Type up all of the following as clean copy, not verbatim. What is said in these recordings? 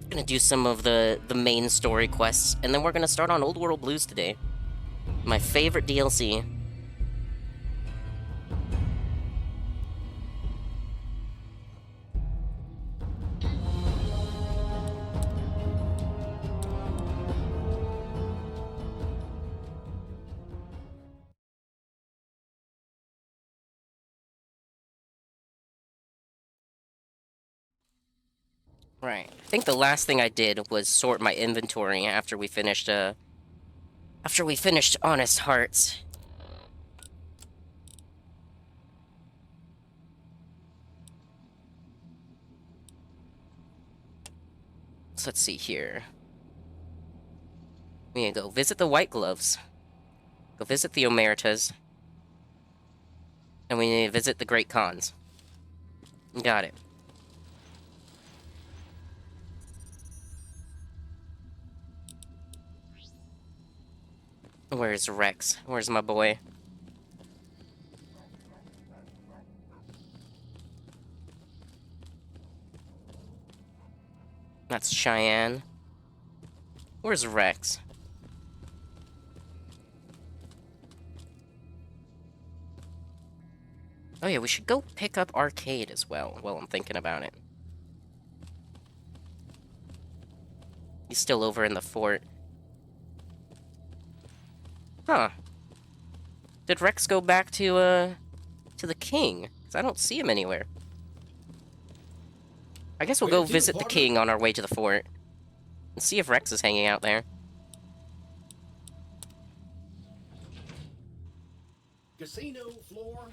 Gonna do some of the main story quests, and then we're gonna start on Old World Blues today. My favorite DLC. Right. I think the last thing I did was sort my inventory after we finished Honest Hearts. So let's see here. We need to go visit the White Gloves. Go visit the Omertas. And we need to visit the Great Khans. Got it. Where's Rex? Where's my boy? That's Cheyenne. Where's Rex? Oh yeah, we should go pick up Arcade as well, while I'm thinking about it. He's still over in the fort. Huh. Did Rex go back to the king? 'Cause I don't see him anywhere. I guess we'll go visit the king on our way to the fort. And see if Rex is hanging out there. Casino floor.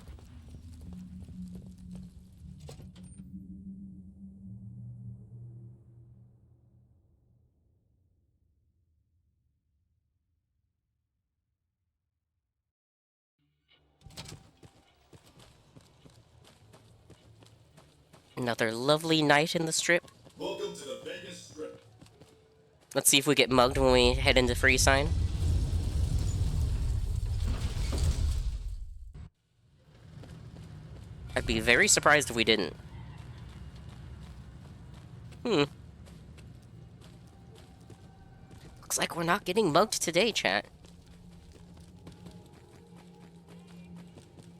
Another lovely night in the Strip. Welcome to the Vegas Strip. Let's see if we get mugged when we head into Free Sign. I'd be very surprised if we didn't. Looks like we're not getting mugged today, chat.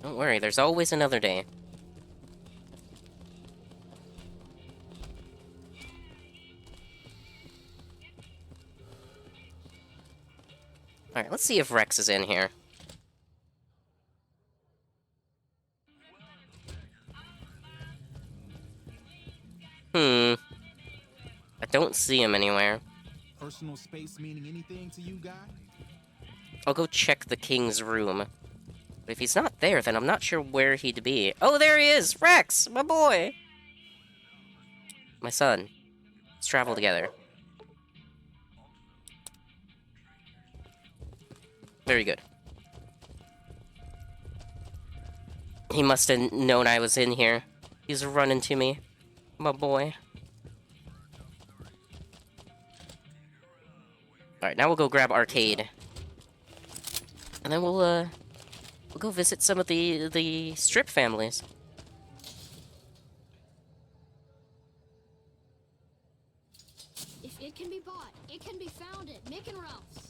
Don't worry, there's always another day. Alright, let's see if Rex is in here. I don't see him anywhere. Personal space meaning anything to you, guy? I'll go check the king's room. But if he's not there, then I'm not sure where he'd be. Oh, there he is! Rex! My boy! My son. Let's travel together. Very good. He must have known I was in here. He's running to me. My boy. Alright, now we'll go grab Arcade. And then we'll go visit some of the Strip families. If it can be bought, it can be found at Mick and Ralph's.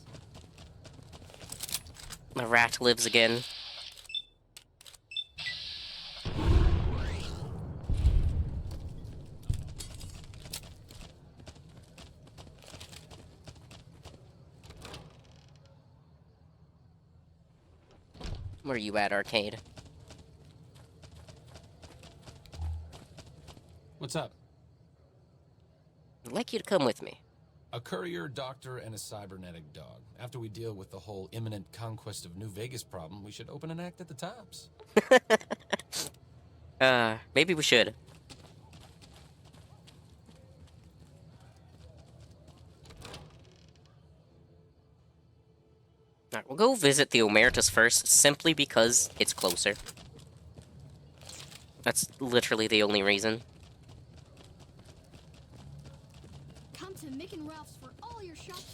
My rat lives again. Where you at, Arcade? What's up? I'd like you to come with me. A courier, doctor, and a cybernetic dog. After we deal with the whole imminent conquest of New Vegas problem, we should open an act at the Tops. Maybe we should. Alright, we'll go visit the Omertas first, simply because it's closer. That's literally the only reason. Come to Mick and Ralph's for all your shopping.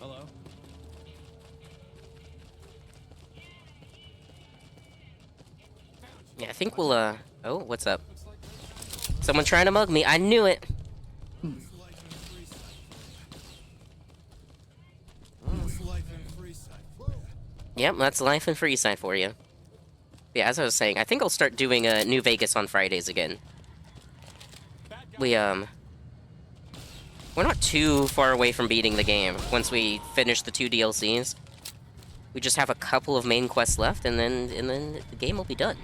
Hello? Yeah, I think we'll, Oh, what's up? Someone trying to mug me. I knew it! Yep, that's life in Freeside for you. Yeah, as I was saying, I think I'll start doing, New Vegas on Fridays again. We're not too far away from beating the game once we finish the 2 DLCs. We just have a couple of main quests left, and then the game will be done.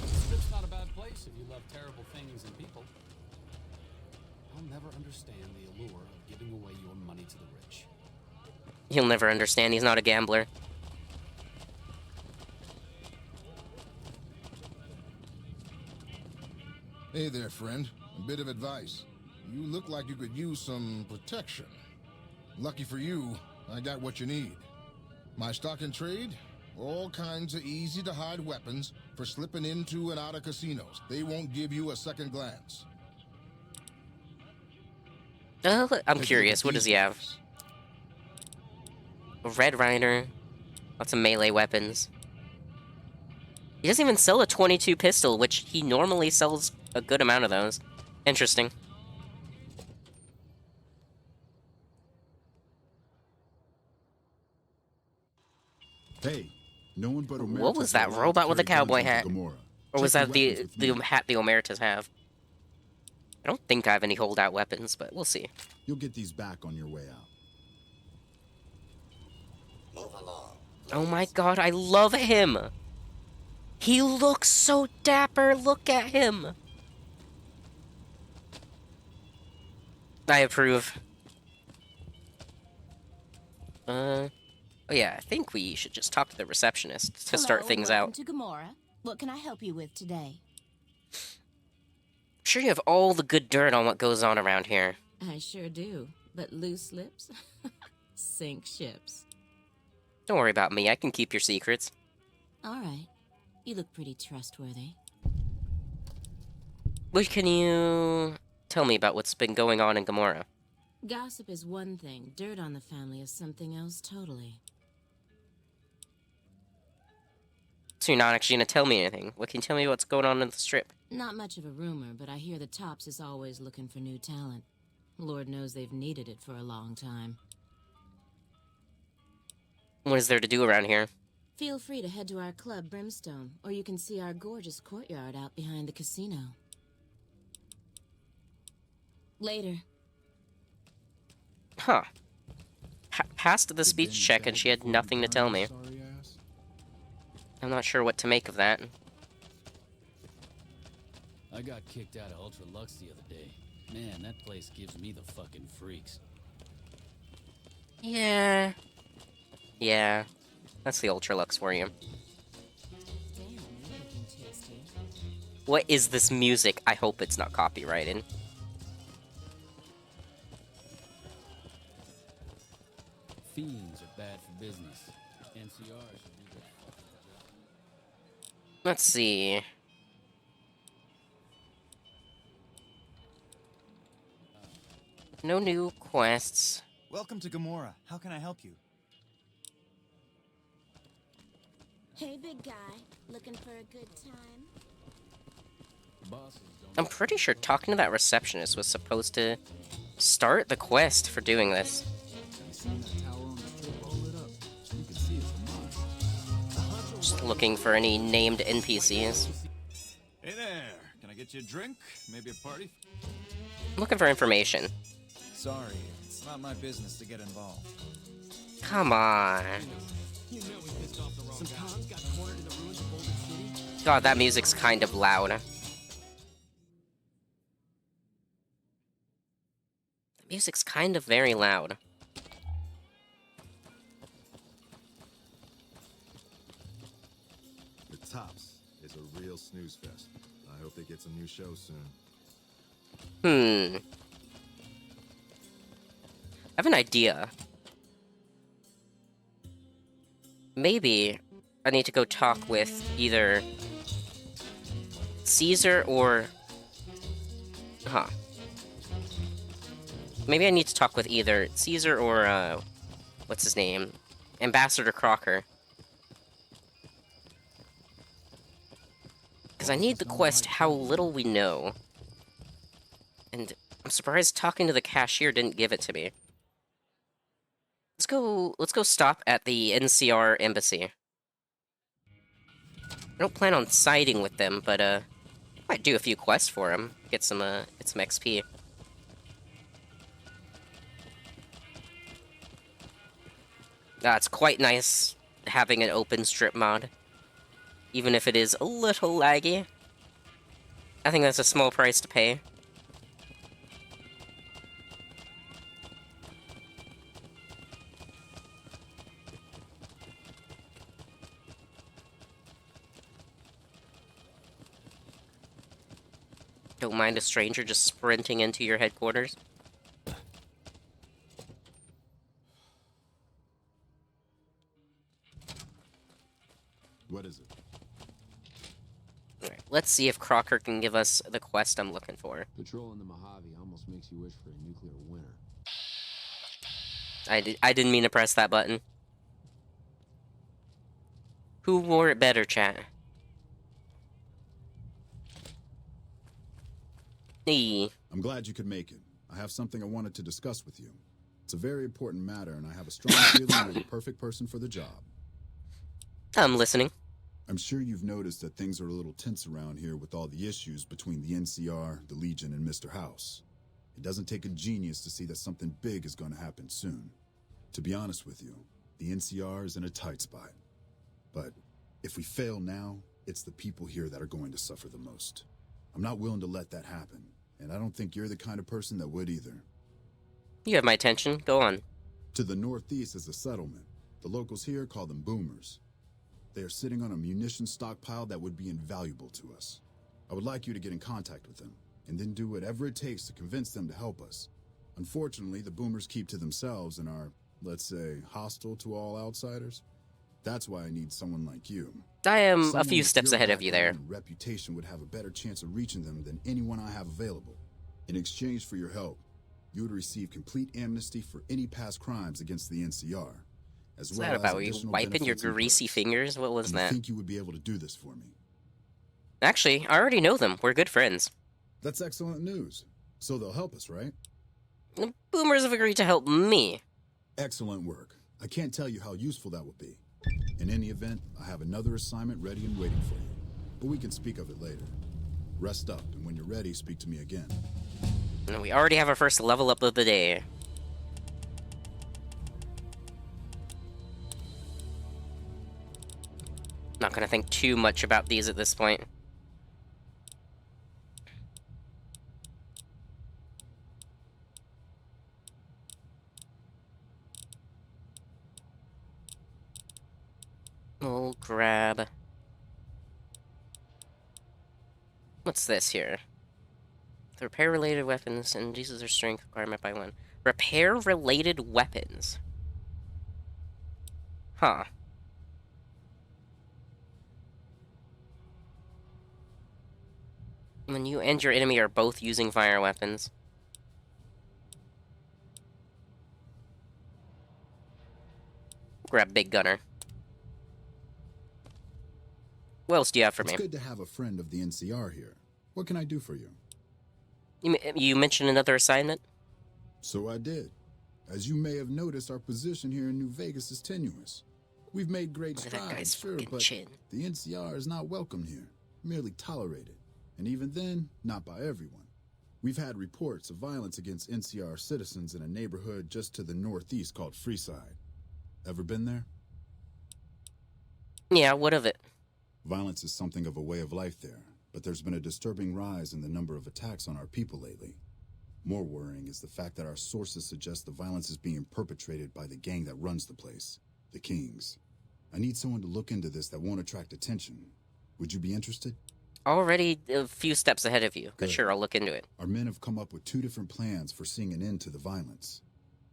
It's not a bad place if you love terrible things and people. I'll never understand the allure of giving away your money to the rich. He'll never understand, he's not a gambler. Hey there, friend. A bit of advice. You look like you could use some protection. Lucky for you, I got what you need. My stock and trade? All kinds of easy-to-hide weapons for slipping into and out of casinos. They won't give you a second glance. I'm Take a curious, look what at does these he have? guys. A Red Rider, lots of melee weapons. He doesn't even sell a 22 pistol, which he normally sells a good amount of those. Interesting. Hey, no one but Omerta What was that is allowed robot to with the carry cowboy guns hat? into Gamora. Or was Check that your the weapons with me. hat the Omertas have? I don't think I have any holdout weapons, but we'll see. You'll get these back on your way out. Oh my god, I love him! He looks so dapper, look at him! I approve. Oh yeah, I think we should just talk to the receptionist to start things out. Welcome to Gamora. What can I help you with today? I'm sure you have all the good dirt on what goes on around here. I sure do. But loose lips sink ships. Don't worry about me, I can keep your secrets. All right. You look pretty trustworthy. What can you tell me about what's been going on in Gamora? Gossip is one thing. Dirt on the family is something else totally. So you're not actually gonna tell me anything. What can you tell me what's going on in the strip? Not much of a rumor, but I hear the Tops is always looking for new talent. Lord knows they've needed it for a long time. What is there to do around here? Feel free to head to our club, Brimstone, or you can see our gorgeous courtyard out behind the casino. Later. Huh. Passed the speech check and she had nothing to tell me. Sorry ass. I'm not sure what to make of that. I got kicked out of Ultra Lux the other day. Man, that place gives me the fucking freaks. Yeah. Yeah. That's the Ultralux for you. Damn, you're looking tasty. What is this music? I hope it's not copyrighted. Fiends are bad for business. NCR should be good. Let's see. No new quests. Welcome to Gamora. How can I help you? Hey, big guy. Looking for a good time? Bosses don't. I'm pretty sure talking to that receptionist was supposed to start the quest for doing this. You seen that tower on the trip? Roll it up. You can see it's a mine. Just looking for any named NPCs. Hey there. Can I get you a drink? Maybe a party? Looking for information. Sorry, it's not my business to get involved. Come on. God, that music's kind of loud. The music's kind of very loud. The Tops is a real snooze fest. I hope they get some new shows soon. I have an idea. Maybe I need to go talk with either Caesar or... Maybe I need to talk with either Caesar or, what's his name? Ambassador Crocker. Because I need the quest How Little We Know. And I'm surprised talking to the cashier didn't give it to me. Let's go stop at the NCR embassy. I don't plan on siding with them, but I might do a few quests for them. Get some XP. It's quite nice having an open strip mod. Even if it is a little laggy. I think that's a small price to pay. Don't mind a stranger just sprinting into your headquarters. What is it? Alright, let's see if Crocker can give us the quest I'm looking for. Patrolling the Mojave almost makes you wish for a nuclear winter. I didn't mean to press that button. Who wore it better, chat? Hey. I'm glad you could make it. I have something I wanted to discuss with you. It's a very important matter, and I have a strong feeling you're the perfect person for the job. I'm listening. I'm sure you've noticed that things are a little tense around here with all the issues between the NCR, the Legion, and Mr. House. It doesn't take a genius to see that something big is going to happen soon. To be honest with you, the NCR is in a tight spot. But if we fail now, it's the people here that are going to suffer the most. I'm not willing to let that happen, and I don't think you're the kind of person that would either. You have my attention. Go on. To the northeast is a settlement. The locals here call them boomers. They are sitting on a munition stockpile that would be invaluable to us. I would like you to get in contact with them, and then do whatever it takes to convince them to help us. Unfortunately, the boomers keep to themselves and are, let's say, hostile to all outsiders. That's why I need someone like you. I am Someone a few with steps your ahead of you there. background and reputation would have a better chance of reaching them than anyone I have available. In exchange for your help, you would receive complete amnesty for any past crimes against the NCR. What's that about? Were you wiping your greasy fingers? What was that? I think you would be able to do this for me. Actually, I already know them. We're good friends. That's excellent news. So they'll help us, right? The boomers have agreed to help me. Excellent work. I can't tell you how useful that will be. In any event, I have another assignment ready and waiting for you. But we can speak of it later. Rest up, and when you're ready, speak to me again. And we already have our first level up of the day. Not gonna think too much about these at this point. We'll grab... What's this here? The repair-related weapons and increases their strength requirement by 1. Repair-related weapons. Huh. When you and your enemy are both using fire weapons. Grab Big Gunner. What else do you have for me? It's good to have a friend of the NCR here. What can I do for you? You mentioned another assignment? So I did. As you may have noticed, our position here in New Vegas is tenuous. We've made great strides, sure, but the NCR is not welcomed here, merely tolerated. And even then, not by everyone. We've had reports of violence against NCR citizens in a neighborhood just to the northeast called Freeside. Ever been there? Yeah, what of it? Violence is something of a way of life there, but there's been a disturbing rise in the number of attacks on our people lately. More worrying is the fact that our sources suggest the violence is being perpetrated by the gang that runs the place, the Kings. I need someone to look into this that won't attract attention. Would you be interested? Already a few steps ahead of you, but Good. sure, I'll look into it. Our men have come up with 2 different plans for seeing an end to the violence.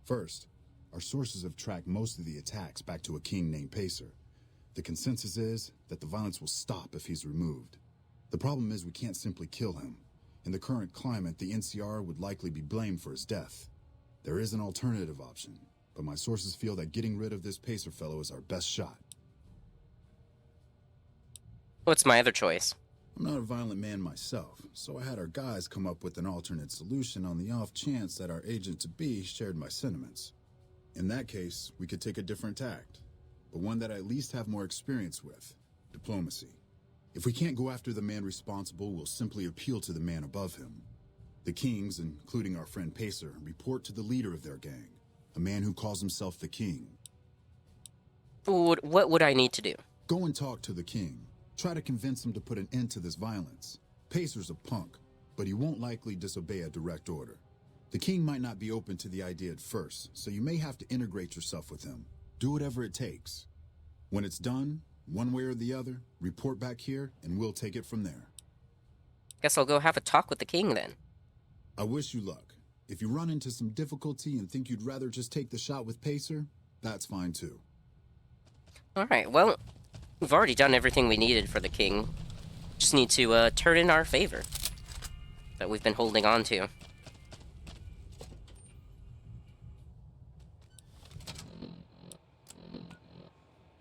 First, our sources have tracked most of the attacks back to a king named Pacer. The consensus is that the violence will stop if he's removed. The problem is we can't simply kill him. In the current climate, the NCR would likely be blamed for his death. There is an alternative option, but my sources feel that getting rid of this Pacer fellow is our best shot. What's my other choice? I'm not a violent man myself, so I had our guys come up with an alternate solution on the off chance that our agent-to-be shared my sentiments. In that case, we could take a different tact, but one that I at least have more experience with: diplomacy. If we can't go after the man responsible, we'll simply appeal to the man above him. The Kings, including our friend Pacer, report to the leader of their gang, a man who calls himself the King. What would I need to do? Go and talk to the King. Try to convince him to put an end to this violence. Pacer's a punk, but he won't likely disobey a direct order. The King might not be open to the idea at first, so you may have to integrate yourself with him. Do whatever it takes. When it's done, one way or the other, report back here, and we'll take it from there. Guess I'll go have a talk with the King then. I wish you luck. If you run into some difficulty and think you'd rather just take the shot with Pacer, that's fine too. Alright, well, we've already done everything we needed for the King. Just need to turn in our favor that we've been holding on to.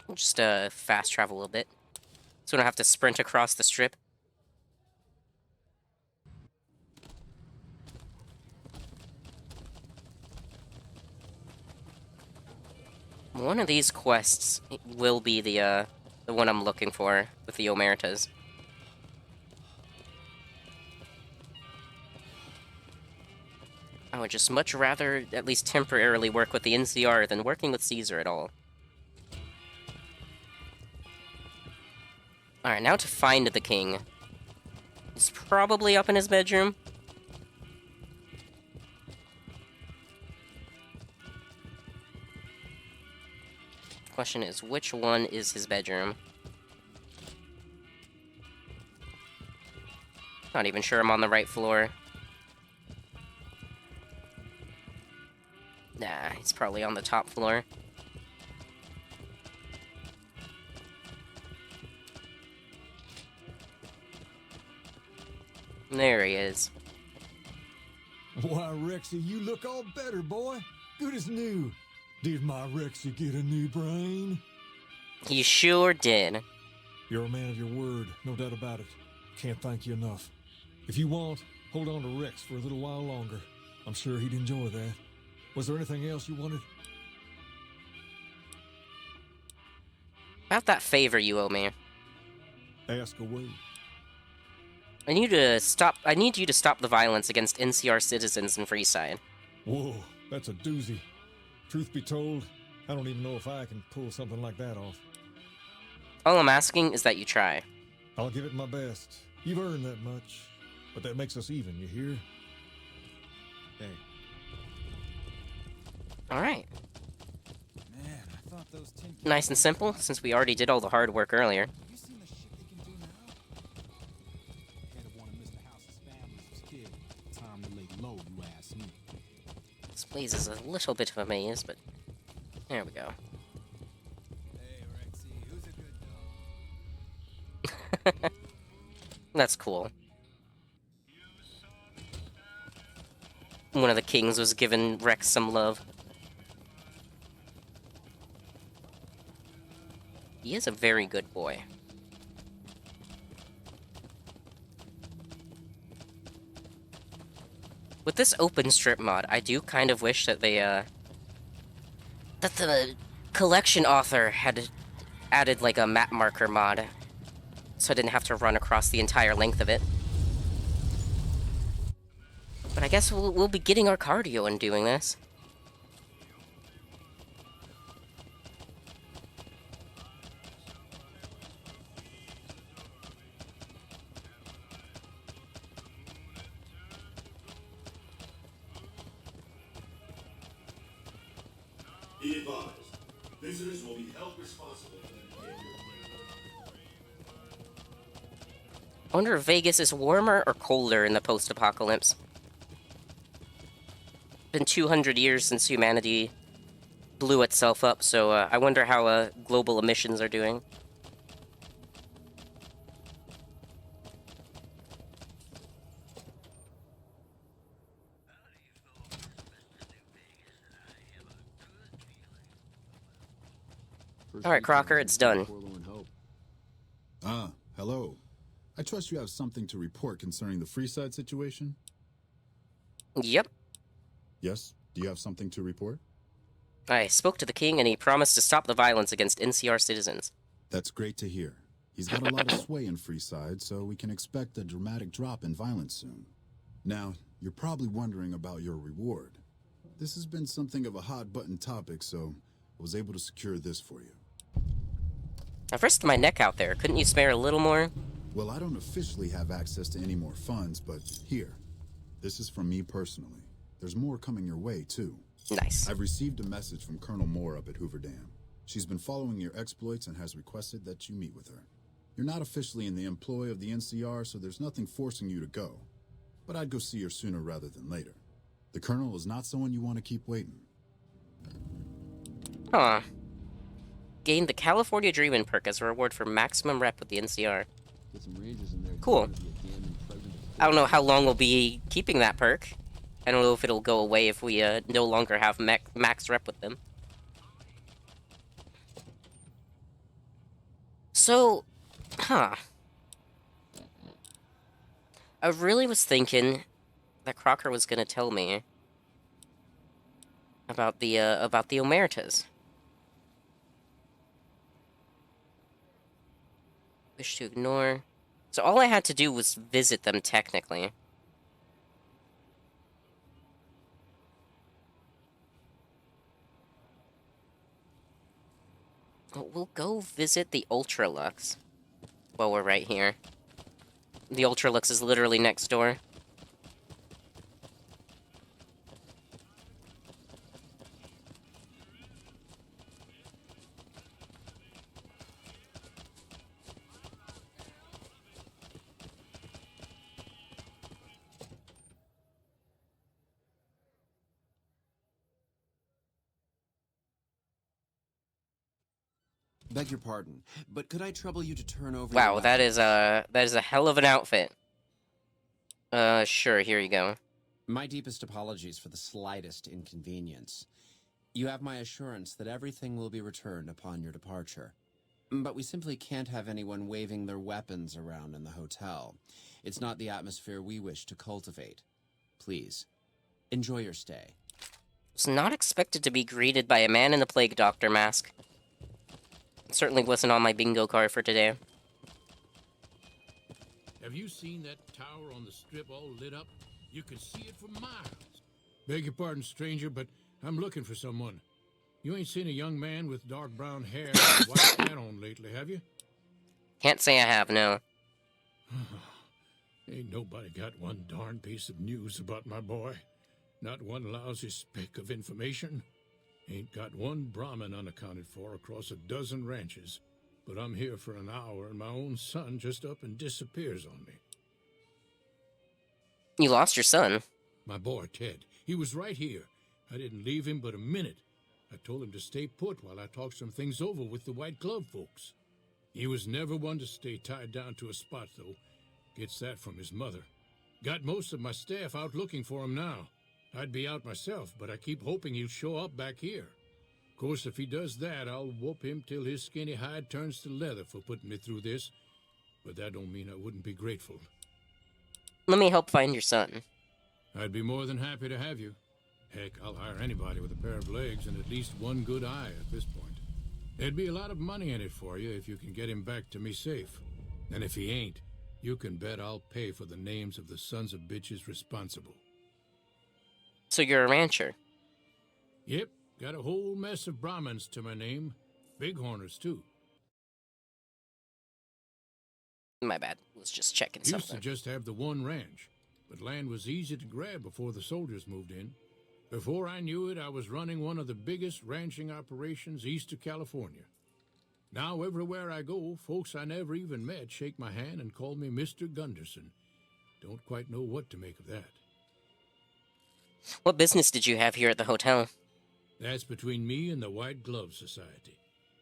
We'll just fast travel a little bit, so we don't have to sprint across the strip. One of these quests will be the one I'm looking for with the Omertas. I would just much rather at least temporarily work with the NCR than working with Caesar at all. Alright, now to find the King. He's probably up in his bedroom. Question is, which one is his bedroom? Not even sure I'm on the right floor. Nah, he's probably on the top floor. There he is. Why, Rexy, you look all better, boy. Good as new. Did my Rexy get a new brain? He sure did. You're a man of your word, no doubt about it. Can't thank you enough. If you want, hold on to Rex for a little while longer. I'm sure he'd enjoy that. Was there anything else you wanted? About that favor you owe me. Ask away. I need you to stop the violence against NCR citizens in Freeside. Whoa, that's a doozy. Truth be told, I don't even know if I can pull something like that off. All I'm asking is that you try. I'll give it my best. You've earned that much. But that makes us even, you hear? Hey. Alright. Man, I thought those tin cans... Nice and simple, since we already did all the hard work earlier. Have you seen the shit they can do now? Head of one of Mr. House's families was killed. Time to lay low, you ask me. This place is a little bit of a maze, but there we go. Hey, Rexy, who's a good dog? That's cool. One of the kings was giving Rex some love. He is a very good boy. With this open strip mod, I do kind of wish that they, that the collection author had added, like, a map marker mod, so I didn't have to run across the entire length of it. But I guess we'll be getting our cardio in doing this. Be advised, visitors will be held responsible for the behavior of I wonder if Vegas is warmer or colder in the post-apocalypse. Been 200 years since humanity blew itself up, so I wonder how global emissions are doing. Alright, Crocker, it's done. Forlorn hope. Ah, hello. I trust you have something to report concerning the Freeside situation? Yep. Yes? Do you have something to report? I spoke to the king, and he promised to stop the violence against NCR citizens. That's great to hear. He's got a lot of sway in Freeside, so we can expect a dramatic drop in violence soon. Now, you're probably wondering about your reward. This has been something of a hot-button topic, so I was able to secure this for you. I've risked my neck out there. Couldn't you spare a little more? Well, I don't officially have access to any more funds, but here. This is from me personally. There's more coming your way, too. Nice. I've received a message from Colonel Moore up at Hoover Dam. She's been following your exploits and has requested that you meet with her. You're not officially in the employ of the NCR, so there's nothing forcing you to go. But I'd go see her sooner rather than later. The Colonel is not someone you want to keep waiting. Huh. Gain the California Dreamin' perk as a reward for maximum rep with the NCR. Get some rangers in there. Cool. I don't know how long we'll be keeping that perk. I don't know if it'll go away if we no longer have max rep with them. So, huh. I really was thinking that Crocker was gonna tell me about the Omertas. Wish to ignore. So all I had to do was visit them, technically. We'll go visit the Ultralux while we're right here. The Ultralux is literally next door. Beg your pardon, but could I trouble you to turn over Wow, your that is a hell of an outfit. Sure, here you go. My deepest apologies for the slightest inconvenience. You have my assurance that everything will be returned upon your departure. But we simply can't have anyone waving their weapons around in the hotel. It's not the atmosphere we wish to cultivate. Please, enjoy your stay. Was not expected to be greeted by a man in a plague doctor mask. Certainly wasn't on my bingo card for today. Have you seen that tower on the strip all lit up? You can see it for miles. Beg your pardon, stranger, but I'm looking for someone. You ain't seen a young man with dark brown hair and a white hat on lately, have you? Can't say I have, no. Ain't nobody got one darn piece of news about my boy. Not one lousy speck of information. Ain't got one Brahmin unaccounted for across a dozen ranches. But I'm here for an hour and my own son just up and disappears on me. You lost your son? My boy, Ted. He was right here. I didn't leave him but a minute. I told him to stay put while I talked some things over with the White Glove folks. He was never one to stay tied down to a spot, though. Gets that from his mother. Got most of my staff out looking for him now. I'd be out myself, but I keep hoping he'll show up back here. Of course, if he does that, I'll whoop him till his skinny hide turns to leather for putting me through this. But that don't mean I wouldn't be grateful. Let me help find your son. I'd be more than happy to have you. Heck, I'll hire anybody with a pair of legs and at least one good eye at this point. There'd be a lot of money in it for you if you can get him back to me safe. And if he ain't, you can bet I'll pay for the names of the sons of bitches responsible. So you're a rancher? Yep, got a whole mess of Brahmins to my name. Bighorners, too. My bad. Was just checking Used something. to just have the one ranch, but land was easy to grab before the soldiers moved in. Before I knew it, I was running one of the biggest ranching operations east of California. Now, everywhere I go, folks I never even met shake my hand and call me Mr. Gunderson. Don't quite know what to make of that. What business did you have here at the hotel? That's between me and the White Glove Society.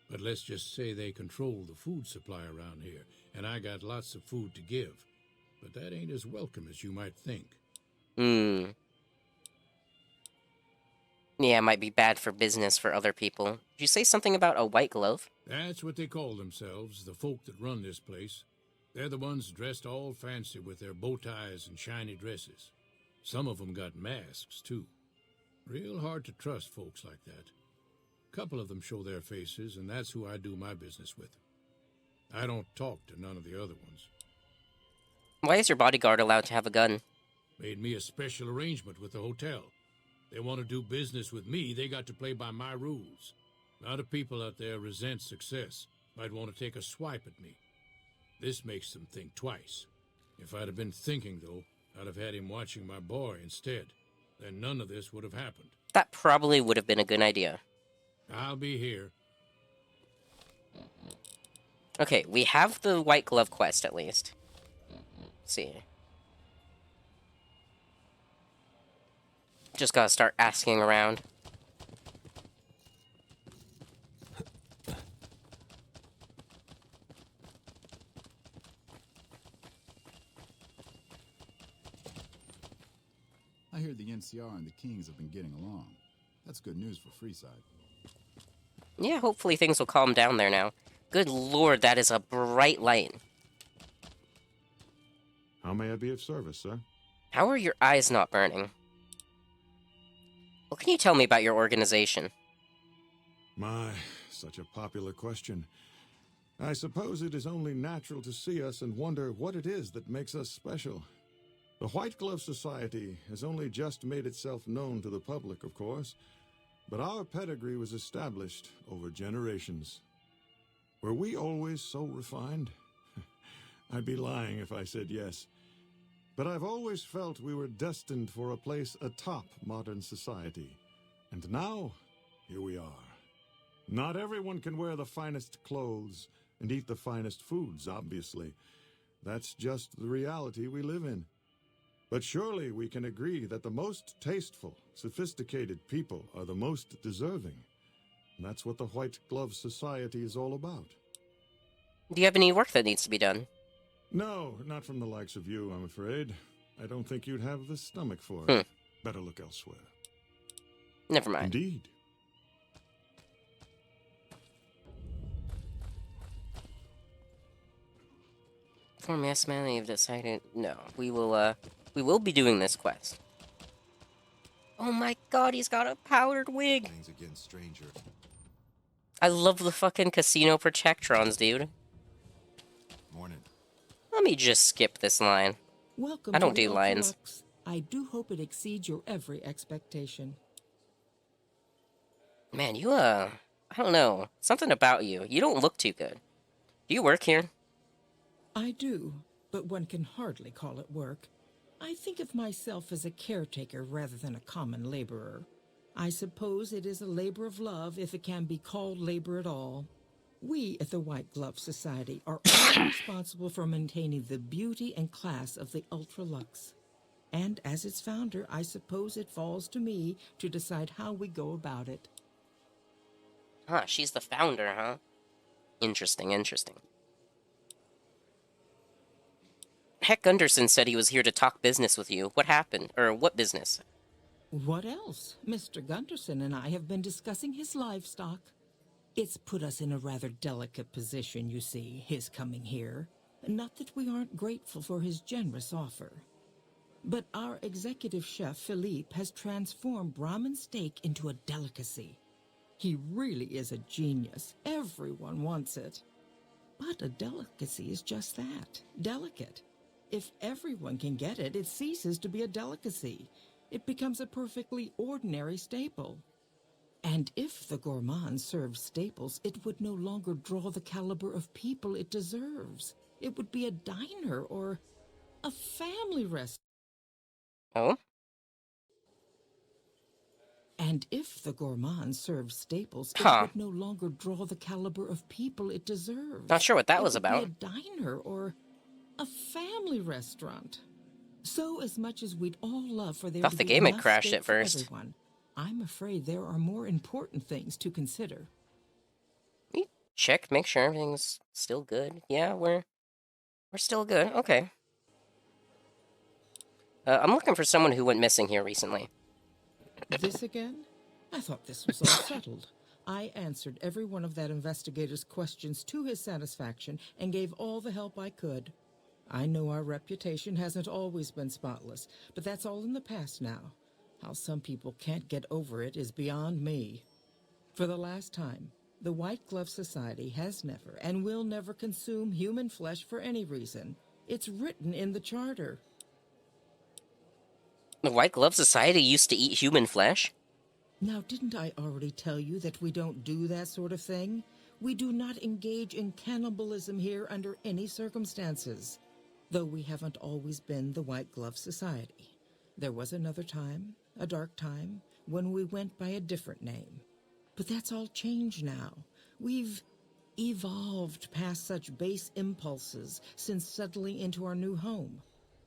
But let's just say they control the food supply around here, and I got lots of food to give. But that ain't as welcome as you might think. Yeah, it might be bad for business for other people. Did you say something about a white glove? That's what they call themselves, the folk that run this place. They're the ones dressed all fancy with their bow ties and shiny dresses. Some of them got masks, too. Real hard to trust folks like that. Couple of them show their faces, and that's who I do my business with. I don't talk to none of the other ones. Why is your bodyguard allowed to have a gun? Made me a special arrangement with the hotel. They want to do business with me, they got to play by my rules. A lot of people out there resent success, might want to take a swipe at me. This makes them think twice. If I'd have been thinking, though, I'd have had him watching my boy instead. Then none of this would have happened. That probably would have been a good idea. I'll be here. Okay, we have the white glove quest, at least. Let's see. Just gotta start asking around. I hear the NCR and the Kings have been getting along. That's good news for Freeside. Yeah, hopefully things will calm down there now. Good lord, that is a bright light. How may I be of service, sir? How are your eyes not burning? What can you tell me about your organization? My, such a popular question. I suppose it is only natural to see us and wonder what it is that makes us special. The White Glove Society has only just made itself known to the public, of course, but our pedigree was established over generations. Were we always so refined? I'd be lying if I said yes. But I've always felt we were destined for a place atop modern society. And now, here we are. Not everyone can wear the finest clothes and eat the finest foods, obviously. That's just the reality we live in. But surely we can agree that the most tasteful, sophisticated people are the most deserving. And that's what the White Glove Society is all about. Do you have any work that needs to be done? No, not from the likes of you, I'm afraid. I don't think you'd have the stomach for it. Better look elsewhere. Never mind. Indeed. For Mass Man, you've decided... No, we will be doing this quest. Oh my god, he's got a powdered wig! Things are getting stranger. I love the fucking casino protectrons, dude. Morning. Let me just skip this line. Welcome I don't to the do lines. Ultralux. I do hope it exceeds your every expectation. Man, you, I don't know. Something about you. You don't look too good. Do you work here? I do, but one can hardly call it work. I think of myself as a caretaker rather than a common laborer. I suppose it is a labor of love if it can be called labor at all. We at the White Glove Society are all responsible for maintaining the beauty and class of the Ultralux. And as its founder, I suppose it falls to me to decide how we go about it. Huh, she's the founder, huh? Interesting, interesting. Heck Gunderson said he was here to talk business with you. What happened? Or what business? What else? Mr. Gunderson and I have been discussing his livestock. It's put us in a rather delicate position, you see, his coming here. Not that we aren't grateful for his generous offer. But our executive chef, Philippe, has transformed Brahmin steak into a delicacy. He really is a genius. Everyone wants it. But a delicacy is just that, delicate. If everyone can get it, it ceases to be a delicacy. It becomes a perfectly ordinary staple. And if the gourmand served staples, it would no longer draw the caliber of people it deserves. It would be a diner or a family restaurant. Oh? And if the gourmand served staples, it would no longer draw the caliber of people it deserves. Not sure what that was It about. would be a diner or a family restaurant. So as much as we'd all love for there Thought to the be game had enough crashed steak at for first. everyone, I'm afraid there are more important things to consider. Check, make sure everything's still good. Yeah, we're still good. Okay. I'm looking for someone who went missing here recently. This again? I thought this was all settled. I answered every one of that investigator's questions to his satisfaction and gave all the help I could. I know our reputation hasn't always been spotless, but that's all in the past now. How some people can't get over it is beyond me. For the last time, the White Glove Society has never and will never consume human flesh for any reason. It's written in the charter. The White Glove Society used to eat human flesh? Now, didn't I already tell you that we don't do that sort of thing? We do not engage in cannibalism here under any circumstances. Though we haven't always been the White Glove Society. There was another time, a dark time, when we went by a different name. But that's all changed now. We've evolved past such base impulses since settling into our new home.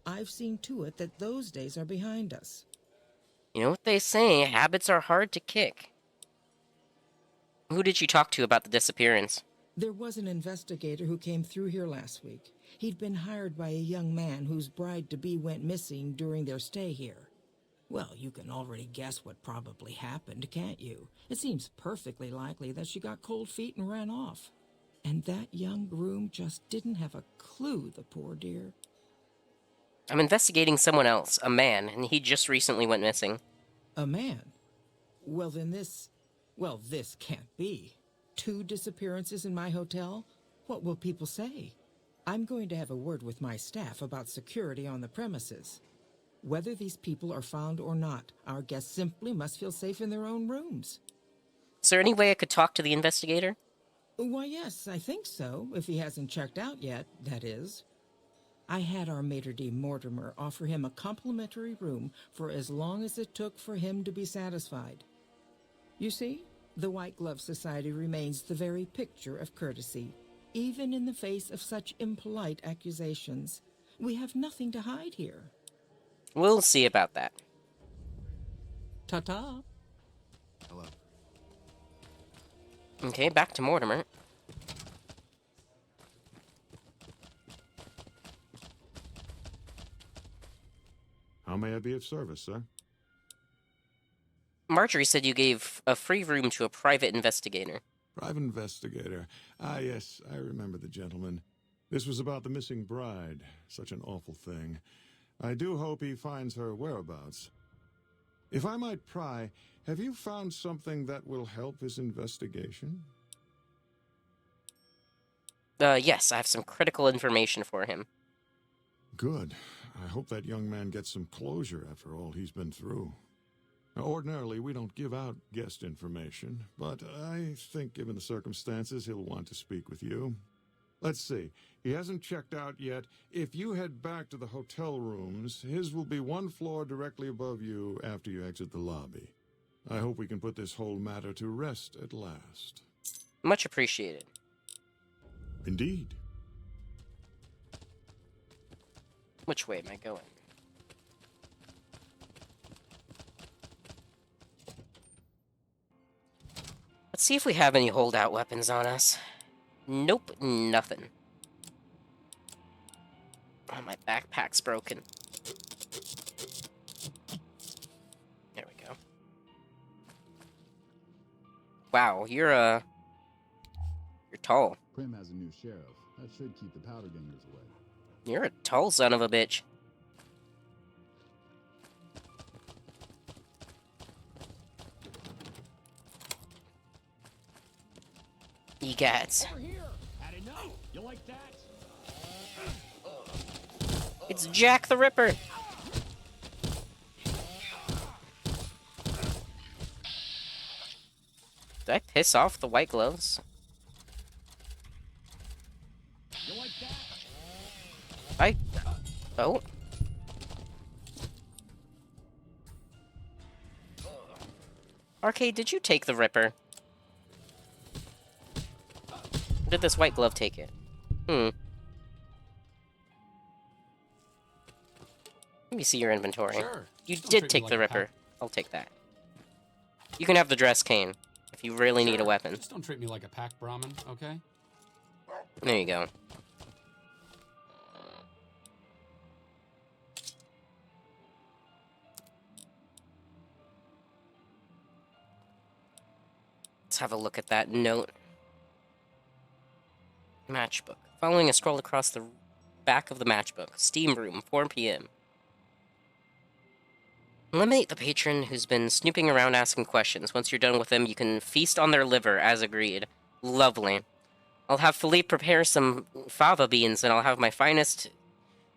I've seen to it that those days are behind us. You know what they say, habits are hard to kick. Who did you talk to about the disappearance? There was an investigator who came through here last week. He'd been hired by a young man whose bride-to-be went missing during their stay here. Well, you can already guess what probably happened, can't you? It seems perfectly likely that she got cold feet and ran off. And that young groom just didn't have a clue, the poor dear. I'm investigating someone else, a man, and he just recently went missing. A man? Well, then this can't be. 2 disappearances in my hotel? What will people say? I'm going to have a word with my staff about security on the premises. Whether these people are found or not, our guests simply must feel safe in their own rooms. Is there any way I could talk to the investigator? Why, yes, I think so, if he hasn't checked out yet, that is. I had our maitre d' Mortimer offer him a complimentary room for as long as it took for him to be satisfied. You see, the White Glove Society remains the very picture of courtesy, even in the face of such impolite accusations. We have nothing to hide here. We'll see about that. Ta-ta. Hello. Okay, back to Mortimer. How may I be of service, sir? Marjorie said you gave a free room to a private investigator. Private investigator. Ah, yes, I remember the gentleman. This was about the missing bride. Such an awful thing. I do hope he finds her whereabouts. If I might pry, have you found something that will help his investigation? Yes, I have some critical information for him. Good. I hope that young man gets some closure after all he's been through. Now, ordinarily, we don't give out guest information, but I think given the circumstances, he'll want to speak with you. Let's see. He hasn't checked out yet. If you head back to the hotel rooms, his will be 1 floor directly above you after you exit the lobby. I hope we can put this whole matter to rest at last. Much appreciated. Indeed. Which way am I going? Let's see if we have any holdout weapons on us. Nope, nothing. Oh, my backpack's broken. There we go. Wow, you're tall. Prim has a new sheriff. That should keep the powder gangers away. You're a tall son of a bitch. Egats. You like that? It's Jack the Ripper. Did I piss off the white gloves? You like that? Oh. Arcade, did you take the Ripper? Or did this white glove take it? Let me see your inventory. Sure. You Don't did treat me take like the a Ripper. pack. I'll take that. You can have the dress cane if you really need a weapon. Just don't treat me like a pack Brahmin, okay? There you go. Let's have a look at that note. Matchbook. Following a scroll across the back of the matchbook. Steam room, 4 p.m. Eliminate the patron who's been snooping around asking questions. Once you're done with them, you can feast on their liver, as agreed. Lovely. I'll have Philippe prepare some fava beans, and I'll have my finest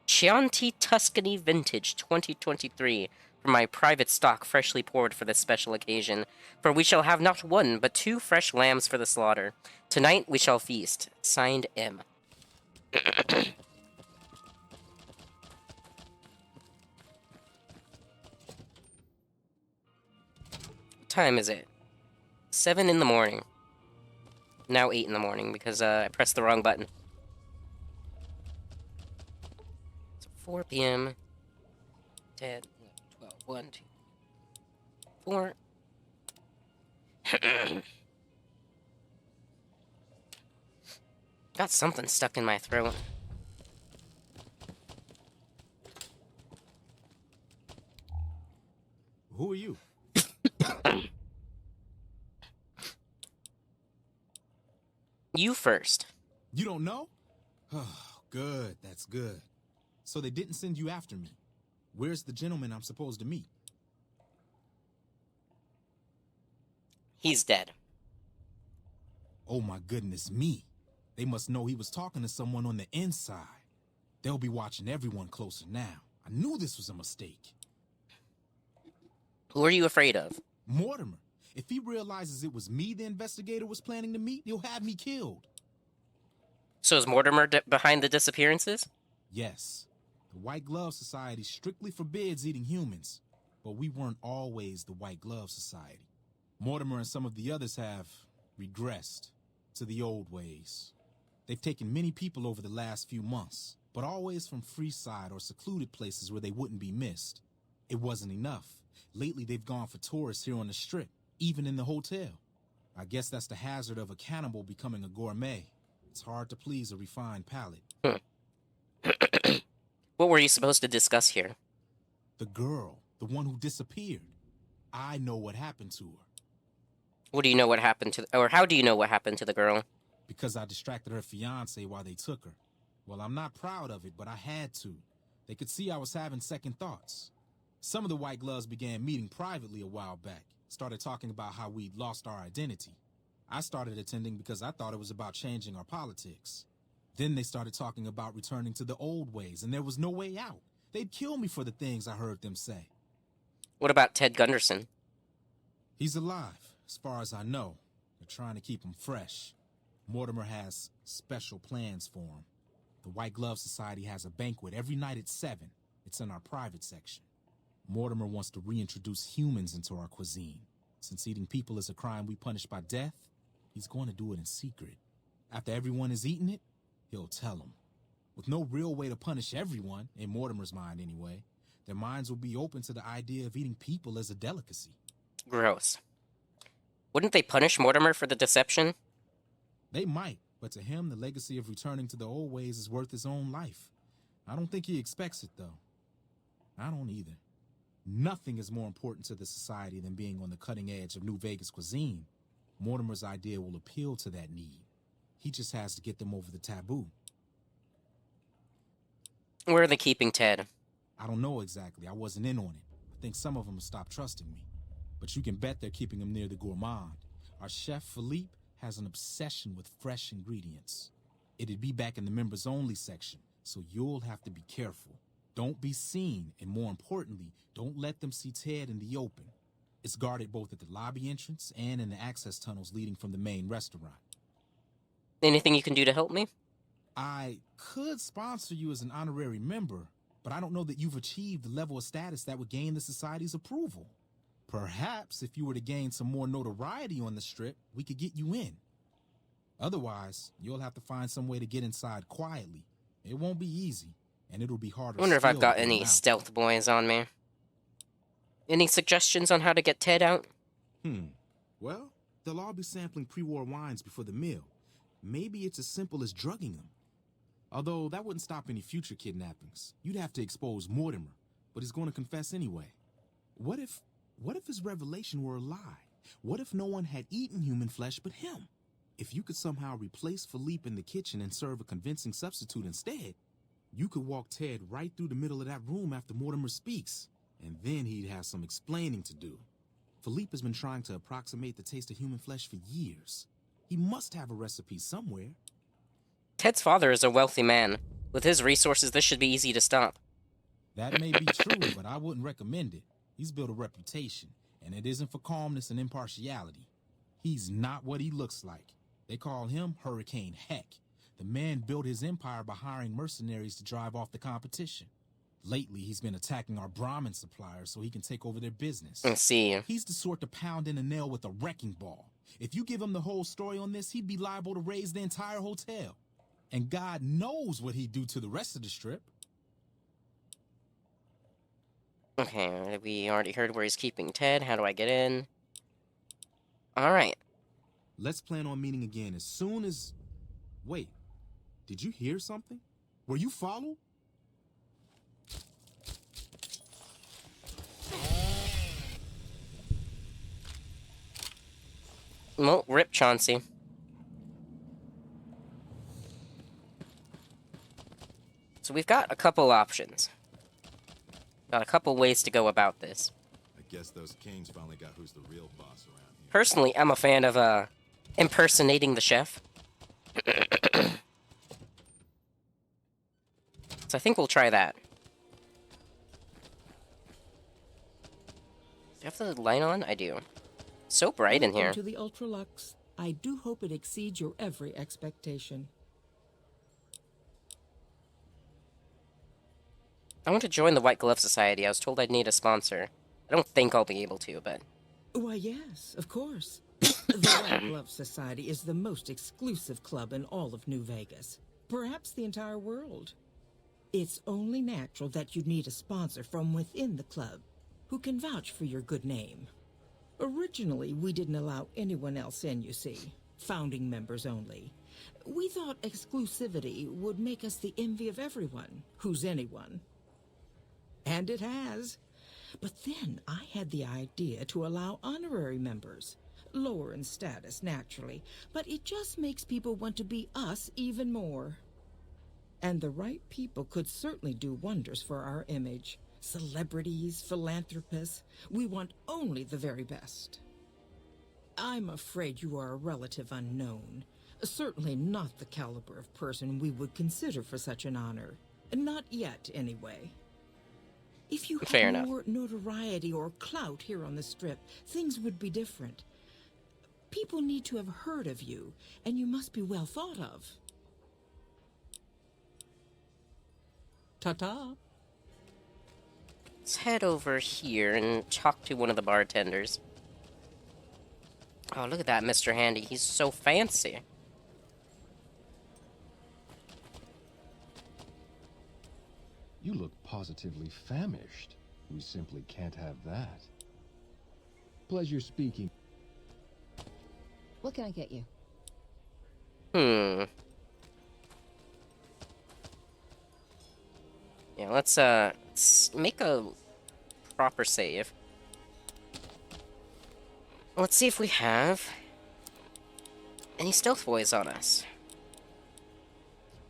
Chianti Tuscany Vintage 2023 from my private stock freshly poured for this special occasion. For we shall have not 1, but 2 fresh lambs for the slaughter. Tonight we shall feast. Signed, M. What time is it? 7 in the morning. Now 8 in the morning because I pressed the wrong button. So 4 p.m. 10, 12, 1, 2, 4. Got something stuck in my throat. Who are you? You first. You don't know? Oh, good. That's good. So they didn't send you after me. Where's the gentleman I'm supposed to meet? He's dead. Oh my goodness me. They must know he was talking to someone on the inside. They'll be watching everyone closer now. I knew this was a mistake. Who are you afraid of? Mortimer. If he realizes it was me the investigator was planning to meet, he'll have me killed. So is Mortimer behind the disappearances? Yes. The White Glove Society strictly forbids eating humans, but we weren't always the White Glove Society. Mortimer and some of the others have regressed to the old ways. They've taken many people over the last few months, but always from Freeside or secluded places where they wouldn't be missed. It wasn't enough. Lately, they've gone for tourists here on the Strip, even in the hotel. I guess that's the hazard of a cannibal becoming a gourmet. It's hard to please a refined palate. What were you supposed to discuss here? The girl, the one who disappeared. I know what happened to her. What do you know what happened to... Or how do you know what happened to the girl? Because I distracted her fiancé while they took her. Well, I'm not proud of it, but I had to. They could see I was having second thoughts. Some of the White Gloves began meeting privately a while back. Started talking about how we'd lost our identity. I started attending because I thought it was about changing our politics. Then they started talking about returning to the old ways, and there was no way out. They'd kill me for the things I heard them say. What about Ted Gunderson? He's alive, as far as I know. They're trying to keep him fresh. Mortimer has special plans for him. The White Glove Society has a banquet every night at 7. It's in our private section. Mortimer wants to reintroduce humans into our cuisine. Since eating people is a crime we punish by death, he's going to do it in secret. After everyone has eaten it, he'll tell them. With no real way to punish everyone, in Mortimer's mind anyway, their minds will be open to the idea of eating people as a delicacy. Gross. Wouldn't they punish Mortimer for the deception? They might, but to him, the legacy of returning to the old ways is worth his own life. I don't think he expects it, though. I don't either. Nothing is more important to the society than being on the cutting edge of New Vegas cuisine. Mortimer's idea will appeal to that need. He just has to get them over the taboo. Where are they keeping Ted? I don't know exactly. I wasn't in on it. I think some of them have stopped trusting me. But you can bet they're keeping him near the gourmand. Our chef, Philippe, has an obsession with fresh ingredients. It'd be back in the members-only section, so you'll have to be careful. Don't be seen, and more importantly, don't let them see Ted in the open. It's guarded both at the lobby entrance and in the access tunnels leading from the main restaurant. Anything you can do to help me? I could sponsor you as an honorary member, but I don't know that you've achieved the level of status that would gain the society's approval. Perhaps if you were to gain some more notoriety on the Strip, we could get you in. Otherwise, you'll have to find some way to get inside quietly. It won't be easy, and it'll be harder. I wonder if I've got any stealth boys on me. Any suggestions on how to get Ted out? Well, they'll all be sampling pre-war wines before the meal. Maybe it's as simple as drugging them. Although that wouldn't stop any future kidnappings. You'd have to expose Mortimer, but he's going to confess anyway. What if his revelation were a lie? What if no one had eaten human flesh but him? If you could somehow replace Philippe in the kitchen and serve a convincing substitute instead, you could walk Ted right through the middle of that room after Mortimer speaks, and then he'd have some explaining to do. Philippe has been trying to approximate the taste of human flesh for years. He must have a recipe somewhere. Ted's father is a wealthy man. With his resources, this should be easy to stop. That may be true, but I wouldn't recommend it. He's built a reputation, and it isn't for calmness and impartiality. He's not what he looks like. They call him Hurricane Heck. The man built his empire by hiring mercenaries to drive off the competition. Lately, he's been attacking our Brahmin suppliers so he can take over their business. I see. He's the sort to pound in a nail with a wrecking ball. If you give him the whole story on this, he'd be liable to raise the entire hotel. And God knows what he'd do to the rest of the strip. Okay, we already heard where he's keeping Ted. How do I get in? Alright. Let's plan on meeting again as soon as... Wait, did you hear something? Were you followed? Well, rip Chauncey. So we've got a couple options. Got a couple ways to go about this. I guess those kings finally got who's the real boss around here. Personally, I'm a fan of, impersonating the chef. So I think we'll try that. Do you have the light on? I do. So bright in here. Welcome to the Ultralux. I do hope it exceeds your every expectation. I want to join the White Glove Society. I was told I'd need a sponsor. I don't think I'll be able to, but... Why, yes, of course. The White Glove Society is the most exclusive club in all of New Vegas. Perhaps the entire world. It's only natural that you'd need a sponsor from within the club who can vouch for your good name. Originally, we didn't allow anyone else in, you see. Founding members only. We thought exclusivity would make us the envy of everyone who's anyone. And it has. But then I had the idea to allow honorary members. Lower in status, naturally, but it just makes people want to be us even more. And the right people could certainly do wonders for our image. Celebrities, philanthropists, we want only the very best. I'm afraid you are a relative unknown. Certainly not the caliber of person we would consider for such an honor. Not yet, anyway. If you had more notoriety or clout here on the Strip, things would be different. People need to have heard of you, and you must be well thought of. Ta-ta. Let's head over here and talk to one of the bartenders. Oh, look at that, Mr. Handy. He's so fancy. You look positively famished. We simply can't have that. Pleasure speaking. What can I get you? Yeah, let's make a proper save. Let's see if we have any stealth boys on us.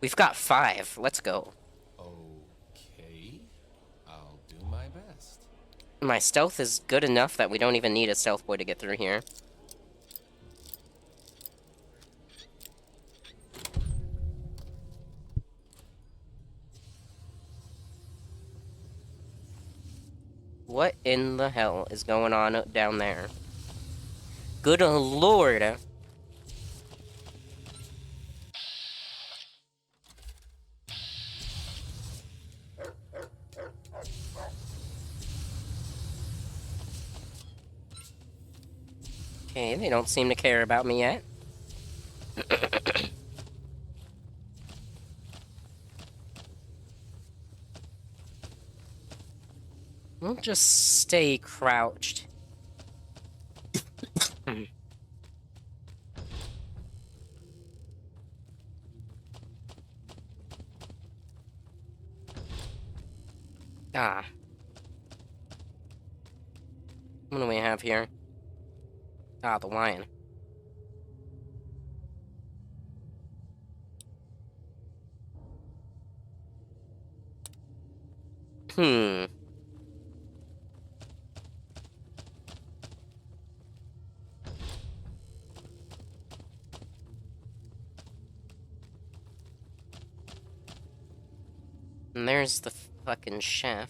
We've got 5. Let's go. Okay. I'll do my best. My stealth is good enough that we don't even need a stealth boy to get through here. What in the hell is going on down there? Good lord! Okay, they don't seem to care about me yet. We'll just stay crouched. Ah. What do we have here? Ah, the wine. Hmm. And there's the fucking chef.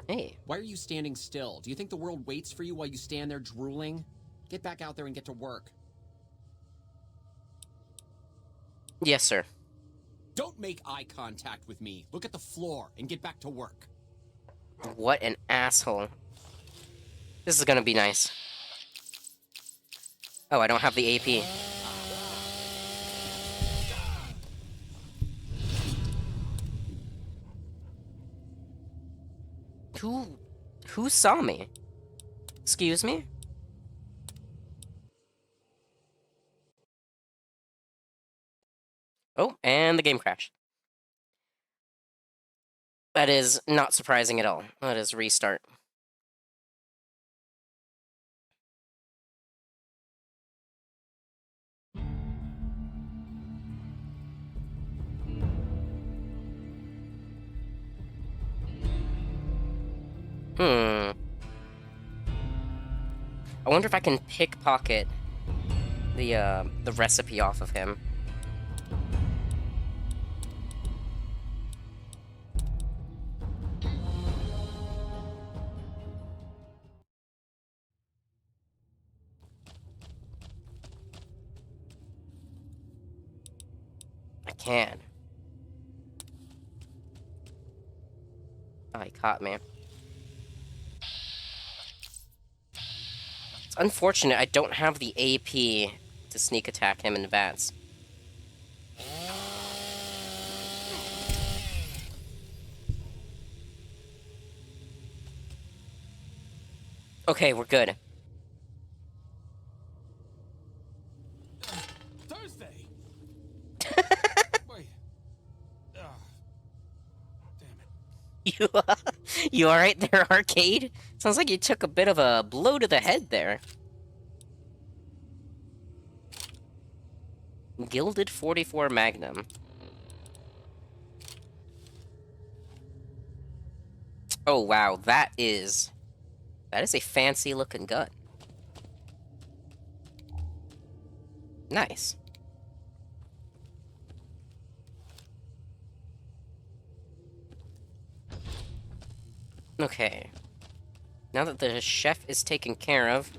Hey. Why are you standing still? Do you think the world waits for you while you stand there drooling? Get back out there and get to work. Yes, sir. Don't make eye contact with me. Look at the floor and get back to work. What an asshole. This is gonna be nice. Oh, I don't have the AP. Who saw me? Excuse me? Oh, and the game crashed. That is not surprising at all. Let us restart. I wonder if I can pickpocket the recipe off of him. I can. Oh, he caught me. It's unfortunate I don't have the AP to sneak attack him in VATS. Okay, we're good. Thursday. Wait. You, you alright there, Arcade? Sounds like you took a bit of a blow to the head there. Gilded 44 Magnum. Oh, wow, that is a fancy looking gun. Nice. Okay. Now that the chef is taken care of,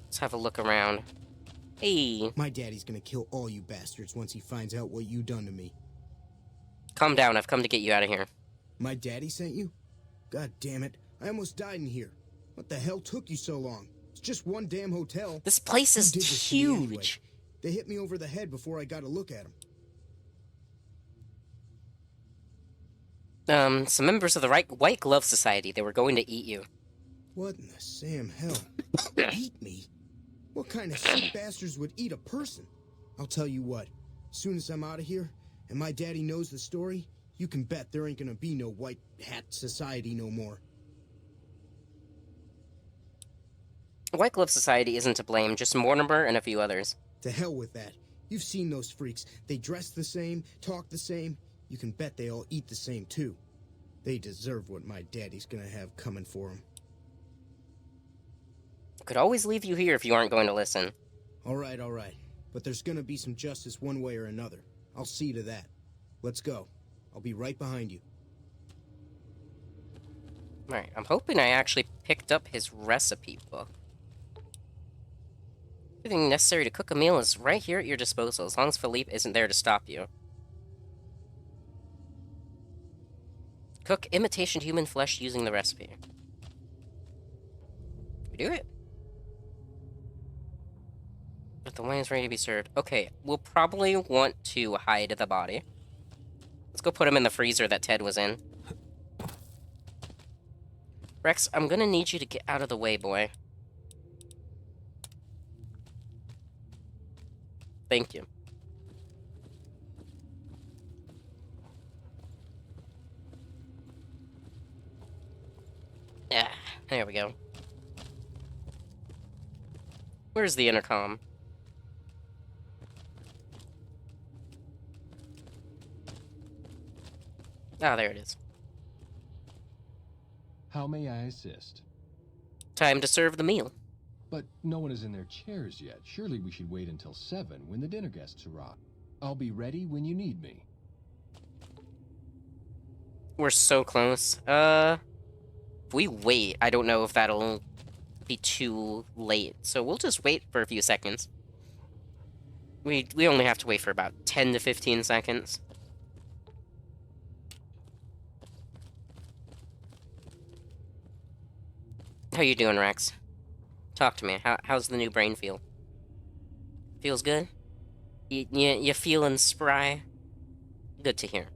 let's have a look around. Hey. My daddy's gonna kill all you bastards once he finds out what you done to me. Calm down, I've come to get you out of here. My daddy sent you? God damn it. I almost died in here. What the hell took you so long? It's just one damn hotel. This place is huge. Anyway? They hit me over the head before I got a look at them. Some members of the White Glove Society. They were going to eat you. What in the Sam hell? Eat me? What kind of sick bastards would eat a person? I'll tell you what. As soon as I'm out of here, and my daddy knows the story, you can bet there ain't gonna be no White Hat Society no more. White Glove Society isn't to blame, just Mortimer and a few others. To hell with that. You've seen those freaks. They dress the same, talk the same. You can bet they all eat the same, too. They deserve what my daddy's gonna have coming for them. Could always leave you here if you aren't going to listen. All right. But there's gonna be some justice one way or another. I'll see to that. Let's go. I'll be right behind you. Alright, I'm hoping I actually picked up his recipe book. Everything necessary to cook a meal is right here at your disposal, as long as Philippe isn't there to stop you. Cook imitation human flesh using the recipe. We do it. But the wine is ready to be served. Okay, we'll probably want to hide the body. Let's go put him in the freezer that Ted was in. Rex, I'm gonna need you to get out of the way, boy. Thank you. Ah. There we go. Where's the intercom? Ah, there it is. How may I assist? Time to serve the meal. But no one is in their chairs yet. Surely we should wait until 7 when the dinner guests arrive. I'll be ready when you need me. We're so close. If we wait, I don't know if that'll be too late. So we'll just wait for a few seconds. We only have to wait for about 10 to 15 seconds. How you doing, Rex? Talk to me. How's the new brain feel? Feels good? You feeling spry? Good to hear.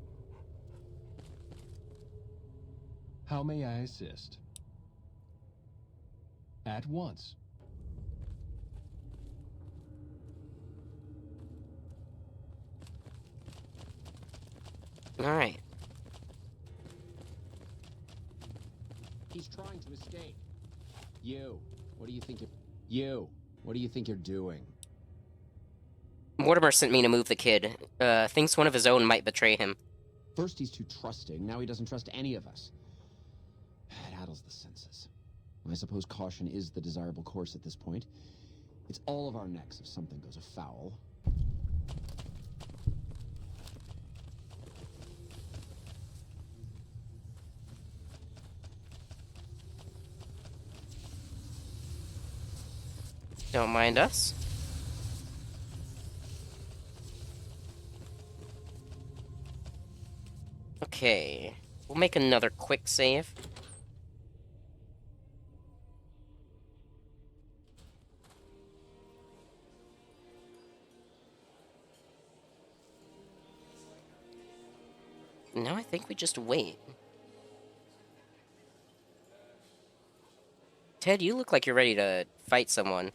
How may I assist? At once. Alright. He's trying to escape. What do you think you're doing? Mortimer sent me to move the kid. Thinks one of his own might betray him. First he's too trusting, now he doesn't trust any of us. It addles the senses. I suppose caution is the desirable course at this point. It's all of our necks if something goes afoul. Don't mind us. Okay. We'll make another quick save. Now I think we just wait. Ted, you look like you're ready to fight someone.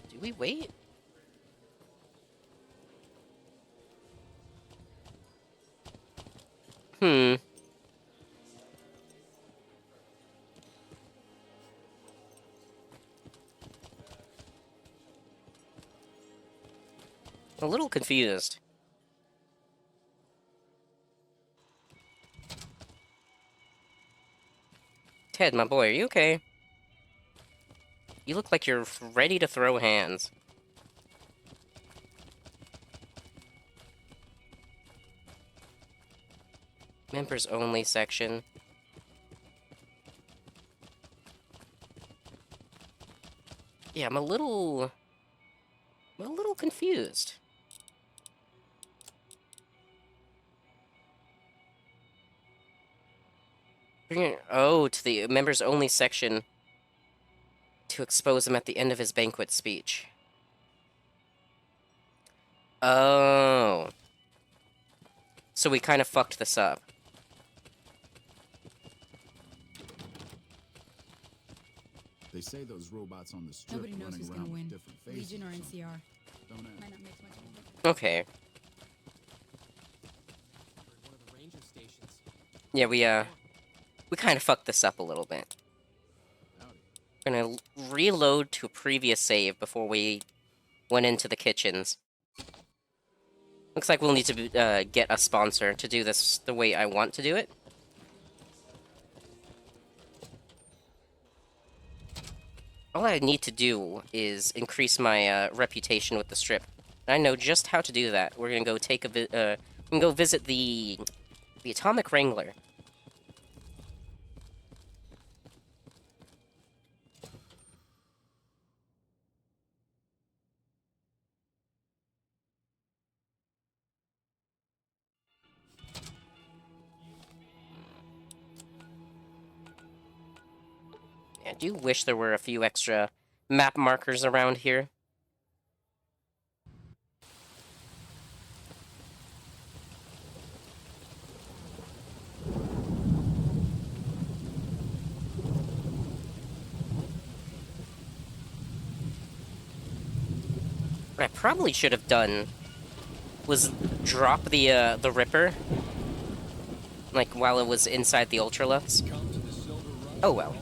Do we wait? A little confused. Ted, my boy, are you okay? You look like you're ready to throw hands. Members only section. Yeah, I'm a little confused. Bring it, to the members only section to expose him at the end of his banquet speech. Oh. So we kind of fucked this up. They say those robots on the strip Nobody knows running who's gonna around with win. different faces. Legion or or something. NCR. Don't ask. Might not make much of a difference. Okay. One of the ranger stations. Yeah, we kind of fucked this up a little bit. We're gonna reload to a previous save before we went into the kitchens. Looks like we'll need to get a sponsor to do this the way I want to do it. All I need to do is increase my reputation with the strip. I know just how to do that. We're gonna go take a we can go visit the Atomic Wrangler. I do wish there were a few extra map markers around here. What I probably should have done was drop the Ripper, like, while it was inside the Ultralux. Oh well.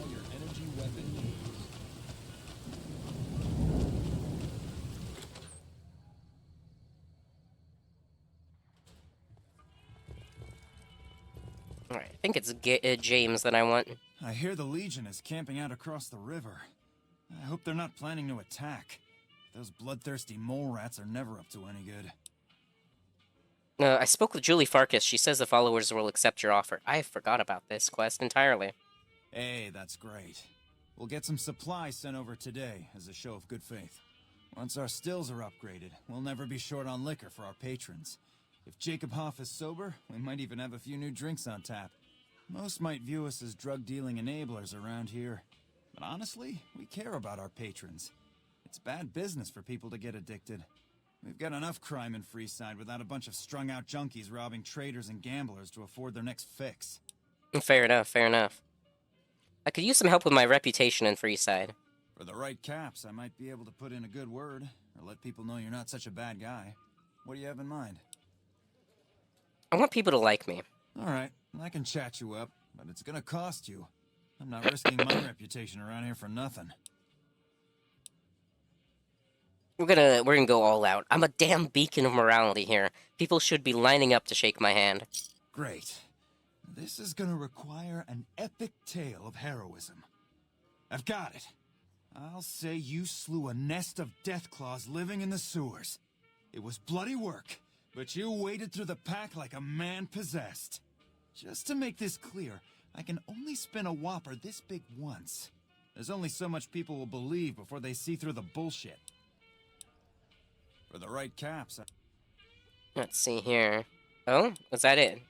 Alright, I think it's James that I want. I hear the Legion is camping out across the river. I hope they're not planning to attack. Those bloodthirsty mole rats are never up to any good. I spoke with Julie Farkas. She says the followers will accept your offer. I forgot about this quest entirely. Hey, that's great. We'll get some supplies sent over today as a show of good faith. Once our stills are upgraded, we'll never be short on liquor for our patrons. If Jacob Hoff is sober, we might even have a few new drinks on tap. Most might view us as drug-dealing enablers around here. But honestly, we care about our patrons. It's bad business for people to get addicted. We've got enough crime in Freeside without a bunch of strung-out junkies robbing traders and gamblers to afford their next fix. Fair enough, fair enough. I could use some help with my reputation in Freeside. For the right caps, I might be able to put in a good word, or let people know you're not such a bad guy. What do you have in mind? I want people to like me. Alright, I can chat you up, but it's gonna cost you. I'm not risking my reputation around here for nothing. We're gonna go all out. I'm a damn beacon of morality here. People should be lining up to shake my hand. Great. This is gonna require an epic tale of heroism. I've got it. I'll say you slew a nest of Deathclaws living in the sewers. It was bloody work, but you waded through the pack like a man possessed. Just to make this clear, I can only spin a whopper this big once. There's only so much people will believe before they see through the bullshit. For the right caps. Let's see here. Oh, was that it?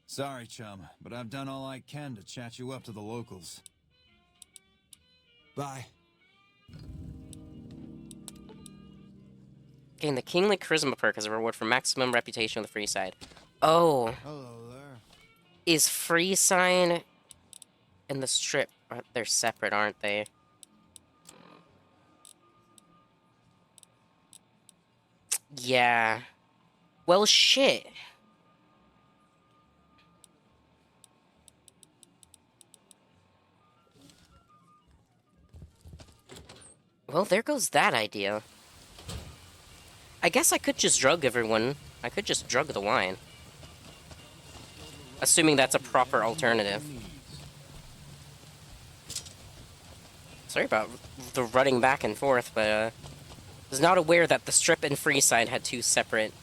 Sorry, chum, but I've done all I can to chat you up to the locals. Bye. Gain the Kingly Charisma perk as a reward for maximum reputation on the Freeside. Oh. Hello there. Is Freeside and the Strip... They're separate, aren't they? Yeah. Well, shit. Well, there goes that idea. I guess I could just drug everyone. I could just drug the wine. Assuming that's a proper alternative. Sorry about the running back and forth, but, I was not aware that the Strip and Freeside had two separate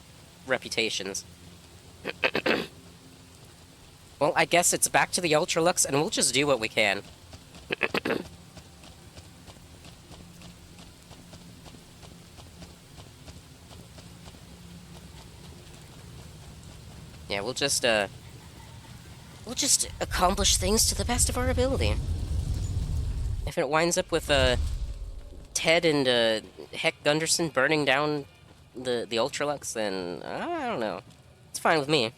reputations. Well, I guess it's back to the Ultralux, and we'll just do what we can. Yeah, we'll just accomplish things to the best of our ability. If it winds up with, Ted and, Heck Gunderson burning down the Ultralux, then, I don't know. It's fine with me.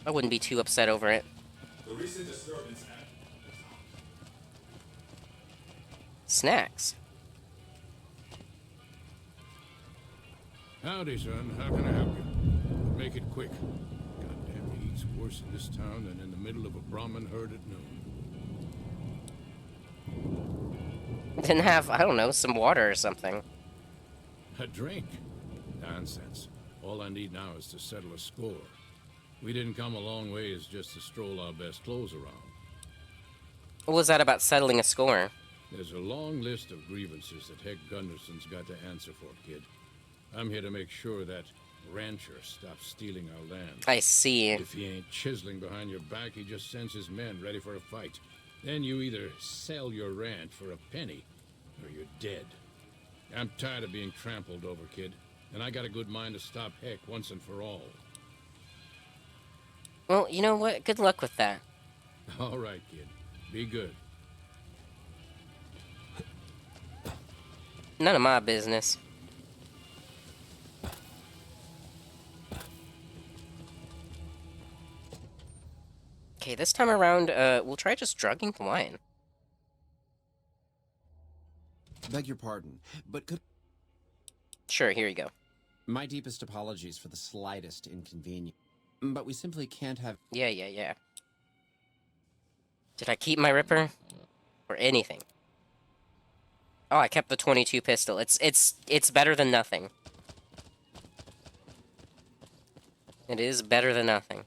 I wouldn't be too upset over it. The recent disturbance at Snacks. Howdy, son. How can I help you? Make it quick. Goddamn, the heat's worse in this town than in the middle of a Brahmin herd at noon. Didn't have, I don't know, some water or something. A drink? Nonsense. All I need now is to settle a score. We didn't come a long ways just to stroll our best clothes around. What was that about settling a score? There's a long list of grievances that Heck Gunderson's got to answer for, kid. I'm here to make sure that rancher stops stealing our land. I see. If he ain't chiseling behind your back, he just sends his men ready for a fight. Then you either sell your ranch for a penny, or you're dead. I'm tired of being trampled over, kid, and I got a good mind to stop Heck once and for all. Well, you know what? Good luck with that. All right, kid. Be good. None of my business. Okay, this time around, we'll try just drugging the wine. Beg your pardon, but could... Sure, here you go. My deepest apologies for the slightest inconvenience. But we simply can't have... Yeah. Did I keep my Ripper? Or anything? Oh, I kept the 22 pistol. It's better than nothing. It is better than nothing.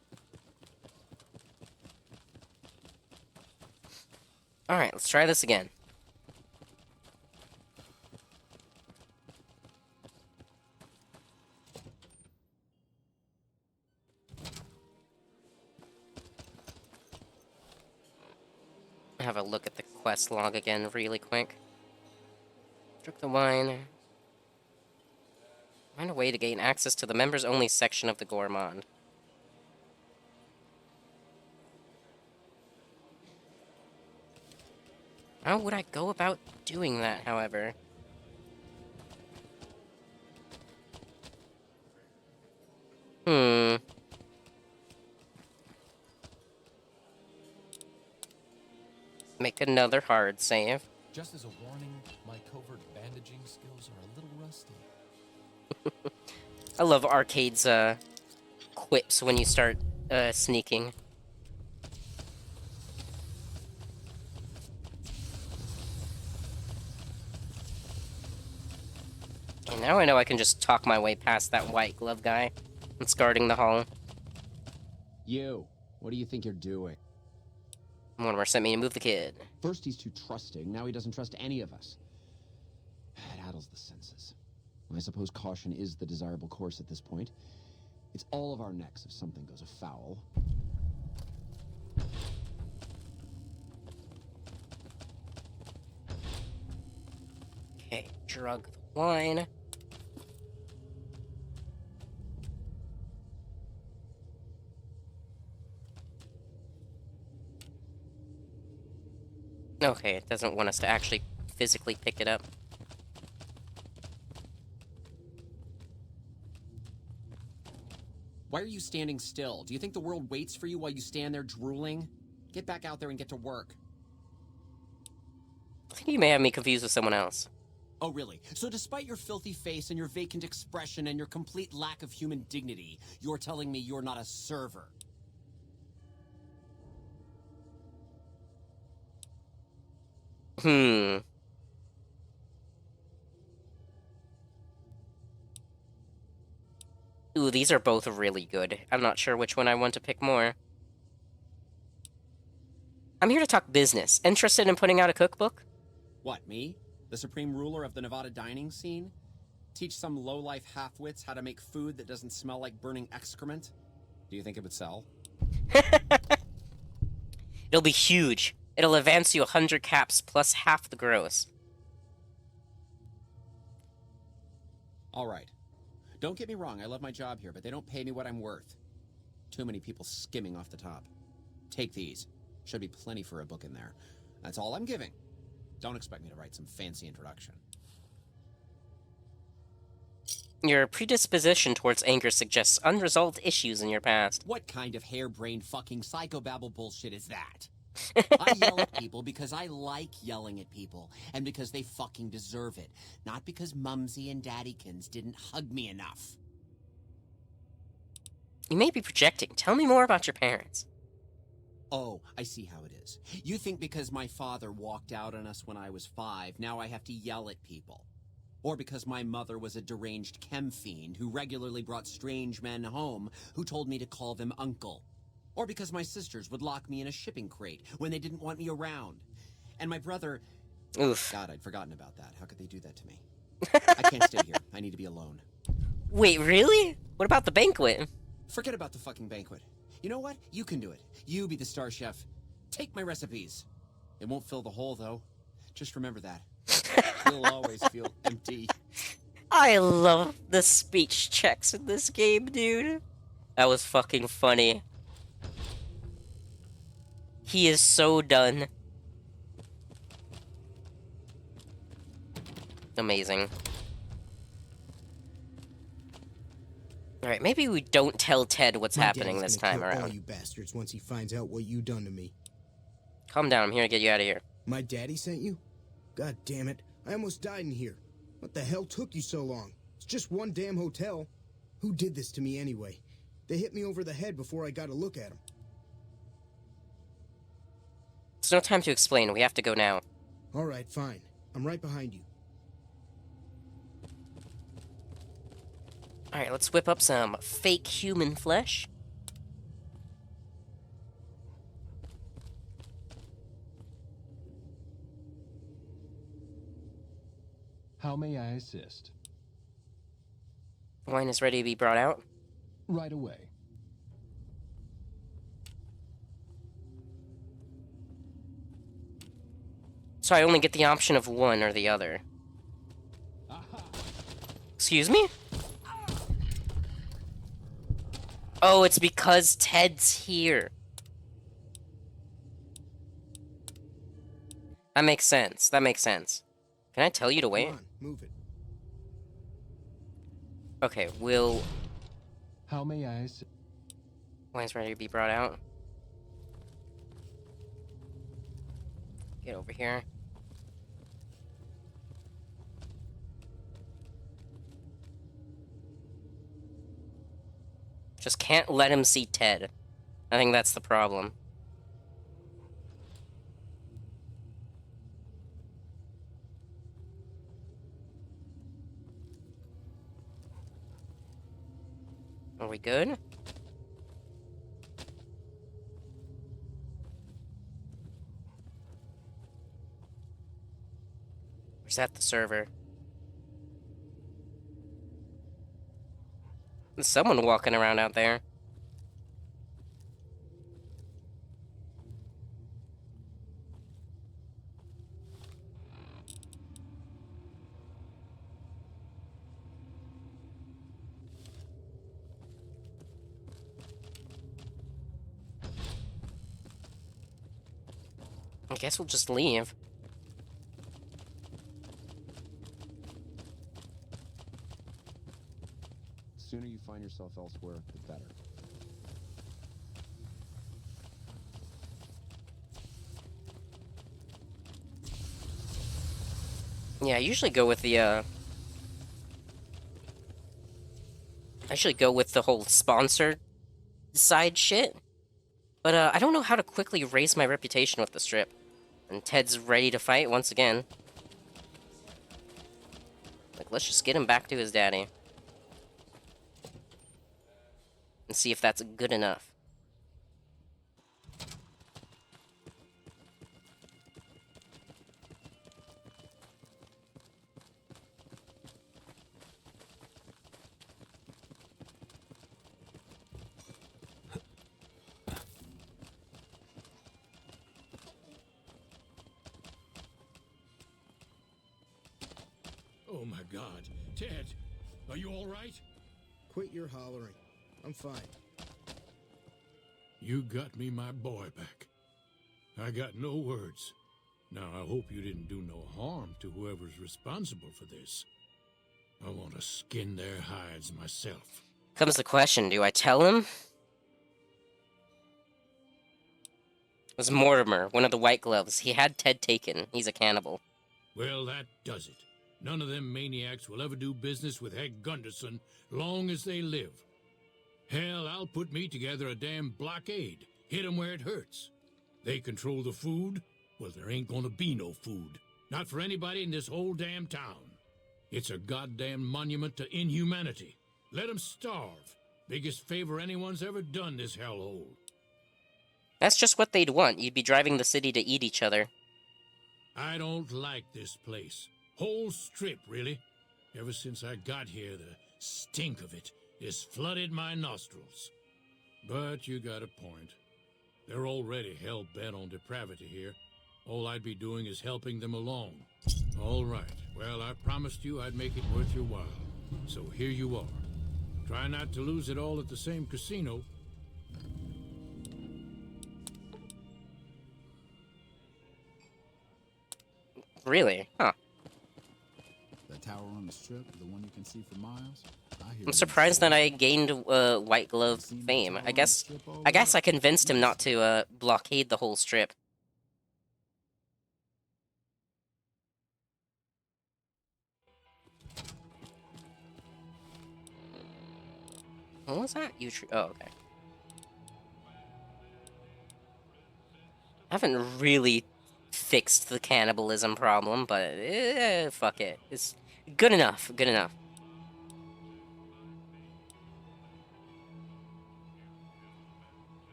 Alright, let's try this again. Have a look at the quest log again really quick. Drink the wine. Find a way to gain access to the members-only section of the Gourmand. How would I go about doing that, however? Make another hard save. Just as a warning, my covert bandaging skills are a little rusty. I love Arcade's quips when you start sneaking. And now I know I can just talk my way past that white glove guy that's guarding the hall. You, what do you think you're doing? Mortimer sent me to move the kid. First he's too trusting, now he doesn't trust any of us. It addles the senses. I suppose caution is the desirable course at this point. It's all of our necks if something goes afoul. Okay, drug the wine. Okay, it doesn't want us to actually physically pick it up. Why are you standing still? Do you think the world waits for you while you stand there drooling? Get back out there and get to work. I think you may have me confused with someone else. Oh, really? So despite your filthy face and your vacant expression and your complete lack of human dignity, you're telling me you're not a server? Ooh, these are both really good. I'm not sure which one I want to pick more. I'm here to talk business. Interested in putting out a cookbook? What, me? The supreme ruler of the Nevada dining scene? Teach some low-life half-wits how to make food that doesn't smell like burning excrement? Do you think it would sell? It'll be huge. It'll advance you 100 caps plus half the gross. All right. Don't get me wrong, I love my job here, but they don't pay me what I'm worth. Too many people skimming off the top. Take these. Should be plenty for a book in there. That's all I'm giving. Don't expect me to write some fancy introduction. Your predisposition towards anger suggests unresolved issues in your past. What kind of harebrained fucking psychobabble bullshit is that? I yell at people because I like yelling at people, and because they fucking deserve it. Not because Mumsy and Daddykins didn't hug me enough. You may be projecting. Tell me more about your parents. Oh, I see how it is. You think because my father walked out on us when I was 5, now I have to yell at people. Or because my mother was a deranged chem fiend who regularly brought strange men home who told me to call them uncle. Or because my sisters would lock me in a shipping crate when they didn't want me around. And my brother... Oof. God, I'd forgotten about that. How could they do that to me? I can't stay here. I need to be alone. Wait, really? What about the banquet? Forget about the fucking banquet. You know what? You can do it. You be the star chef. Take my recipes. It won't fill the hole, though. Just remember that. You'll always feel empty. I love the speech checks in this game, dude. That was fucking funny. He is so done. Amazing. Alright, maybe we don't tell Ted what's happening this time around. All you bastards once he finds out what you done to me. Calm down, I'm here to get you out of here. My daddy sent you? God damn it. I almost died in here. What the hell took you so long? It's just one damn hotel. Who did this to me anyway? They hit me over the head before I got a look at them. There's no time to explain. We have to go now. Alright, fine. I'm right behind you. Alright, let's whip up some fake human flesh. How may I assist? Wine is ready to be brought out. Right away. So I only get the option of one or the other. Excuse me? Oh, it's because Ted's here. That makes sense. That makes sense. Can I tell you to wait? Come on, move it. Okay, we'll... How may I assist? Wine's ready to be brought out. Get over here. Just can't let him see Ted. I think that's the problem. Are we good? Where's that the server? There's someone walking around out there. I guess we'll just leave. The sooner you find yourself elsewhere, the better. Yeah, I usually go with the, I usually go with the whole sponsor side shit. But, I don't know how to quickly raise my reputation with the strip. And Ted's ready to fight once again. Like, let's just get him back to his daddy. And see if that's good enough. Oh my God. Ted, are you all right? Quit your hollering. I'm fine. You got me my boy back. I got no words. Now, I hope you didn't do no harm to whoever's responsible for this. I want to skin their hides myself. Comes the question, do I tell him? It was Mortimer, one of the White Gloves. He had Ted taken. He's a cannibal. Well, that does it. None of them maniacs will ever do business with Heck Gunderson long as they live. Hell, I'll put me together a damn blockade. Hit 'em where it hurts. They control the food? Well, there ain't gonna be no food. Not for anybody in this whole damn town. It's a goddamn monument to inhumanity. Let 'em starve. Biggest favor anyone's ever done this hellhole. That's just what they'd want. You'd be driving the city to eat each other. I don't like this place. Whole strip, really. Ever since I got here, the stink of it has flooded my nostrils. But you got a point. They're already hell-bent on depravity here. All I'd be doing is helping them along. All right. Well, I promised you I'd make it worth your while. So here you are. Try not to lose it all at the same casino. Really? Huh. That tower on the strip, the one you can see for miles? I'm surprised that I gained White Glove fame. I guess I convinced him not to blockade the whole strip. What was that? Oh, okay. I haven't really fixed the cannibalism problem, but fuck it. It's good enough. Good enough.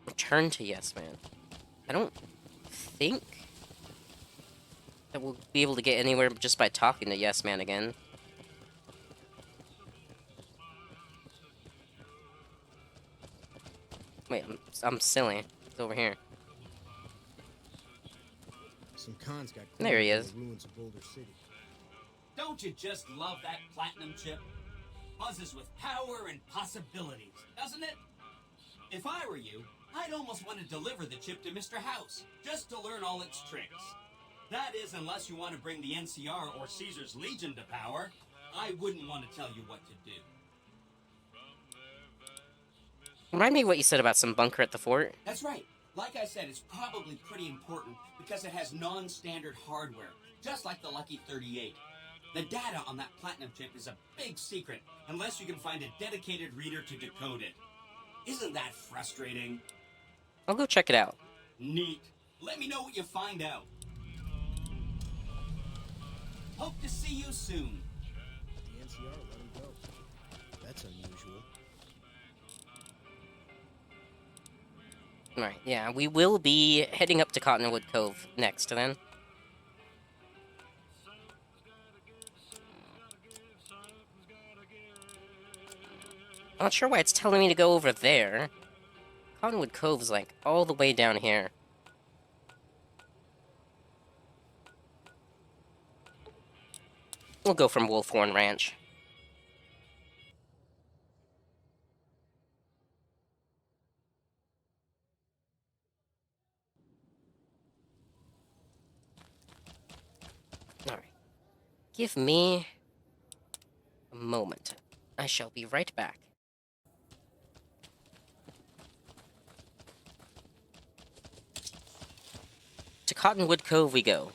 Return to Yes Man. I don't think that we'll be able to get anywhere just by talking to Yes Man again. Wait, I'm silly. It's over here. Some cons got There he in is. the ruins of Boulder City. Don't you just love that platinum chip? Buzzes with power and possibilities, doesn't it? If I were you, I'd almost want to deliver the chip to Mr. House, just to learn all its tricks. That is, unless you want to bring the NCR or Caesar's Legion to power. I wouldn't want to tell you what to do. Remind me what you said about some bunker at the fort. That's right. Like I said, it's probably pretty important because it has non-standard hardware, just like the Lucky 38. The data on that platinum chip is a big secret, unless you can find a dedicated reader to decode it. Isn't that frustrating? I'll go check it out. Neat. Let me know what you find out. Hope to see you soon. The NCR let him go. That's unusual. Alright, yeah, we will be heading up to Cottonwood Cove next, then. I'm not sure why it's telling me to go over there. Cottonwood Cove's, like, all the way down here. We'll go from Wolfhorn Ranch. Alright. Give me a moment. I shall be right back. To Cottonwood Cove we go.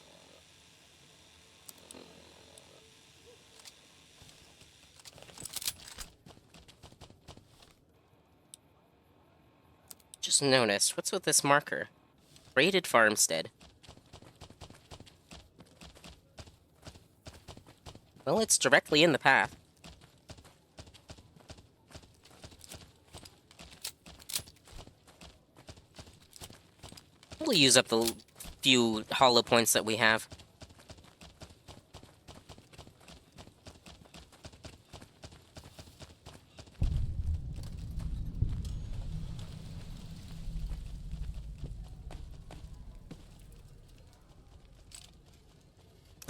Just noticed, what's with this marker? Raided farmstead. Well, it's directly in the path. We'll use up the few hollow points that we have.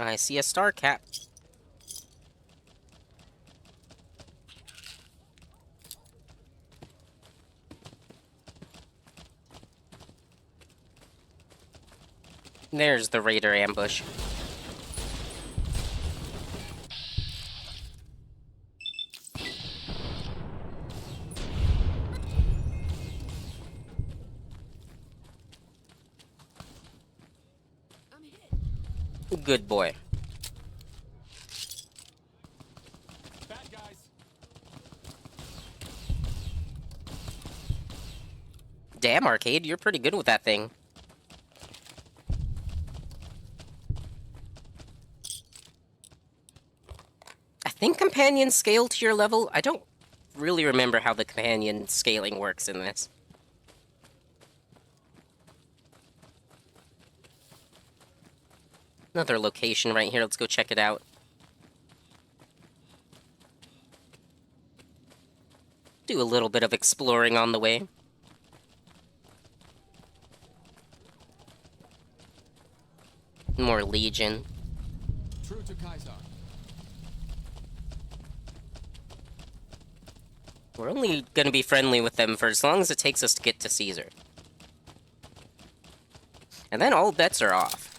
I see a star cap. There's the raider ambush. Good boy. Bad guys. Damn, Arcade, you're pretty good with that thing. I think companions scale to your level. I don't really remember how the companion scaling works in this. Another location right here. Let's go check it out. Do a little bit of exploring on the way. More Legion. True to Kaiser. We're only gonna be friendly with them for as long as it takes us to get to Caesar. And then all bets are off.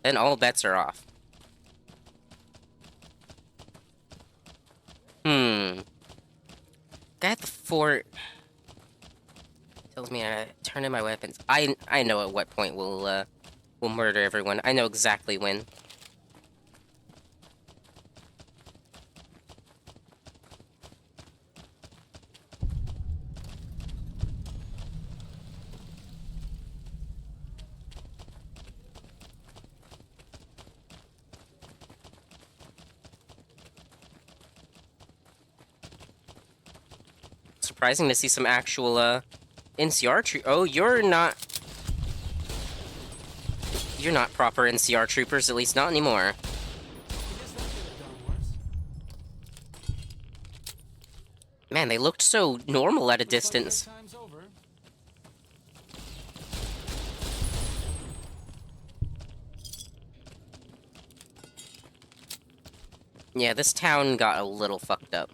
Then all bets are off. Guy at the fort tells me to turn in my weapons. I know at what point we'll murder everyone. I know exactly when. Surprising to see some actual, NCR Oh, you're not... You're not proper NCR troopers, at least not anymore. Man, they looked so normal at a distance. Yeah, this town got a little fucked up.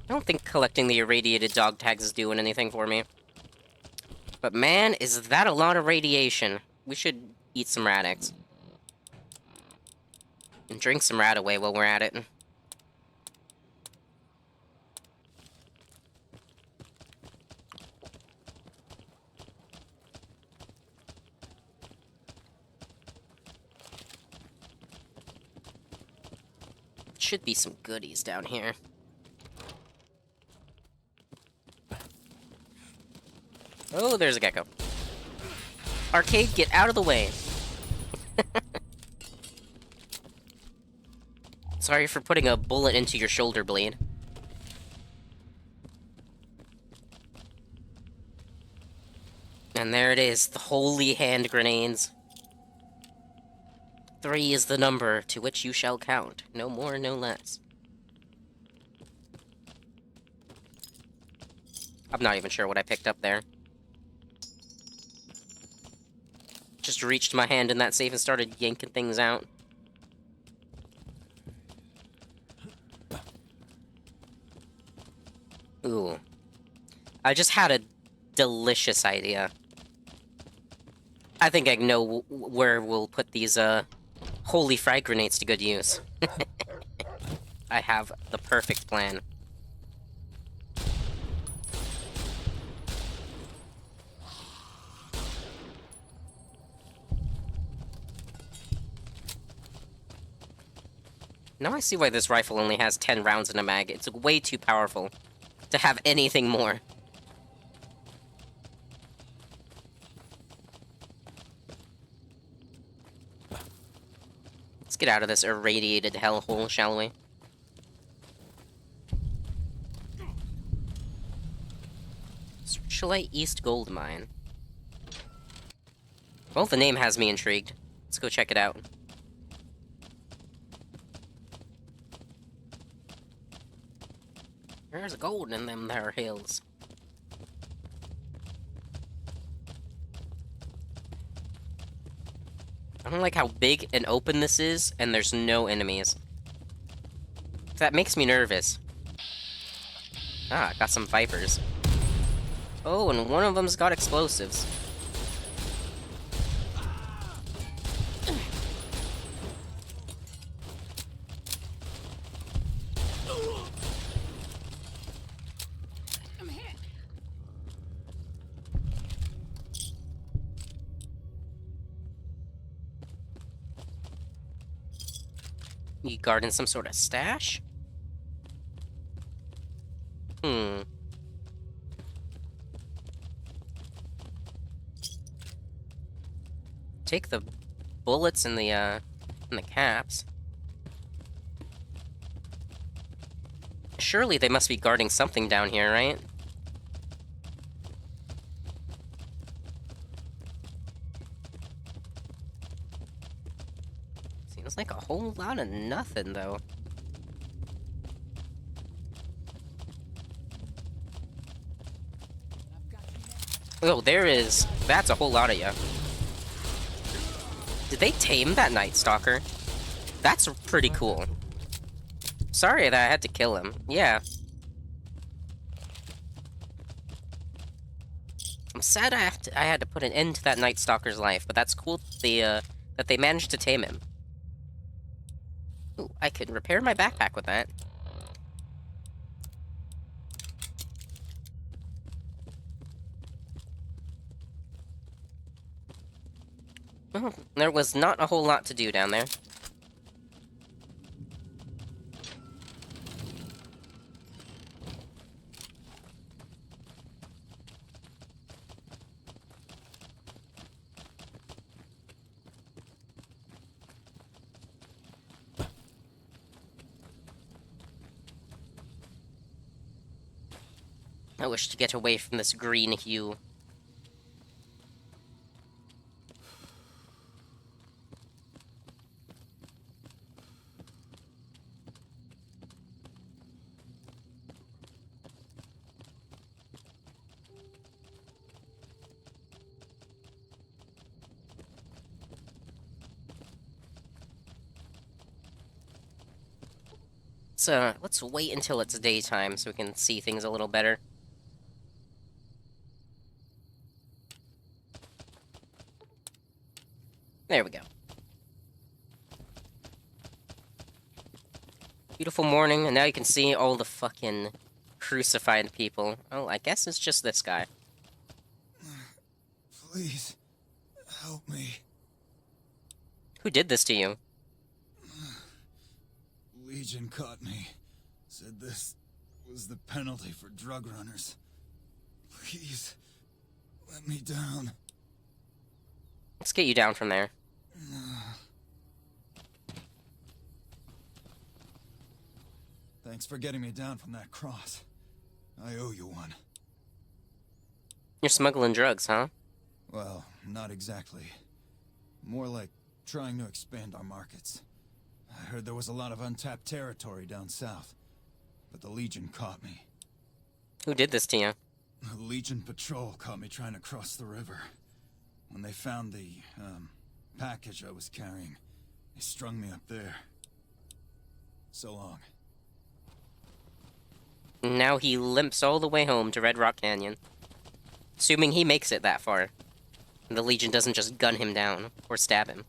I don't think collecting the irradiated dog tags is doing anything for me. But man, is that a lot of radiation. We should eat some Radix. And drink some Radaway while we're at it. Should be some goodies down here. Oh, there's a gecko. Arcade, get out of the way. Sorry for putting a bullet into your shoulder blade. And there it is, the holy hand grenades. 3 is the number to which you shall count. No more, no less. I'm not even sure what I picked up there. Just reached my hand in that safe and started yanking things out. Ooh. I just had a delicious idea. I think I know where we'll put these, holy frag grenades to good use. I have the perfect plan. Now I see why this rifle only has 10 rounds in a mag. It's way too powerful to have anything more. Let's get out of this irradiated hellhole, shall we? Searchlight East Gold Mine. Well, the name has me intrigued. Let's go check it out. There's gold in them there hills. I don't like how big and open this is, and there's no enemies. That makes me nervous. Ah, got some Vipers. Oh, and one of them's got explosives. You guarding some sort of stash? Take the bullets and the caps. Surely they must be guarding something down here, right? Seems like a whole lot of nothing, though. Oh, there is. That's a whole lot of you. Did they tame that Night Stalker? That's pretty cool. Sorry that I had to kill him. Yeah. I'm sad I had to put an end to that Night Stalker's life, but that's cool that they managed to tame him. Ooh, I could repair my backpack with that. Well, there was not a whole lot to do down there. I wish to get away from this green hue. Let's wait until it's daytime so we can see things a little better. There we go. Beautiful morning, and now you can see all the fucking crucified people. Oh, I guess it's just this guy. Please, help me. Who did this to you? Legion caught me. Said this was the penalty for drug runners. Please, let me down. Let's get you down from there. Thanks for getting me down from that cross. I owe you one. You're smuggling drugs, huh? Well, not exactly. More like trying to expand our markets. I heard there was a lot of untapped territory down south, but the Legion caught me. Who did this to you? The Legion patrol caught me trying to cross the river. When they found the, package I was carrying, they strung me up there. So long. Now he limps all the way home to Red Rock Canyon. Assuming he makes it that far. And the Legion doesn't just gun him down, or stab him.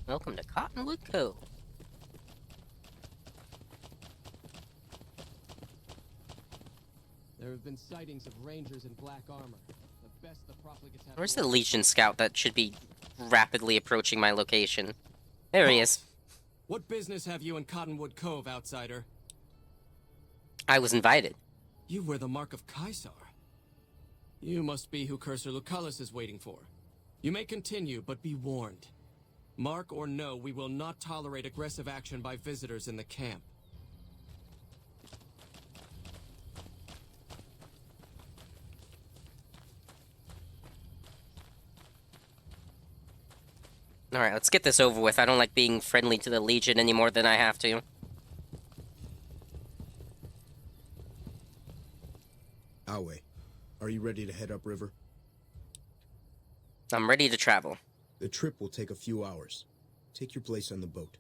Welcome to Cottonwood Cove. There have been sightings of rangers in black armor. The best the profligates have. Where's the Legion scout that should be rapidly approaching my location? There he is. What business have you in Cottonwood Cove, outsider? I was invited. You wear the mark of Caesar. You must be who Cursor Lucullus is waiting for. You may continue, but be warned. Mark or no, we will not tolerate aggressive action by visitors in the camp. Alright, let's get this over with. I don't like being friendly to the Legion any more than I have to. Awe, are you ready to head upriver? I'm ready to travel. The trip will take a few hours. Take your place on the boat.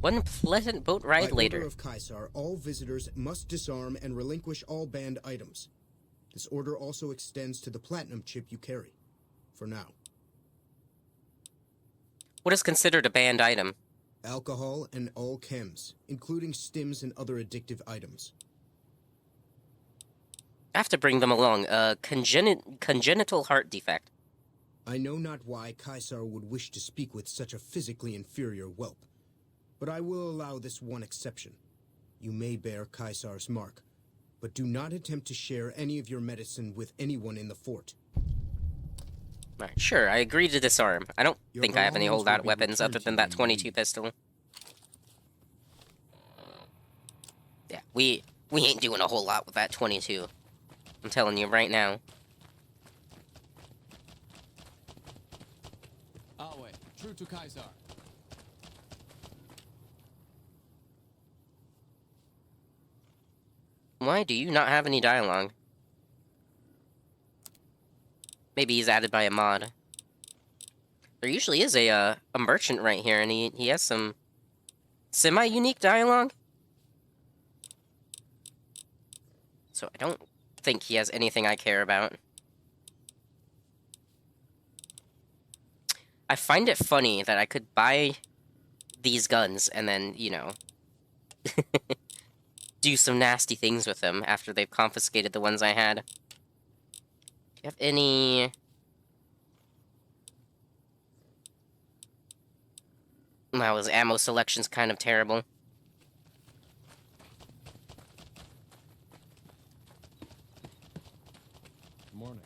One pleasant boat ride later. By order of Caesar, all visitors must disarm and relinquish all banned items. This order also extends to the platinum chip you carry. For now. What is considered a banned item? Alcohol and all chems, including stims and other addictive items. I have to bring them along. A congenital heart defect. I know not why Caesar would wish to speak with such a physically inferior whelp, but I will allow this one exception. You may bear Caesar's mark, but do not attempt to share any of your medicine with anyone in the fort. Alright, sure, I agree to disarm. I don't think I have any holdout weapons other than that 22 pistol. Yeah, we ain't doing a whole lot with that 22. I'm telling you right now. Awe, true to Caesar. Why do you not have any dialogue? Maybe he's added by a mod. There usually is a merchant right here, and he has some semi-unique dialogue. So I don't think he has anything I care about. I find it funny that I could buy these guns and then, you know, do some nasty things with them after they've confiscated the ones I had. Do you have any... Wow, his ammo selection's kind of terrible. Morning.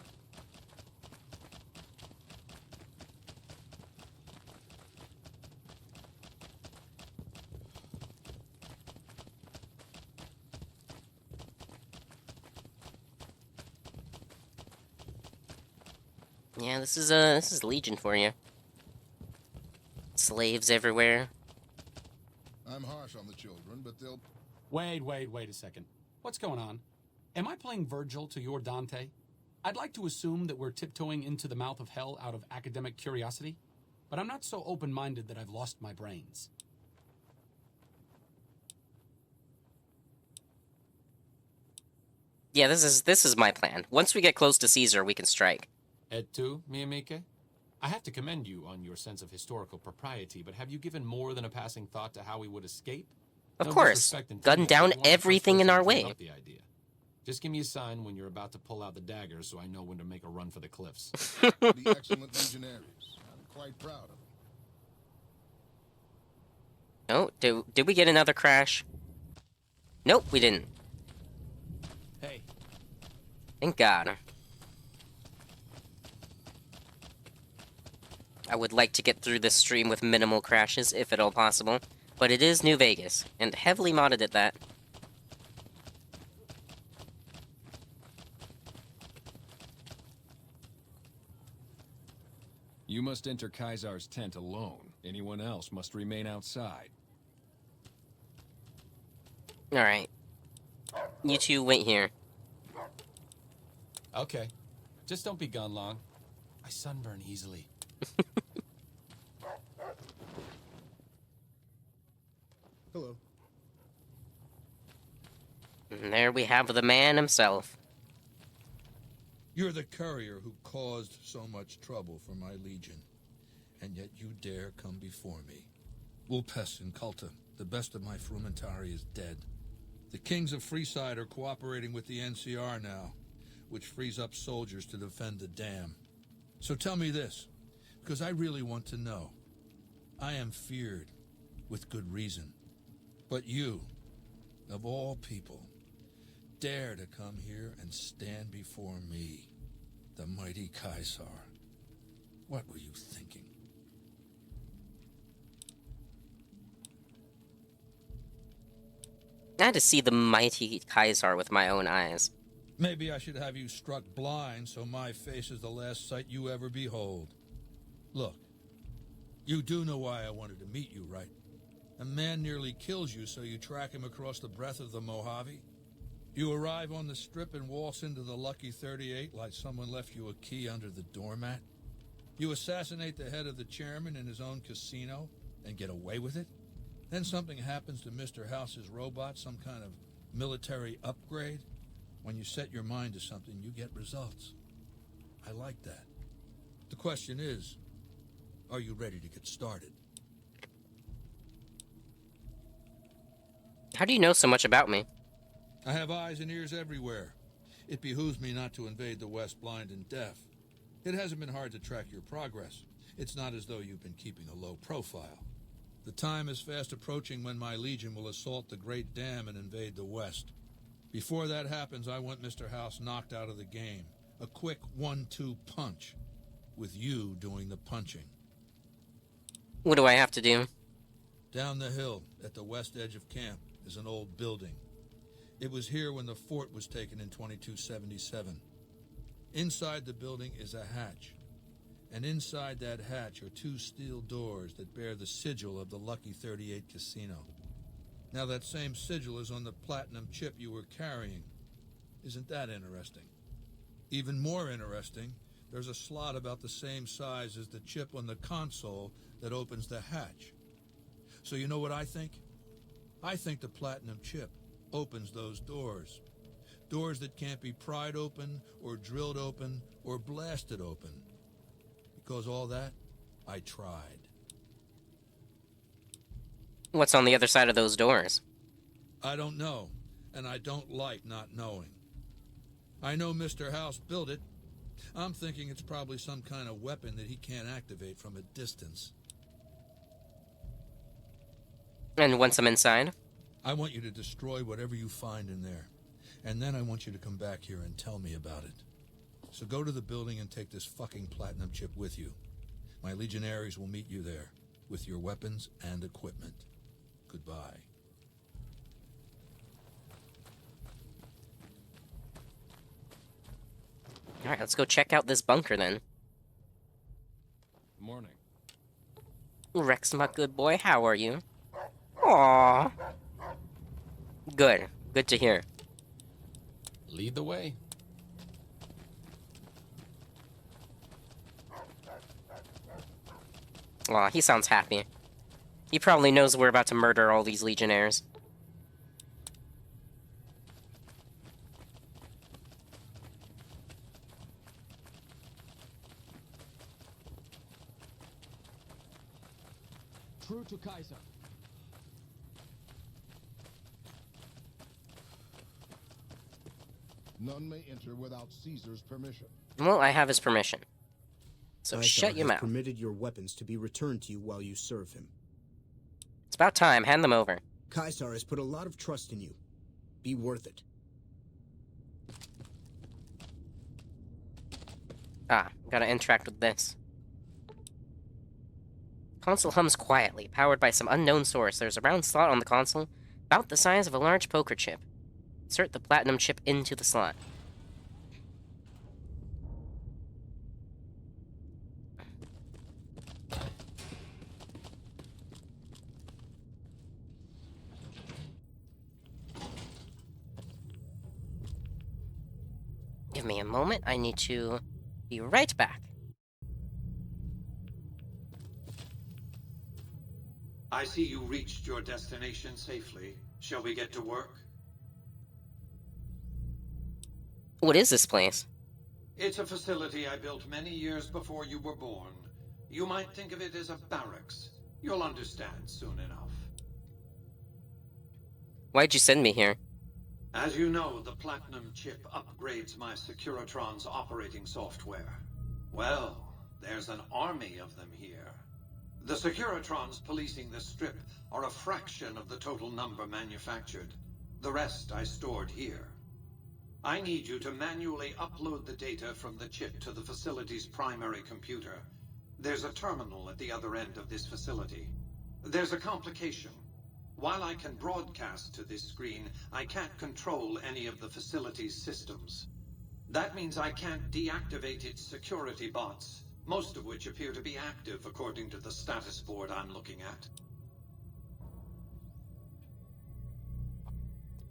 Yeah, this is Legion for you. Slaves everywhere. I'm harsh on the children, but they'll... Wait a second. What's going on? Am I playing Virgil to your Dante? I'd like to assume that we're tiptoeing into the mouth of hell out of academic curiosity, but I'm not so open-minded that I've lost my brains. Yeah, this is my plan. Once we get close to Caesar, we can strike. Et tu, mi amiche? I have to commend you on your sense of historical propriety, but have you given more than a passing thought to how we would escape? Of No course. disrespect intended, Gun but down you want the first everything in person our to dream way. up the idea. Just give me a sign when you're about to pull out the dagger so I know when to make a run for the cliffs. The excellent legionaries. I'm quite proud of them. Oh, did we get another crash? Nope, we didn't. Hey. Thank God. I would like to get through this stream with minimal crashes, if at all possible. But it is New Vegas, and heavily modded at that. You must enter Caesar's tent alone. Anyone else must remain outside. Alright. You two wait here. Okay. Just don't be gone long. I sunburn easily. Hello. And there we have the man himself. You're the courier who caused so much trouble for my legion, and yet you dare come before me. Ulpes and Culta, the best of my frumentari is dead. The kings of Freeside are cooperating with the NCR now, which frees up soldiers to defend the dam. So tell me this, because I really want to know. I am feared, with good reason. But you, of all people, dare to come here and stand before me, the mighty Caesar. What were you thinking? I had to see the mighty Caesar with my own eyes. Maybe I should have you struck blind so my face is the last sight you ever behold. Look, you do know why I wanted to meet you, right? A man nearly kills you, so you track him across the breadth of the Mojave? You arrive on the strip and waltz into the Lucky 38 like someone left you a key under the doormat? You assassinate the head of the chairman in his own casino and get away with it? Then something happens to Mr. House's robot, some kind of military upgrade? When you set your mind to something, you get results. I like that. The question is, are you ready to get started? How do you know so much about me? I have eyes and ears everywhere. It behooves me not to invade the West blind and deaf. It hasn't been hard to track your progress. It's not as though you've been keeping a low profile. The time is fast approaching when my legion will assault the Great Dam and invade the West. Before that happens, I want Mr. House knocked out of the game. A quick 1-2 punch, with you doing the punching. What do I have to do? Down the hill, at the west edge of camp, is an old building. It was here when the fort was taken in 2277. Inside the building is a hatch. And inside that hatch are 2 steel doors that bear the sigil of the Lucky 38 casino. Now that same sigil is on the platinum chip you were carrying. Isn't that interesting? Even more interesting, there's a slot about the same size as the chip on the console that opens the hatch. So you know what I think? I think the platinum chip opens those doors. Doors that can't be pried open, or drilled open, or blasted open. Because all that, I tried. What's on the other side of those doors? I don't know, and I don't like not knowing. I know Mr. House built it. I'm thinking it's probably some kind of weapon that he can't activate from a distance. And once I'm inside? I want you to destroy whatever you find in there. And then I want you to come back here and tell me about it. So go to the building and take this fucking platinum chip with you. My legionaries will meet you there, with your weapons and equipment. Goodbye. Alright, let's go check out this bunker then. Rex, my good boy. How are you? Aww. Good. Good to hear. Lead the way. Aw, he sounds happy. He probably knows we're about to murder all these Legionnaires. True to Kaiser. None may enter without Caesar's permission. Well, I have his permission. So Caesar shut your has mouth. permitted your weapons to be returned to you while you serve him. It's about time. Hand them over. Caesar has put a lot of trust in you. Be worth it. Ah, gotta interact with this. Console hums quietly, powered by some unknown source. There's a round slot on the console, about the size of a large poker chip. Insert the platinum chip into the slot. Give me a moment. I need to be right back. I see you reached your destination safely. Shall we get to work? What is this place? It's a facility I built many years before you were born. You might think of it as a barracks. You'll understand soon enough. Why'd you send me here? As you know, the Platinum chip upgrades my Securitron's operating software. Well, there's an army of them here. The Securitrons policing the Strip are a fraction of the total number manufactured. The rest I stored here. I need you to manually upload the data from the chip to the facility's primary computer. There's a terminal at the other end of this facility. There's a complication. While I can broadcast to this screen, I can't control any of the facility's systems. That means I can't deactivate its security bots, most of which appear to be active according to the status board I'm looking at.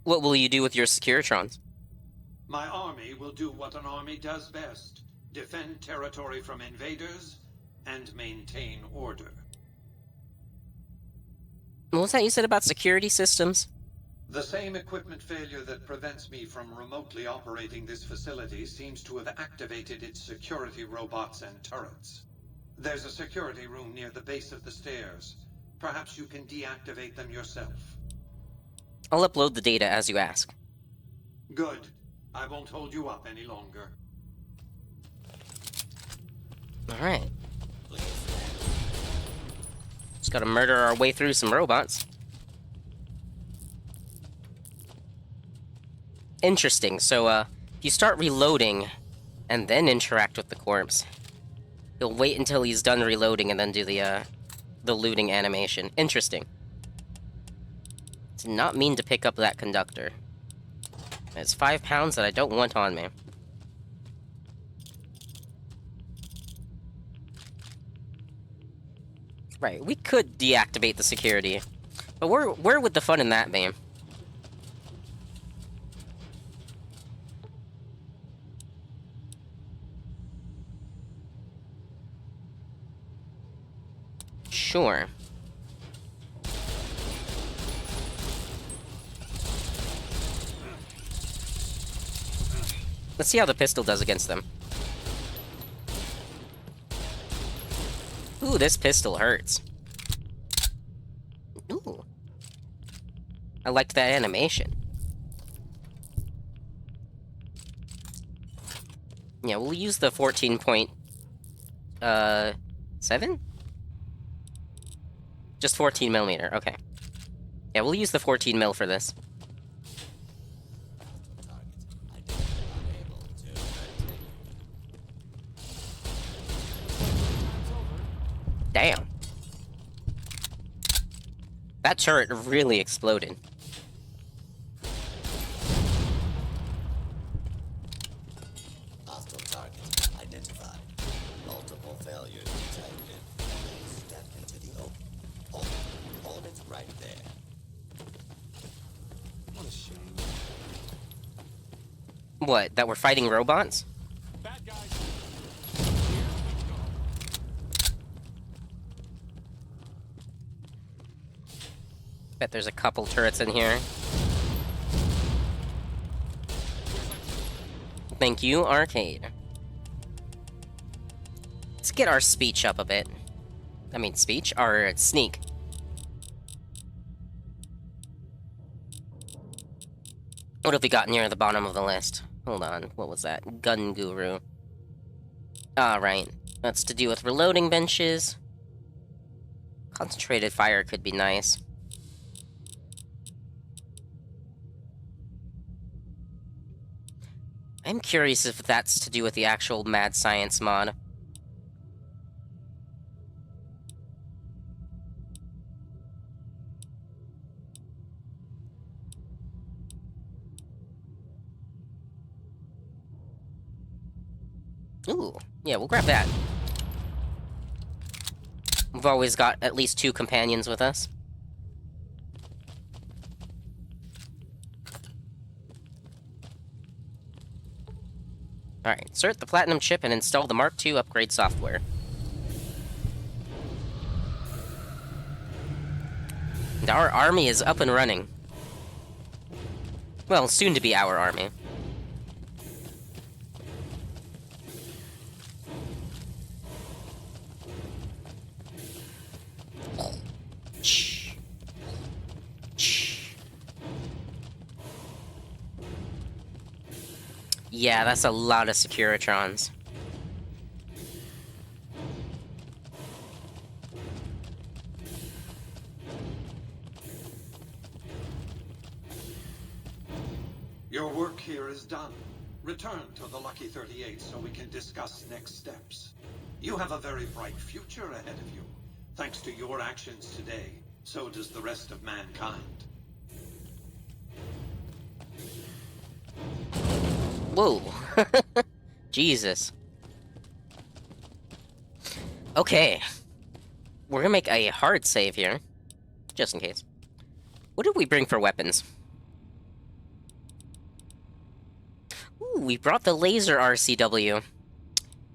What will you do with your Securitrons? My army will do what an army does best: defend territory from invaders and maintain order. What was that you said about security systems? The same equipment failure that prevents me from remotely operating this facility seems to have activated its security robots and turrets. There's a security room near the base of the stairs. Perhaps you can deactivate them yourself. I'll upload the data as you ask. Good. I won't hold you up any longer. Alright. Just gotta murder our way through some robots. Interesting. So, if you start reloading and then interact with the corpse, he'll wait until he's done reloading and then do the looting animation. Interesting. Did not mean to pick up that conductor. It's 5 pounds that I don't want on me. Right, we could deactivate the security. But where would the fun in that be? Sure. Let's see how the pistol does against them. Ooh, this pistol hurts. Ooh. I liked that animation. Yeah, we'll use the 14.7? Just 14 millimeter, okay. Yeah, we'll use the 14 mil for this. Damn. That turret really exploded. Hostile target identified. Multiple failures detected. Step into the open. right there. What a shame. What, that we're fighting robots? Bad guys. Bet there's a couple turrets in here. Thank you, Arcade. Let's get our speech up a bit. I mean, speech? Our sneak. What have we got near the bottom of the list? Hold on, what was that? Gun Guru. Right. That's to do with reloading benches. Concentrated fire could be nice. I'm curious if that's to do with the actual Mad Science mod. Ooh, yeah, we'll grab that. We've always got at least 2 companions with us. Alright, insert the Platinum chip and install the Mark II upgrade software. And our army is up and running. Well, soon to be our army. Yeah, that's a lot of Securitrons. Your work here is done. Return to the Lucky 38 so we can discuss next steps. You have a very bright future ahead of you. Thanks to your actions today, so does the rest of mankind. Whoa. Jesus. Okay. We're gonna make a hard save here. Just in case. What did we bring for weapons? Ooh, we brought the laser RCW.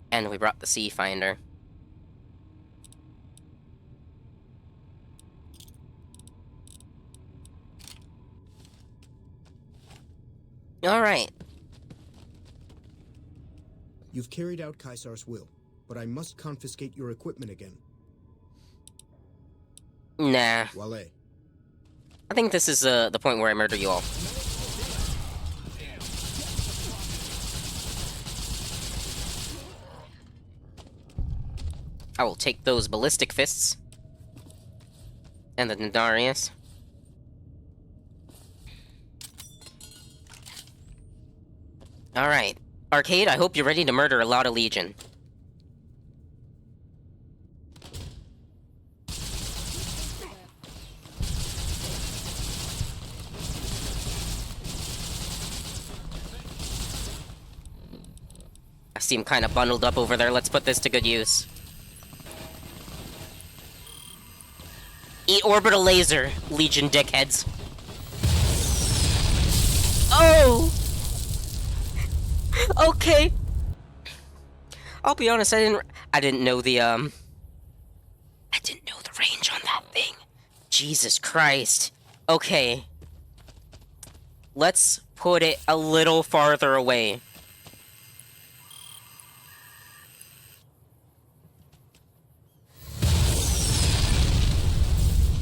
And we brought the C-Finder. Alright. You've carried out Caesar's will, but I must confiscate your equipment again. Nah. Wale. I think this is the point where I murder you all. I will take those ballistic fists. And the Nidarius. Alright. Arcade, I hope you're ready to murder a lot of Legion. I see him kind of bundled up over there. Let's put this to good use. Eat orbital laser, Legion dickheads. Oh! Okay. I'll be honest, I didn't know the range on that thing. Jesus Christ. Okay. Let's put it a little farther away.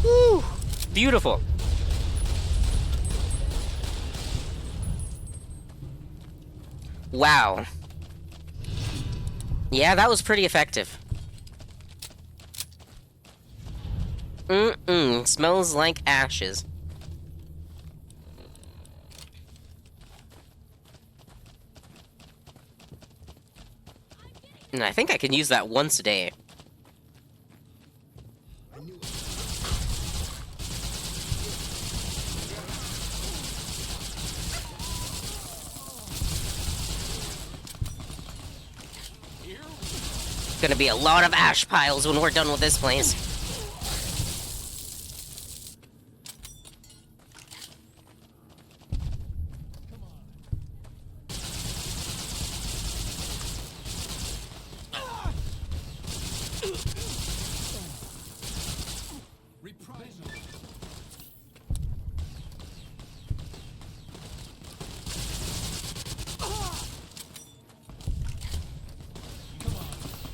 Woo! Beautiful. Wow. Yeah, that was pretty effective. Smells like ashes. And I think I can use that once a day. Gonna be a lot of ash piles when we're done with this place.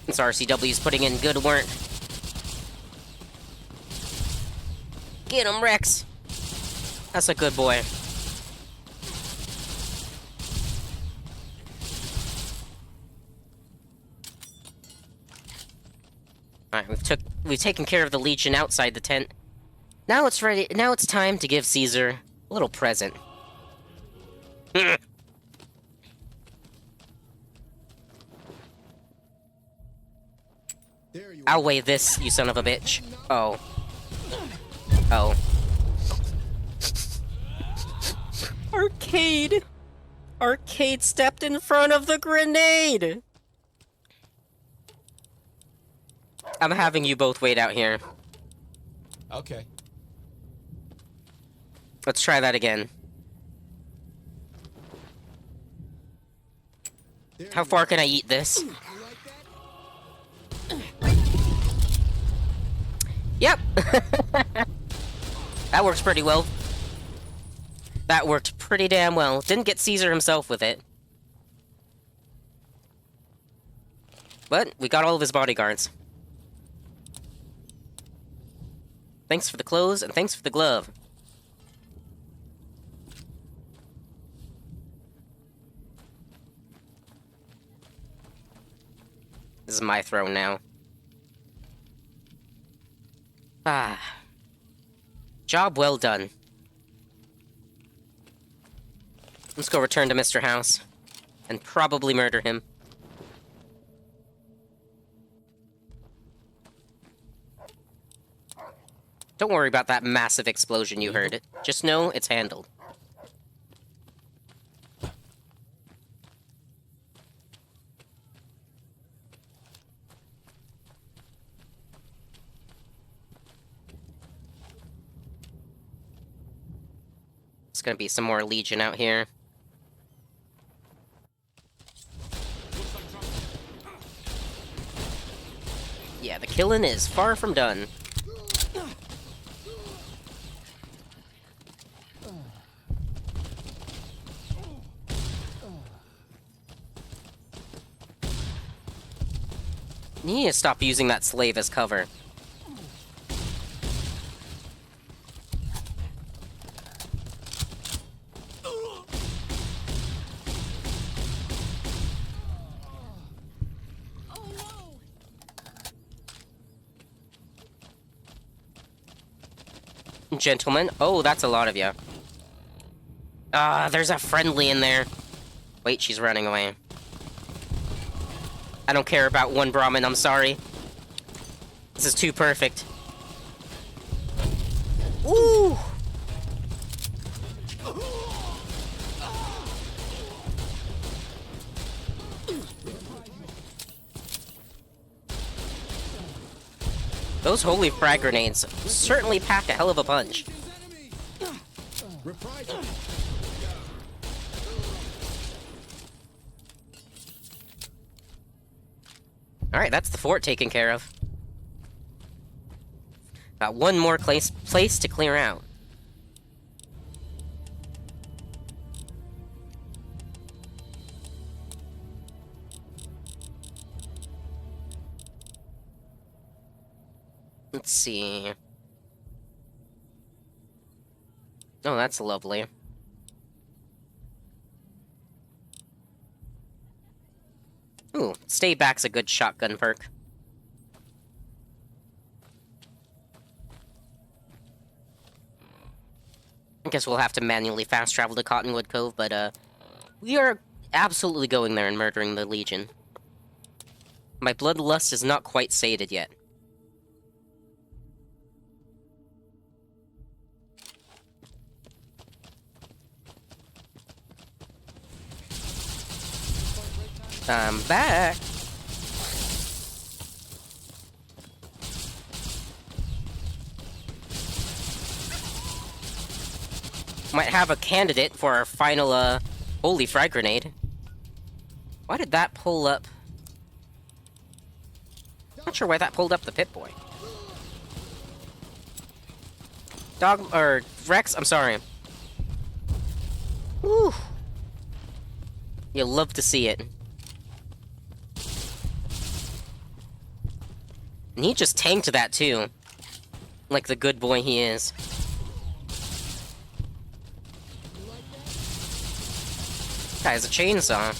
This RCW's putting in good work. Get him, Rex! That's a good boy. Alright, we've taken care of the Legion outside the tent. Now it's ready. Now it's time to give Caesar a little present. I'll weigh this, you son of a bitch. Oh. Oh. Arcade! Arcade stepped in front of the grenade! I'm having you both wait out here. Okay. Let's try that again. How far can I eat this? Yep! That works pretty well. That worked pretty damn well. Didn't get Caesar himself with it. But we got all of his bodyguards. Thanks for the clothes, and thanks for the glove. This is my throne now. Ah. Job well done. Let's go return to Mr. House. And probably murder him. Don't worry about that massive explosion you heard. Just know it's handled. There's gonna be some more Legion out here. Yeah, the killing is far from done. You need to stop using that slave as cover. Gentlemen. Oh, that's a lot of you. Ah, there's a friendly in there. Wait, she's running away. I don't care about one Brahmin, I'm sorry. This is too perfect. Ooh! Those holy frag grenades certainly pack a hell of a punch. Alright, that's the fort taken care of. Got one more place to clear out. Let's see. Oh, that's lovely. Ooh, stay back's a good shotgun perk. I guess we'll have to manually fast travel to Cottonwood Cove, but we are absolutely going there and murdering the Legion. My bloodlust is not quite sated yet. I'm back. Might have a candidate for our final, holy frag grenade. Why did that pull up? Not sure why that pulled up the Pip-Boy. Rex, I'm sorry. Whew. You love to see it. And he just tanked that too. Like the good boy he is. Guy has a chainsaw.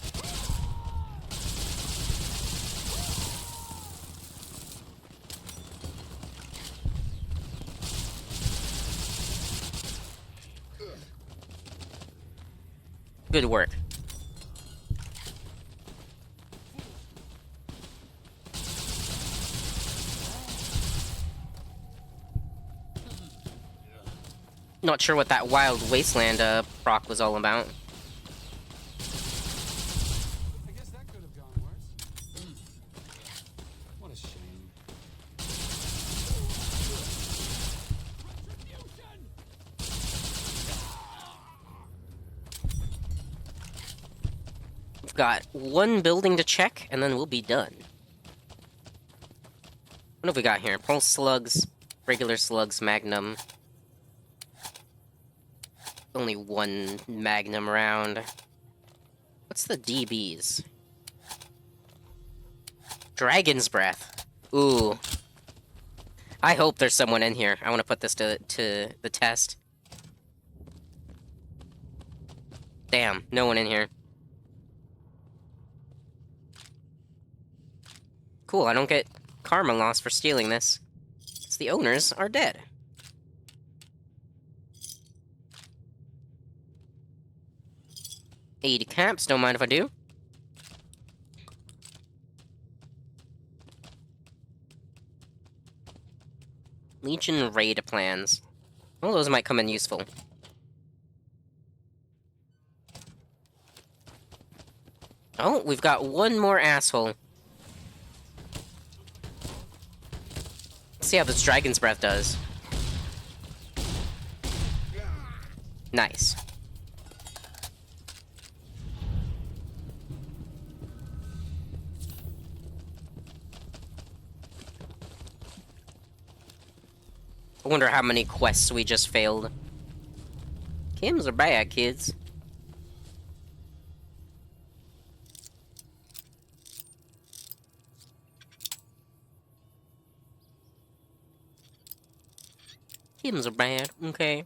Good work. Not sure what that Wild Wasteland proc was all about. I guess that could have gone worse. What a shame. We've got one building to check, and then we'll be done. What have we got here? Pulse slugs, regular slugs, magnum. Only one magnum round. What's the DBs? Dragon's Breath. Ooh. I hope there's someone in here. I want to put this to the test. Damn, no one in here. Cool, I don't get karma loss for stealing this. It's the owners are dead. Aid camps, don't mind if I do. Legion raid plans. All those might come in useful. Oh, we've got one more asshole. Let's see how this Dragon's Breath does. Nice. I wonder how many quests we just failed. Chems are bad, kids. Chems are bad, okay.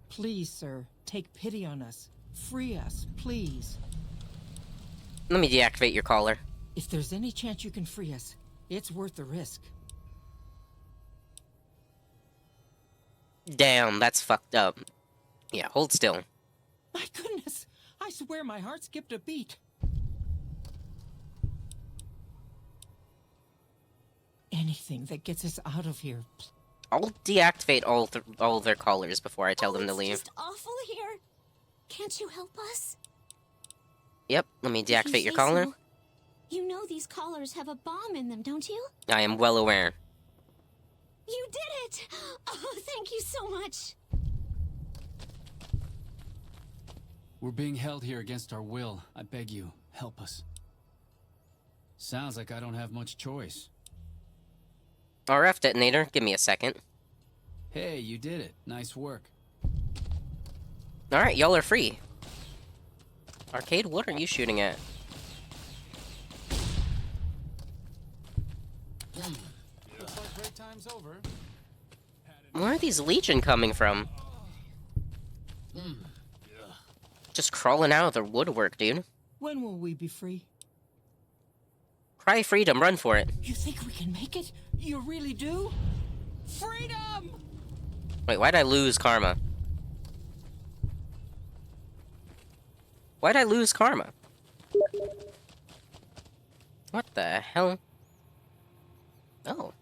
Please, sir, take pity on us. Free us, please. Let me deactivate your collar. If there's any chance you can free us, it's worth the risk. Damn, that's fucked up. Yeah, hold still. My goodness, I swear my heart skipped a beat. Anything that gets us out of here. I'll deactivate all their collars before I tell them to leave. It's just awful here. Can't you help us? Yep, let me If you deactivate your say collar. so. You know these collars have a bomb in them, don't you? I am well aware. You did it! Oh, thank you so much. We're being held here against our will. I beg you, help us. Sounds like I don't have much choice. RF detonator, give me a second. Hey, you did it. Nice work. Alright, y'all are free. Arcade, what are you shooting at? Looks like break time's over. Where are these Legion coming from? Just crawling out of the woodwork, dude. When will we be free? Cry freedom, run for it. You think we can make it? You really do? Freedom! Wait, why'd I lose karma? Why'd I lose karma? What the hell? Oh.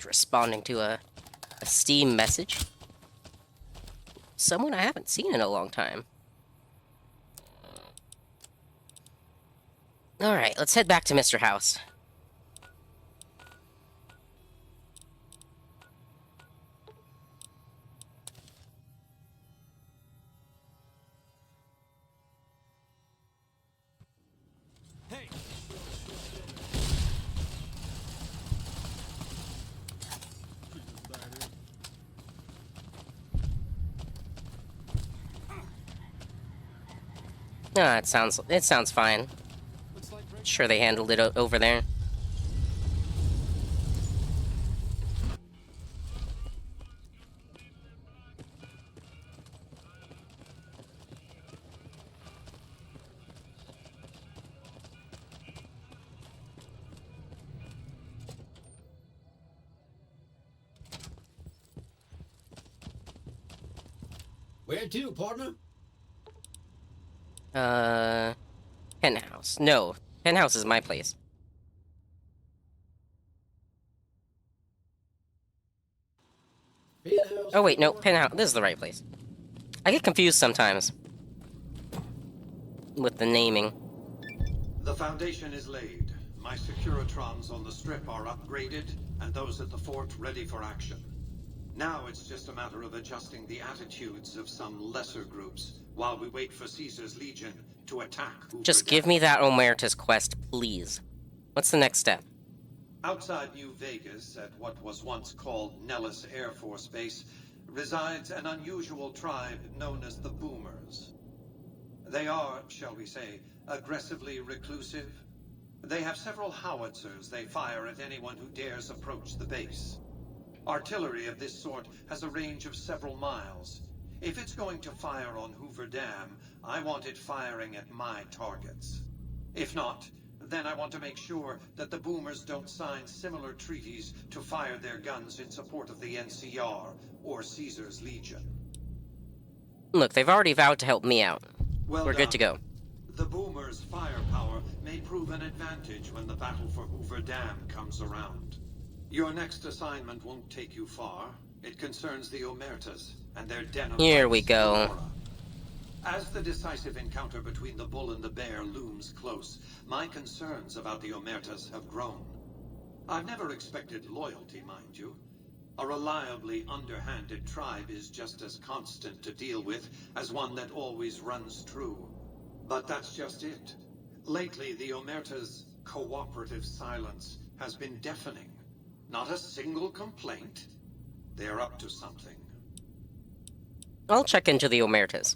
Responding to a Steam message. Someone I haven't seen in a long time. Alright, let's head back to Mr. House. Ah, it sounds fine. Sure they handled it over there. Where to, partner? Penthouse. No, Penthouse is my place. Oh wait, no, Penthouse. This is the right place. I get confused sometimes with the naming. The foundation is laid. My Securitrons on the Strip are upgraded, and those at the fort ready for action. Now it's just a matter of adjusting the attitudes of some lesser groups while we wait for Caesar's Legion to attack Hoover Just Dam. give me that Omerta's quest, please. What's the next step? Outside New Vegas, at what was once called Nellis Air Force Base, resides an unusual tribe known as the Boomers. They are, shall we say, aggressively reclusive. They have several howitzers they fire at anyone who dares approach the base. Artillery of this sort has a range of several miles. If it's going to fire on Hoover Dam, I want it firing at my targets. If not, then I want to make sure that the Boomers don't sign similar treaties to fire their guns in support of the NCR or Caesar's Legion. Look, they've already vowed to help me out. Well We're done. good to go. The Boomers' firepower may prove an advantage when the battle for Hoover Dam comes around. Your next assignment won't take you far. It concerns the Omertas and their den of Here we vice, go. Gomorrah. As the decisive encounter between the bull and the bear looms close, my concerns about the Omertas have grown. I've never expected loyalty, mind you. A reliably underhanded tribe is just as constant to deal with as one that always runs true. But that's just it. Lately, the Omerta's cooperative silence has been deafening. Not a single complaint. They're up to something. I'll check into the Omertas.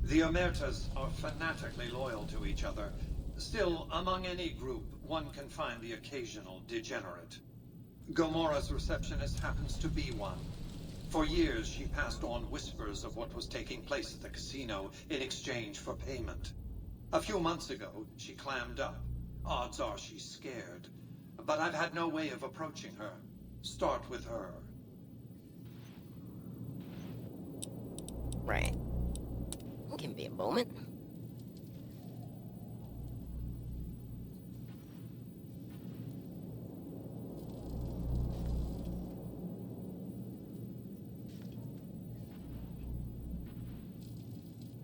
The Omertas are fanatically loyal to each other. Still, among any group, one can find the occasional degenerate. Gomorrah's receptionist happens to be one. For years, she passed on whispers of what was taking place at the casino in exchange for payment. A few months ago, she clammed up. Odds are she's scared. But I've had no way of approaching her. Start with her. Right. Give me a moment.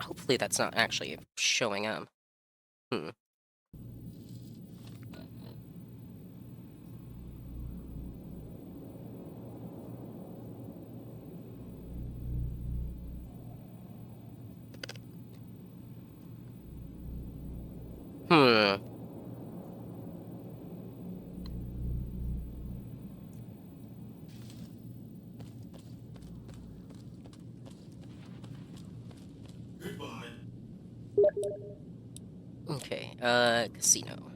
Hopefully that's not actually showing up. Goodbye. Okay, casino.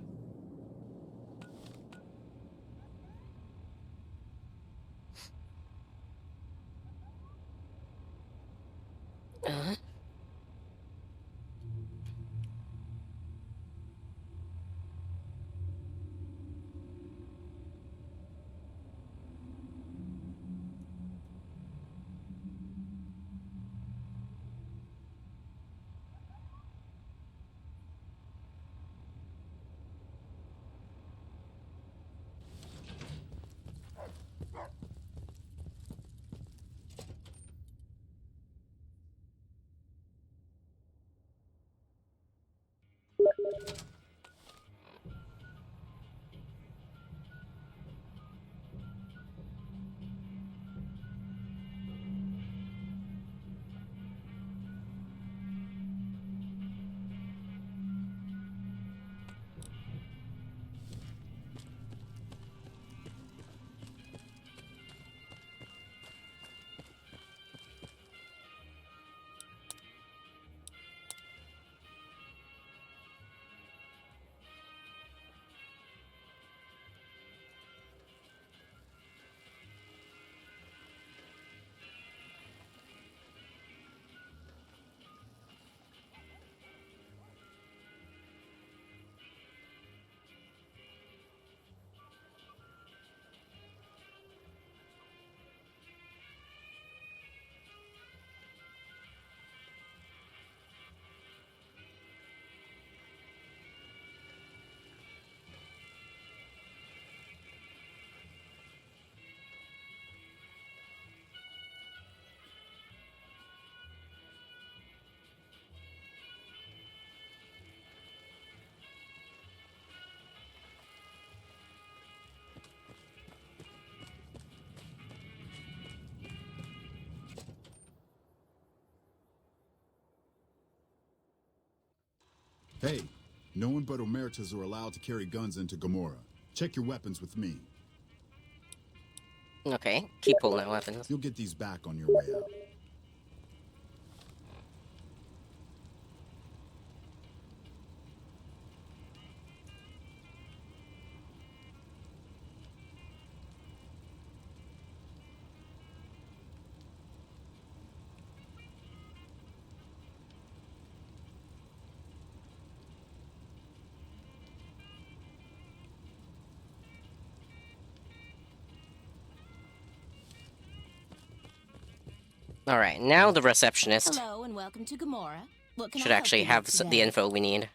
Hey, no one but Omertas are allowed to carry guns into Gamora. Check your weapons with me. Okay, keep pulling out weapons. You'll get these back on your way out. Alright, now the receptionist Hello and welcome to Gamora. What can should I help actually you have with the today? info we need.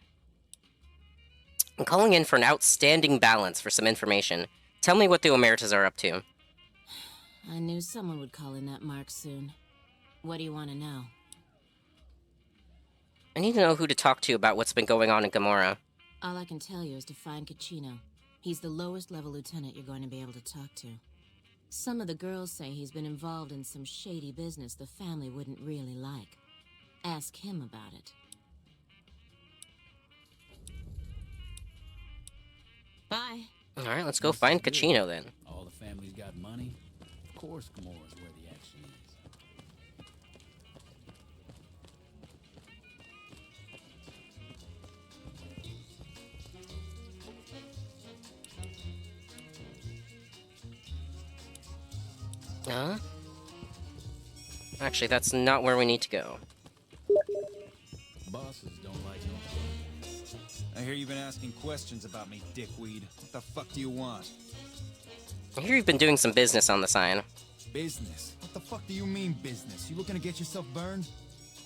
I'm calling in for an outstanding balance for some information. Tell me what the Omertas are up to. I knew someone would call in that mark soon. What do you want to know? I need to know who to talk to about what's been going on in Gamora. All I can tell you is to find Caccino. He's the lowest level lieutenant you're going to be able to talk to. Some of the girls say he's been involved in some shady business the family wouldn't really like. Ask him about it. Bye. Alright, let's go find Caccino then. All the families got money. Of course, Gamora's where the action is. Huh? Actually, that's not where we need to go. Bosses don't like no. I hear you've been asking questions about me, dickweed. What the fuck do you want? I hear you've been doing some business on the sign. Business? What the fuck do you mean business? You looking to get yourself burned?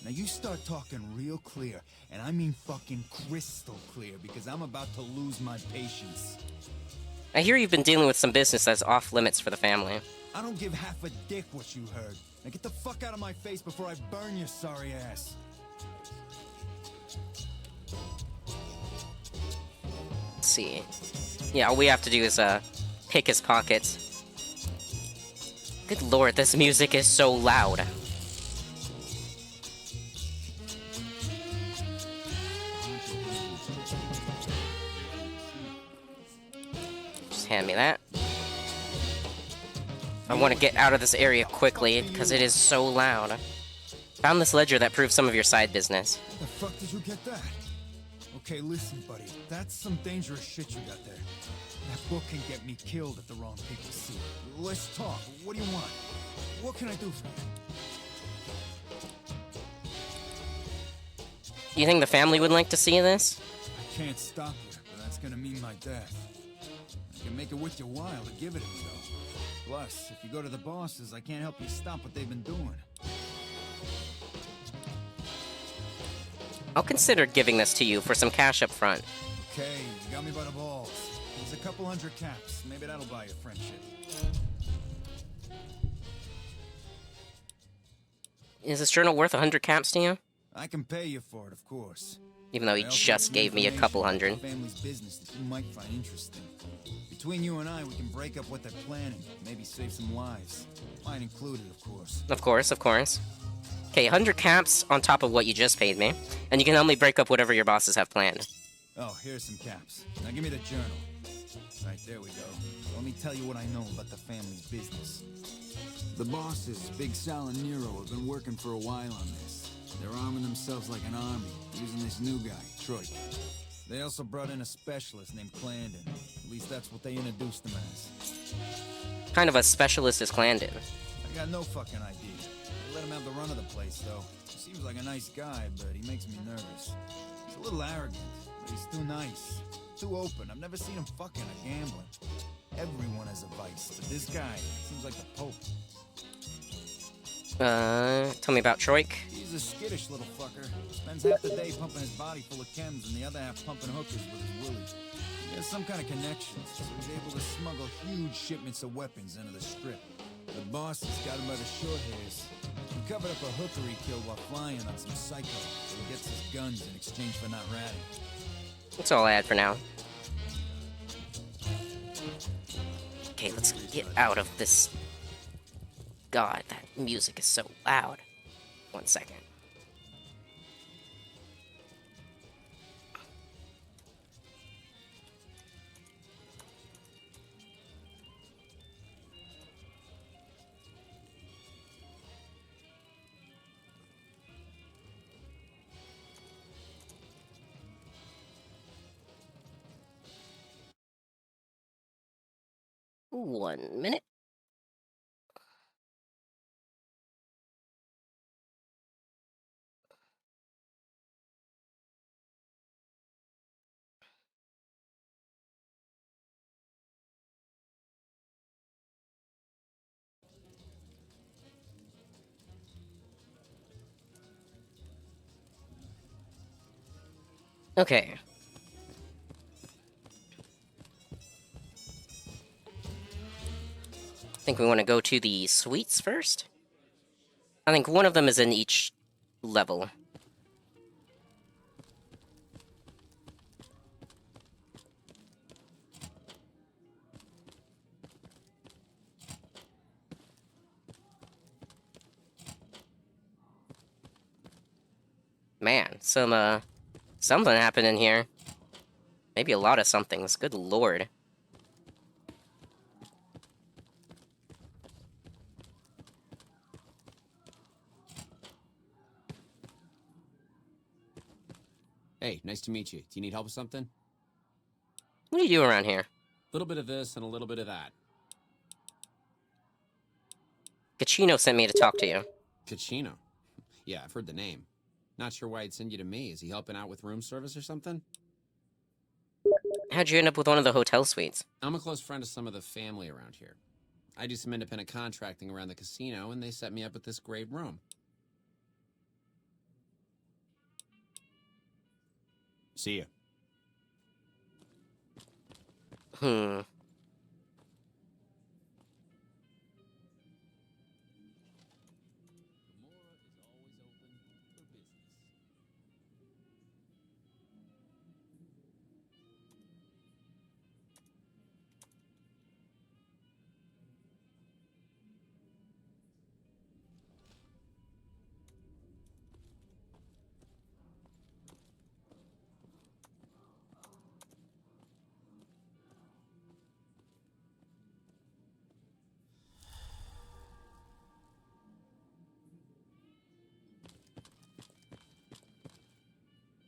Now you start talking real clear, and I mean fucking crystal clear, because I'm about to lose my patience. I hear you've been dealing with some business that's off limits for the family. I don't give half a dick what you heard. Now get the fuck out of my face before I burn your sorry ass. Let's see. Yeah, all we have to do is, pick his pockets. Good lord, this music is so loud. Just hand me that. I want to get out of this area quickly, because it is so loud. Found this ledger that proves some of your side business. The fuck did you get that? Okay, listen, buddy. That's some dangerous shit you got there. That book can get me killed if the wrong people see it. Let's talk. What do you want? What can I do for you? Do you think the family would like to see this? I can't stop you, but that's gonna mean my death. I can make it worth your while to give it to me, though. Plus, if you go to the bosses, I can't help you stop what they've been doing. I'll consider giving this to you for some cash up front. Okay, you got me by the balls. There's a couple hundred caps. Maybe that'll buy you friendship. Is this journal worth 100 caps to you? I can pay you for it, of course. Even though he just gave me a couple hundred. Family's business that you might find interesting. Between you and I, we can break up what they're planning. Maybe save some lives. Mine included, of course. Of course, of course. Okay, 100 caps on top of what you just paid me. And you can only break up whatever your bosses have planned. Oh, here's some caps. Now give me the journal. Right, there we go. Let me tell you what I know about the family's business. The bosses, Big Sal and Nero, have been working for a while on this. They're arming themselves like an army, using this new guy, Troy. They also brought in a specialist named Clandon. At least that's what they introduced him as. Kind of a specialist is Clandon. I got no fucking idea. They let him have the run of the place, though. He seems like a nice guy, but he makes me nervous. He's a little arrogant, but he's too nice. Too open. I've never seen him fucking or gambling. Everyone has a vice, but this guy seems like the Pope. Tell me about Troik. He's a skittish little fucker. Spends half the day pumping his body full of chems and the other half pumping hookers with his willy. He has some kind of connections, so he's able to smuggle huge shipments of weapons into the strip. The boss has got him by the short hairs. He covered up a hooker he killed while flying on some psycho, so he gets his guns in exchange for not ratting. That's all I had for now. Okay, let's get out of this. God, that music is so loud. 1 second. 1 minute. Okay. I think we want to go to the suites first. I think one of them is in each level. Man, something happened in here. Maybe a lot of somethings. Good lord. Hey, nice to meet you. Do you need help with something? What do you do around here? A little bit of this and a little bit of that. Gachino sent me to talk to you. Gachino? Yeah, I've heard the name. Not sure why he'd send you to me. Is he helping out with room service or something? How'd you end up with one of the hotel suites? I'm a close friend of some of the family around here. I do some independent contracting around the casino, and they set me up with this great room. See ya.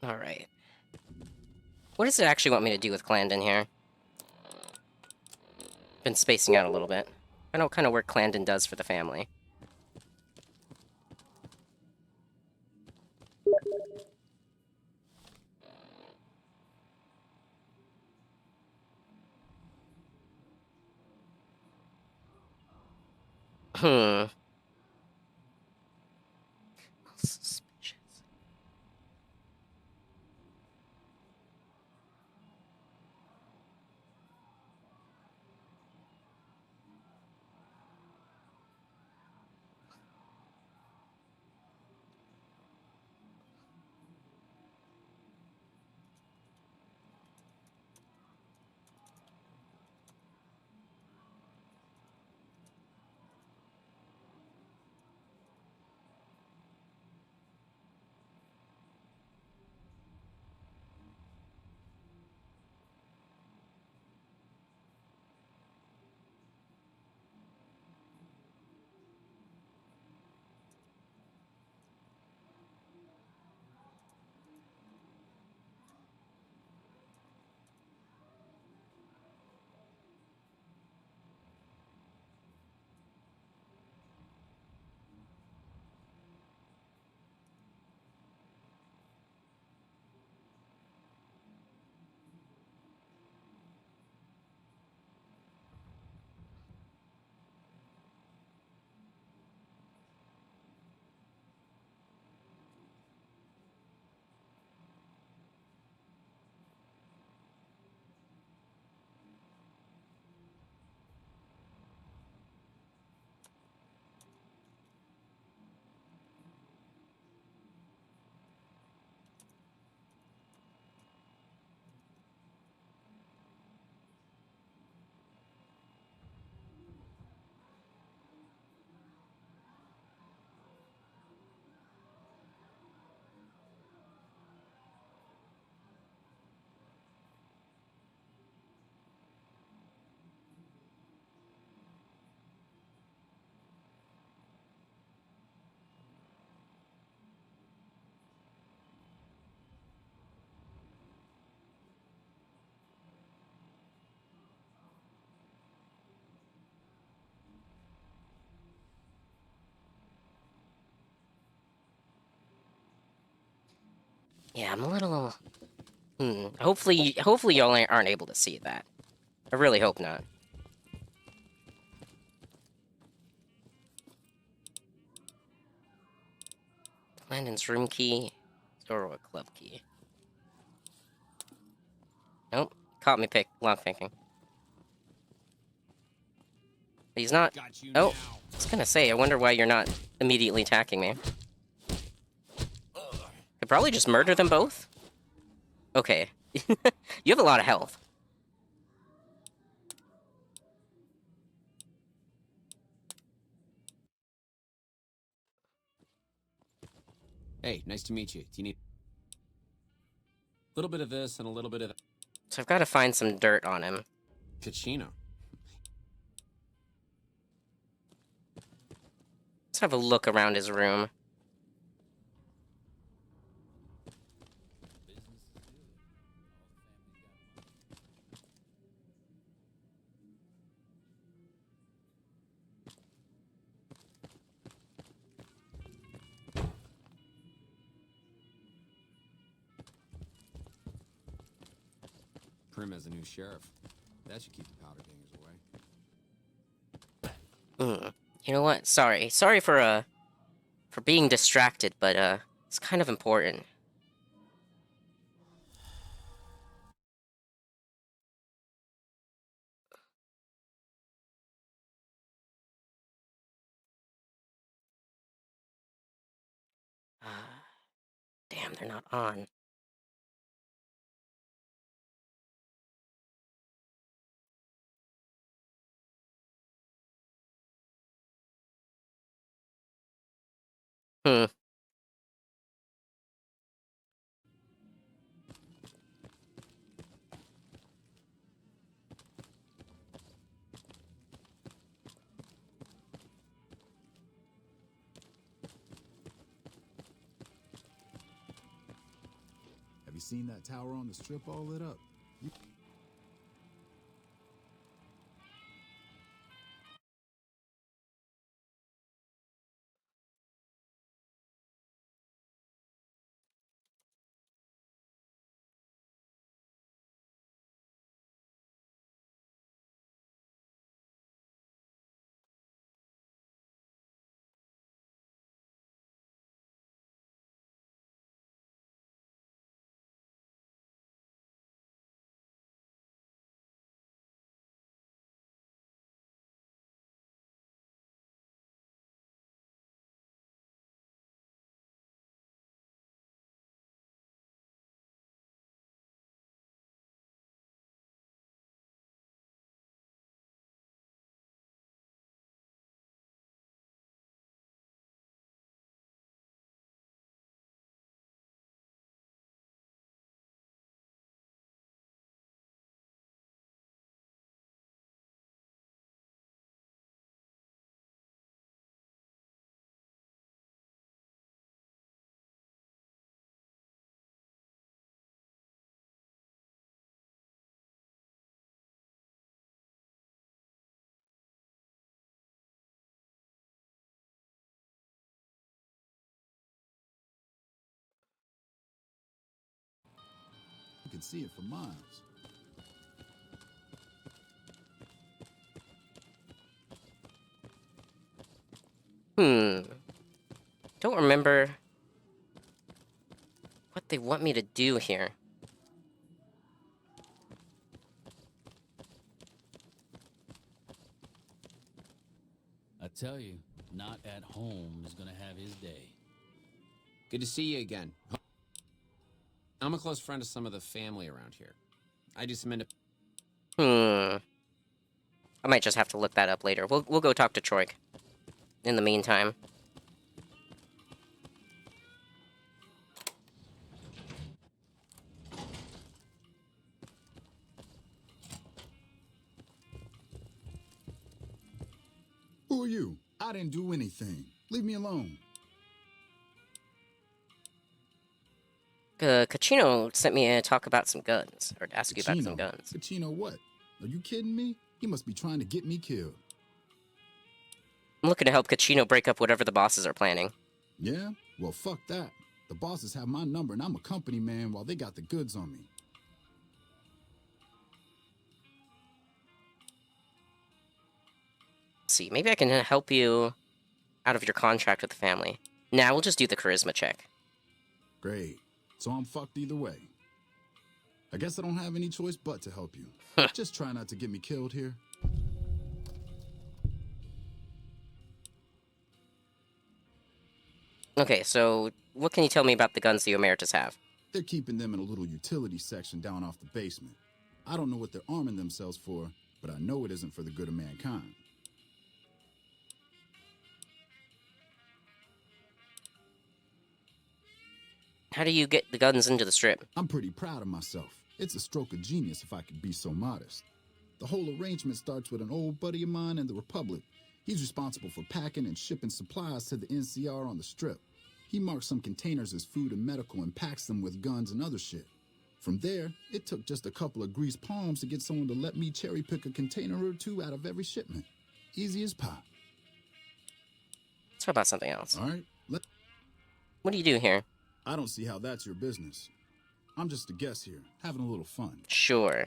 Alright. What does it actually want me to do with Clarendon here? Been spacing out a little bit. I know what kind of work Clarendon does for the family. Suspicious. Yeah, I'm a little... Hopefully y'all aren't able to see that. I really hope not. Landon's room key. Or a club key. Nope. Caught me lock picking. He's not... Oh, I was gonna say, I wonder why you're not immediately attacking me. Could probably just murder them both? Okay. You have a lot of health. Hey, nice to meet you. Do you need a little bit of this and a little bit of that? So I've got to find some dirt on him. Kachino. Let's have a look around his room. Prim has a new sheriff. That should keep the powder gangers away. You know what? Sorry for being distracted, but it's kind of important. Damn, they're not on. Have you seen that tower on the strip all lit up? You can see it for miles. Don't remember what they want me to do here. I tell you, not at home is gonna have his day. Good to see you again. I'm a close friend of some of the family around here. I do some I might just have to look that up later. We'll go talk to Troik. In the meantime. Who are you? I didn't do anything. Leave me alone. Kachino sent me to talk about some guns, or to ask you about some guns. Kachino what? Are you kidding me? He must be trying to get me killed. I'm looking to help Kachino break up whatever the bosses are planning. Yeah? Well, fuck that. The bosses have my number and I'm a company man while they got the goods on me. Let's see, maybe I can help you out of your contract with the family. Nah, we'll just do the charisma check. Great. So I'm fucked either way. I guess I don't have any choice but to help you. Just try not to get me killed here. Okay, so what can you tell me about the guns the Emeritus have? They're keeping them in a little utility section down off the basement. I don't know what they're arming themselves for, but I know it isn't for the good of mankind. How do you get the guns into the strip? I'm pretty proud of myself. It's a stroke of genius if I could be so modest. The whole arrangement starts with an old buddy of mine in the Republic. He's responsible for packing and shipping supplies to the NCR on the strip. He marks some containers as food and medical and packs them with guns and other shit. From there, it took just a couple of greased palms to get someone to let me cherry pick a container or two out of every shipment. Easy as pie. Let's talk about something else. All right, What do you do here? I don't see how that's your business. I'm just a guest here, having a little fun. Sure.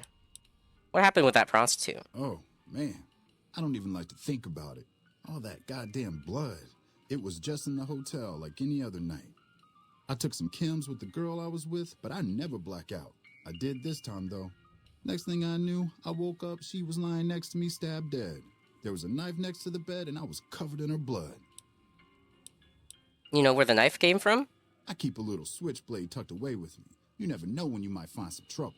What happened with that prostitute? Oh, man. I don't even like to think about it. All that goddamn blood. It was just in the hotel like any other night. I took some chems with the girl I was with, but I never black out. I did this time, though. Next thing I knew, I woke up, she was lying next to me, stabbed dead. There was a knife next to the bed, and I was covered in her blood. You know where the knife came from? I keep a little switchblade tucked away with me. You never know when you might find some trouble.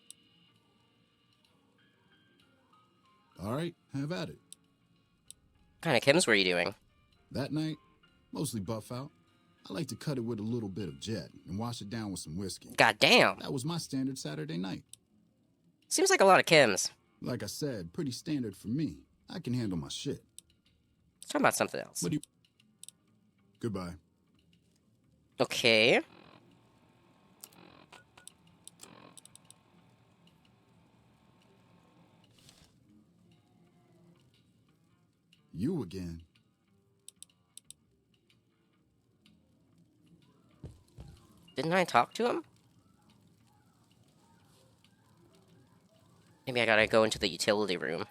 All right, have at it. What kind of chems were you doing? That night, mostly buff out. I like to cut it with a little bit of jet and wash it down with some whiskey. Goddamn. That was my standard Saturday night. Seems like a lot of chems. Like I said, pretty standard for me. I can handle my shit. Let's talk about something else. What do you... Goodbye. Okay. You again. Didn't I talk to him? Maybe I gotta go into the utility room.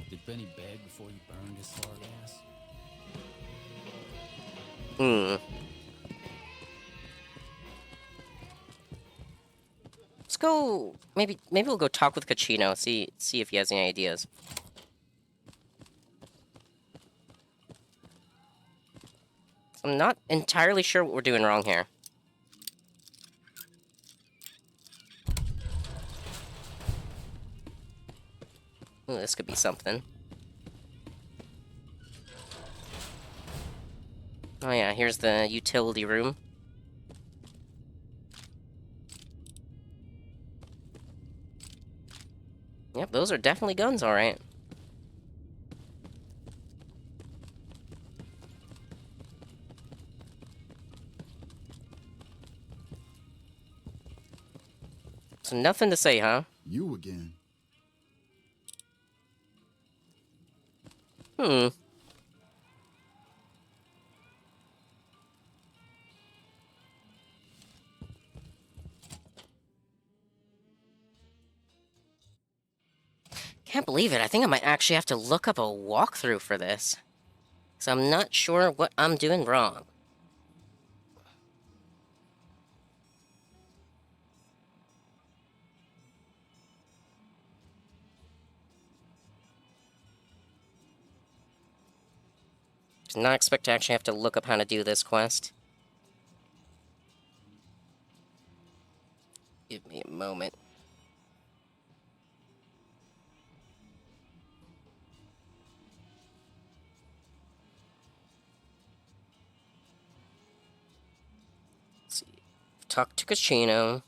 Did Benny beg before he burned his hard ass? Let's go. Maybe we'll go talk with Kachino. See if he has any ideas. I'm not entirely sure what we're doing wrong here. Ooh, this could be something. Oh yeah, here's the utility room. Yep, those are definitely guns, alright. So nothing to say, huh? You again. Can't believe it. I think I might actually have to look up a walkthrough for this. So I'm not sure what I'm doing wrong. Did not expect to actually have to look up how to do this quest. Give me a moment. Let's see. Talk to Kachino.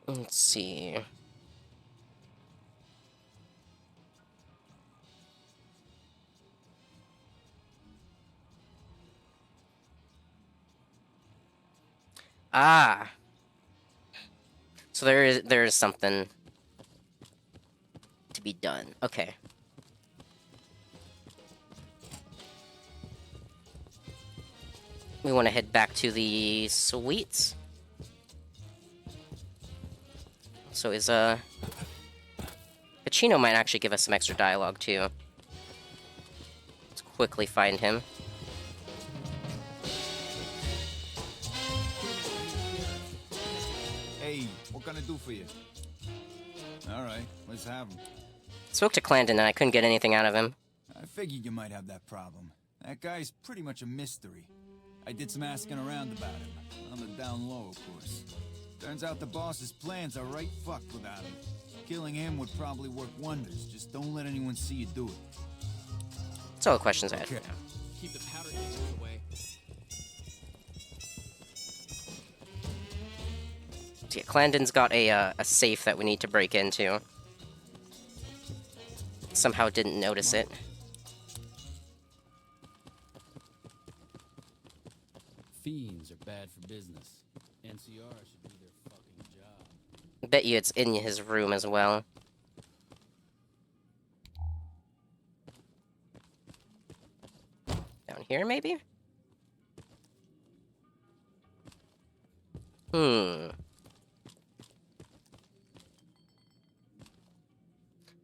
Let's see. Ah. So there is something to be done. Okay. We want to head back to the suites. So Pacino might actually give us some extra dialogue too. Let's quickly find him. Hey, what can I do for you? All right, let's have him. Spoke to Clandon and I couldn't get anything out of him. I figured you might have that problem. That guy's pretty much a mystery. I did some asking around about him. On the down low, of course. Turns out the boss's plans are right fucked without him. Killing him would probably work wonders. Just don't let anyone see you do it. That's all the questions I had. Okay. Keep the powder kegs away. So yeah, Clandon's got a safe that we need to break into. Somehow didn't notice it. Fiends are bad for business. NCR should do their fucking job. I bet you it's in his room as well. Down here, maybe?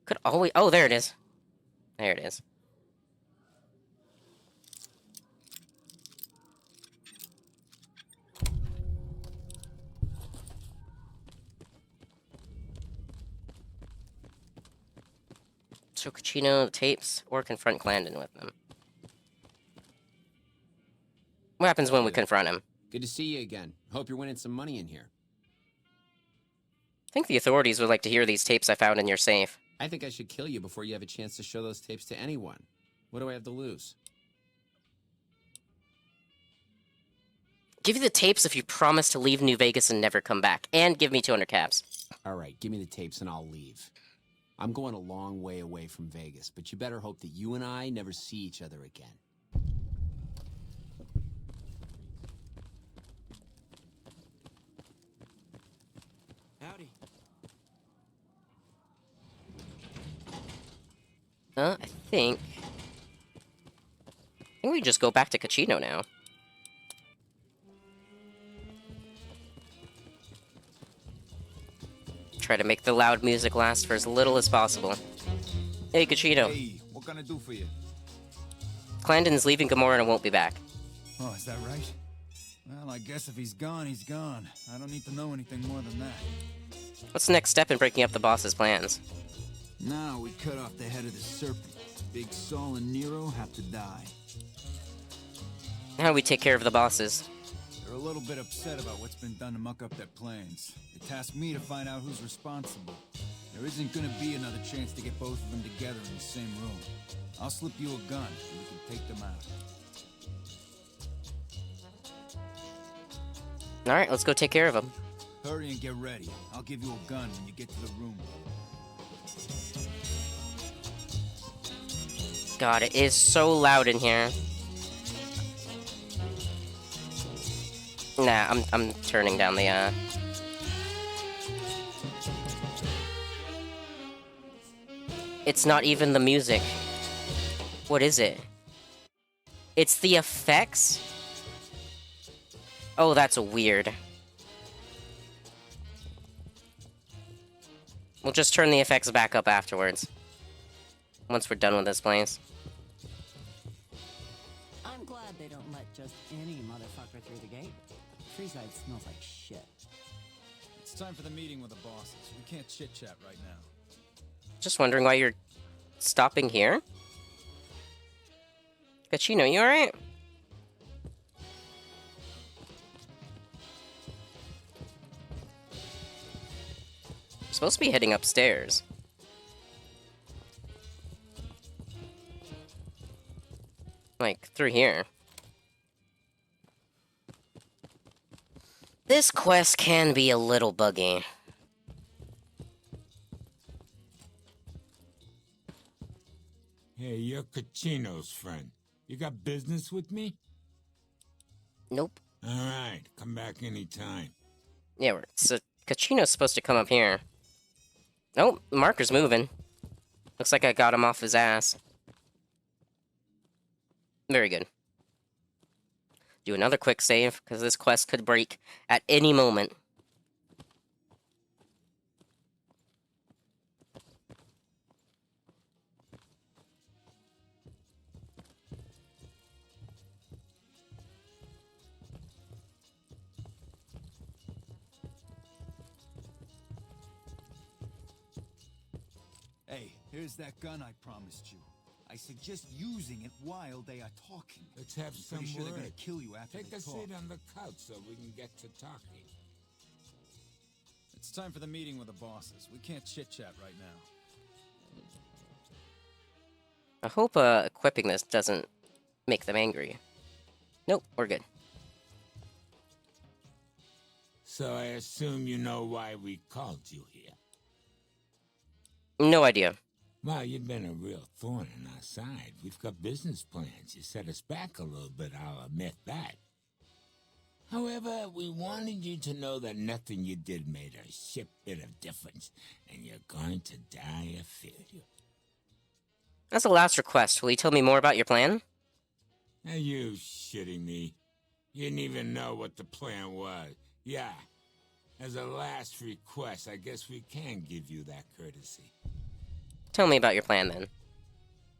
Could always... Oh, there it is. There it is. So Kachino, the tapes, or confront Clandon with them. What happens when we confront him? Good to see you again. Hope you're winning some money in here. I think the authorities would like to hear these tapes I found in your safe. I think I should kill you before you have a chance to show those tapes to anyone. What do I have to lose? Give you the tapes if you promise to leave New Vegas and never come back. And give me 200 caps. Alright, give me the tapes and I'll leave. I'm going a long way away from Vegas, but you better hope that you and I never see each other again. Howdy. I think we just go back to Kachino now. Try to make the loud music last for as little as possible. Hey, Kachino. Hey, what can I do for you? Clandon's leaving Gamora and won't be back. Oh, is that right? Well, I guess if he's gone, he's gone. I don't need to know anything more than that. What's the next step in breaking up the boss's plans? Now we cut off the head of the serpent. Big Saul and Nero have to die. How do we take care of the bosses? They're a little bit upset about what's been done to muck up their plans. They tasked me to find out who's responsible. There isn't gonna be another chance to get both of them together in the same room. I'll slip you a gun, and we can take them out. Alright, let's go take care of them. Hurry and get ready. I'll give you a gun when you get to the room. God, it is so loud in here. Nah, I'm turning down the, It's not even the music. What is it? It's the effects? Oh, that's weird. We'll just turn the effects back up afterwards. Once we're done with this place. I'm glad they don't let just any motherfucker through the gate. Freeside smells like shit. It's time for the meeting with the bosses. We can't chit-chat right now. Just wondering why you're stopping here? Kachino, you alright? We're supposed to be heading upstairs. Like, through here. This quest can be a little buggy. you're Kachino's friend. You got business with me? Nope. Alright, come back anytime. Yeah, so Kachino's supposed to come up here. Oh, the marker's moving. Looks like I got him off his ass. Very good. Do another quick save, because this quest could break at any moment. Hey, here's that gun I promised you. I suggest using it while they are talking. Let's have I'm some pretty sure they're word. gonna kill you after Take they a talk. seat on the couch so we can get to talking. It's time for the meeting with the bosses. We can't chit-chat right now. I hope equipping this doesn't make them angry. Nope, we're good. So I assume you know why we called you here. No idea. Well, you've been a real thorn in our side. We've got business plans. You set us back a little bit, I'll admit that. However, we wanted you to know that nothing you did made a shit bit of difference, and you're going to die of failure. That's the last request. Will you tell me more about your plan? Are you shitting me? You didn't even know what the plan was. Yeah. As a last request, I guess we can give you that courtesy. Tell me about your plan, then.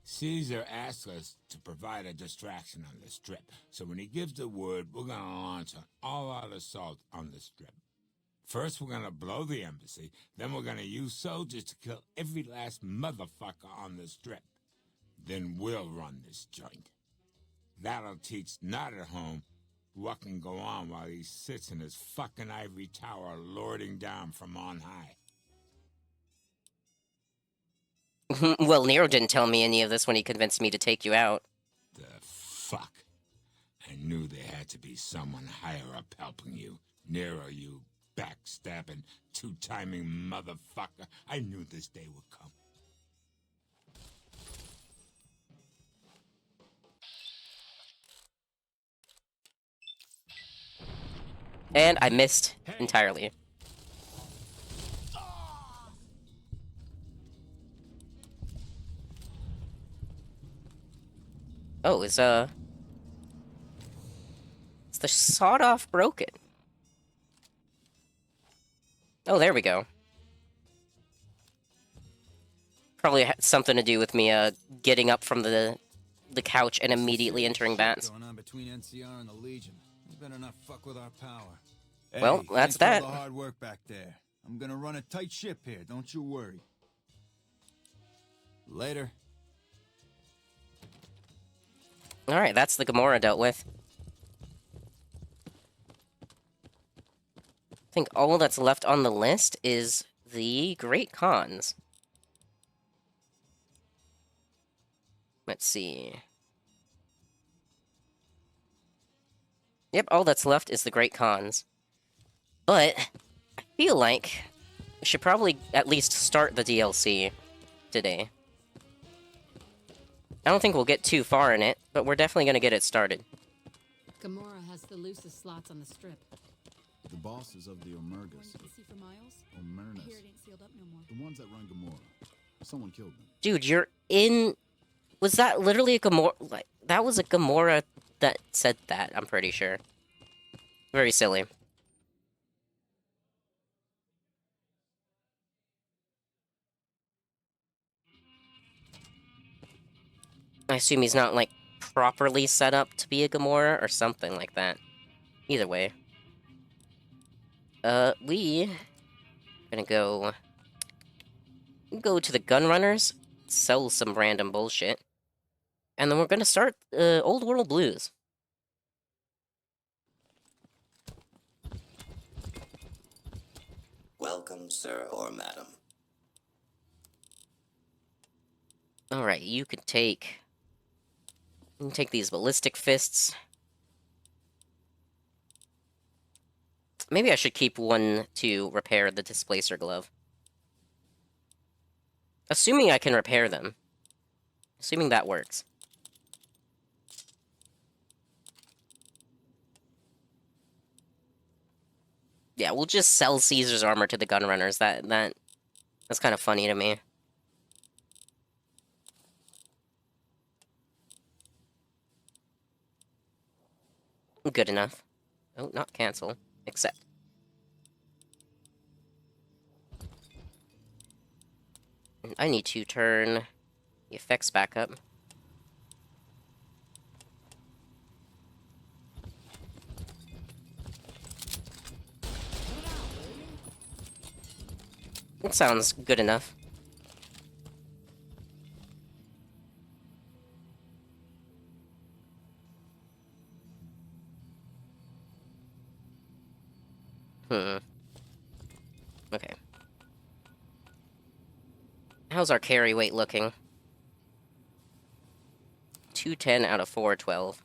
Caesar asked us to provide a distraction on the Strip, so when he gives the word, we're gonna launch an all-out assault on the Strip. First, we're gonna blow the embassy, then we're gonna use soldiers to kill every last motherfucker on the Strip. Then we'll run this joint. That'll teach Not at Home what can go on while he sits in his fucking ivory tower lording down from on high. Well, Nero didn't tell me any of this when he convinced me to take you out. The fuck? I knew there had to be someone higher up helping you. Nero, you backstabbing, two-timing motherfucker. I knew this day would come. And I missed entirely. Oh, is the sawed-off broken? Oh, there we go. Probably had something to do with me getting up from the couch and immediately entering bats. Going on between NCR and the Legion. You better not fuck with our power. Well, Hey, that's thanks for all that. the hard work back there. I'm gonna run a tight ship here. Don't you worry. Later. Alright, that's the Gamora dealt with. I think all that's left on the list is the Great Khans. Let's see. Yep, all that's left is the Great Khans. But I feel like we should probably at least start the DLC today. I don't think we'll get too far in it, but we're definitely going to get it started. Gamora has the loosest slots on the Strip. The bosses of the Omergas. See for miles? Omernas. I hear it ain't sealed up no more. The ones that run Gamora. Someone killed them. Dude, you're in... Was that literally a Gamora... Like, that was a Gamora that said that, I'm pretty sure. Very silly. I assume he's not, like, properly set up to be a Gamora or something like that. Either way. We... gonna go to the Gunrunners, sell some random bullshit, and then we're gonna start Old World Blues. Welcome, sir or madam. Alright, you can take these ballistic fists. Maybe I should keep one to repair the displacer glove. Assuming I can repair them. Assuming that works. Yeah, we'll just sell Caesar's armor to the gunrunners. That's kind of funny to me. Good enough. Oh, not cancel. Accept. I need to turn the effects back up. It sounds good enough. Okay. How's our carry weight looking? 210 out of 412.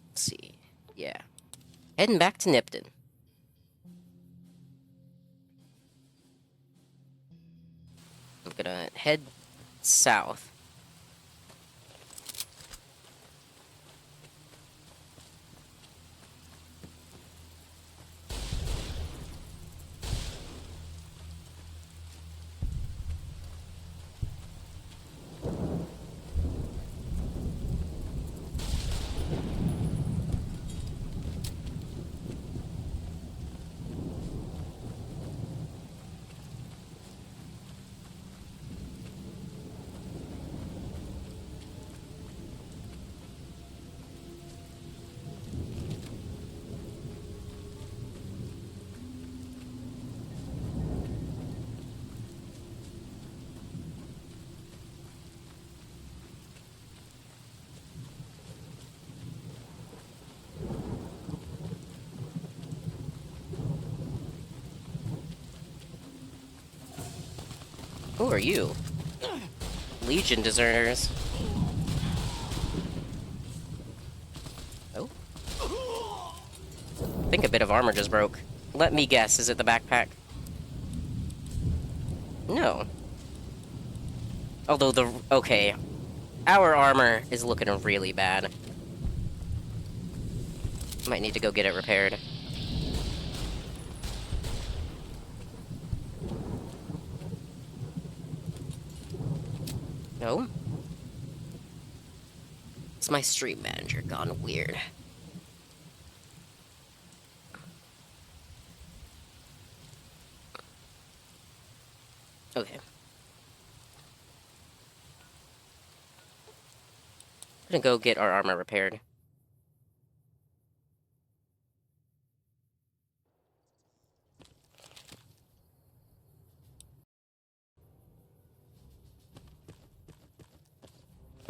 Let's see. Yeah. Heading back to Nipton. I'm gonna head south. Who are you? Legion deserters. Oh? I think a bit of armor just broke. Let me guess, is it the backpack? No. Although okay. Our armor is looking really bad. Might need to go get it repaired. No? It's my stream manager gone weird. Okay. I'm gonna go get our armor repaired.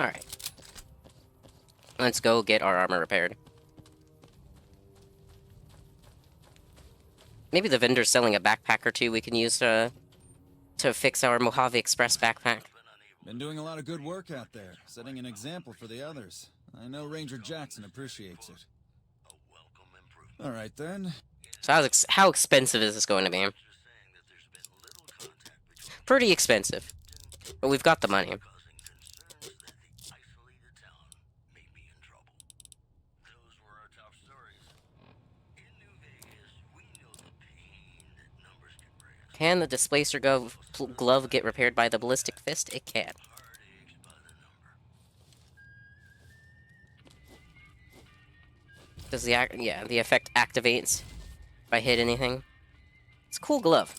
Alright. Let's go get our armor repaired. Maybe the vendor's selling a backpack or two we can use to fix our Mojave Express backpack. Been doing a lot of good work out there, setting an example for the others. I know Ranger Jackson appreciates it. Alright then. So how expensive is this going to be? Pretty expensive. But we've got the money. Can the displacer glove get repaired by the ballistic fist? It can. Does the effect activates if I hit anything? It's a cool glove.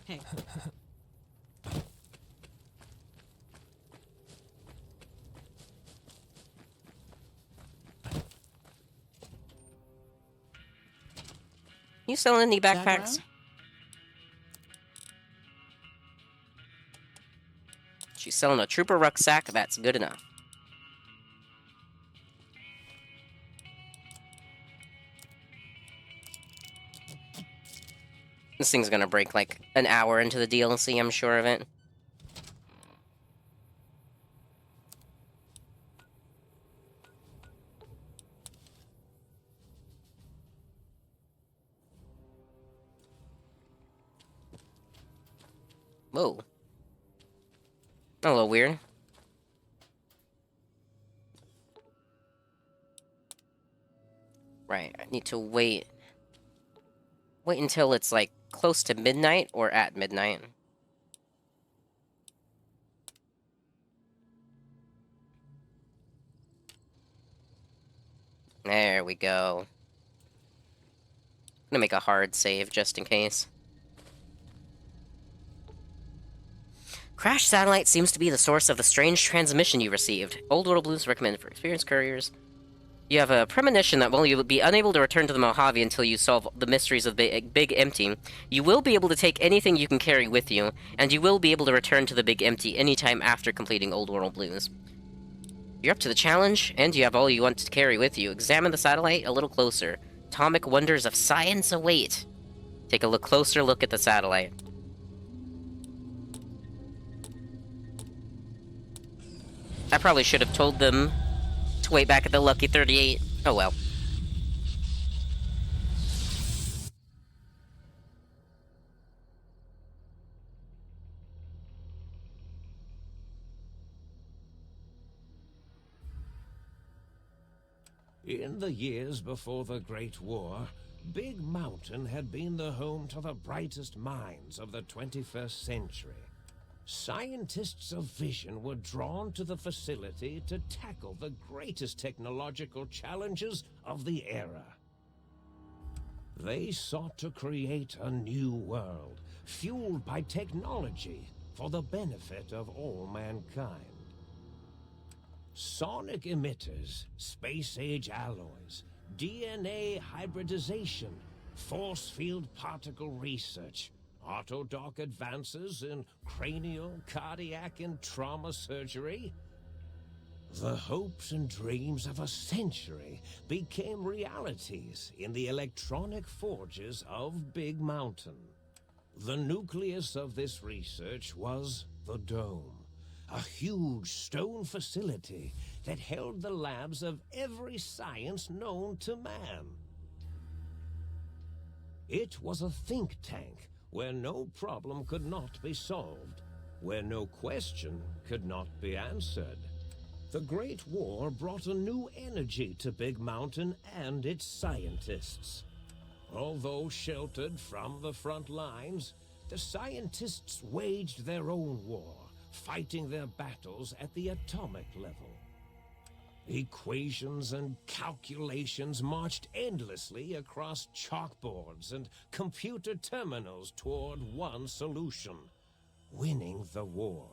Hey. You selling any backpacks? She's selling a trooper rucksack, that's good enough. This thing's gonna break like an hour into the DLC, I'm sure of it. Whoa. A little weird. Right, I need to wait. Wait until it's, like, close to midnight or at midnight. There we go. I'm gonna make a hard save just in case. Crash satellite seems to be the source of the strange transmission you received. Old World Blues recommended for experienced couriers. You have a premonition that while you will be unable to return to the Mojave until you solve the mysteries of the Big Empty, you will be able to take anything you can carry with you, and you will be able to return to the Big Empty anytime after completing Old World Blues. You're up to the challenge, and you have all you want to carry with you. Examine the satellite a little closer. Atomic wonders of science await. Take a closer look at the satellite. I probably should have told them to wait back at the Lucky 38. Oh well. In the years before the Great War, Big Mountain had been the home to the brightest minds of the 21st century. Scientists of vision were drawn to the facility to tackle the greatest technological challenges of the era. They sought to create a new world, fueled by technology for the benefit of all mankind. Sonic emitters, space-age alloys, DNA hybridization, force field particle research, autodoc advances in cranial, cardiac, and trauma surgery. The hopes and dreams of a century became realities in the electronic forges of Big Mountain. The nucleus of this research was the Dome, a huge stone facility that held the labs of every science known to man. It was a think tank where no problem could not be solved, where no question could not be answered. The Great War brought a new energy to Big Mountain and its scientists. Although sheltered from the front lines, the scientists waged their own war, fighting their battles at the atomic level. Equations and calculations marched endlessly across chalkboards and computer terminals toward one solution: winning the war.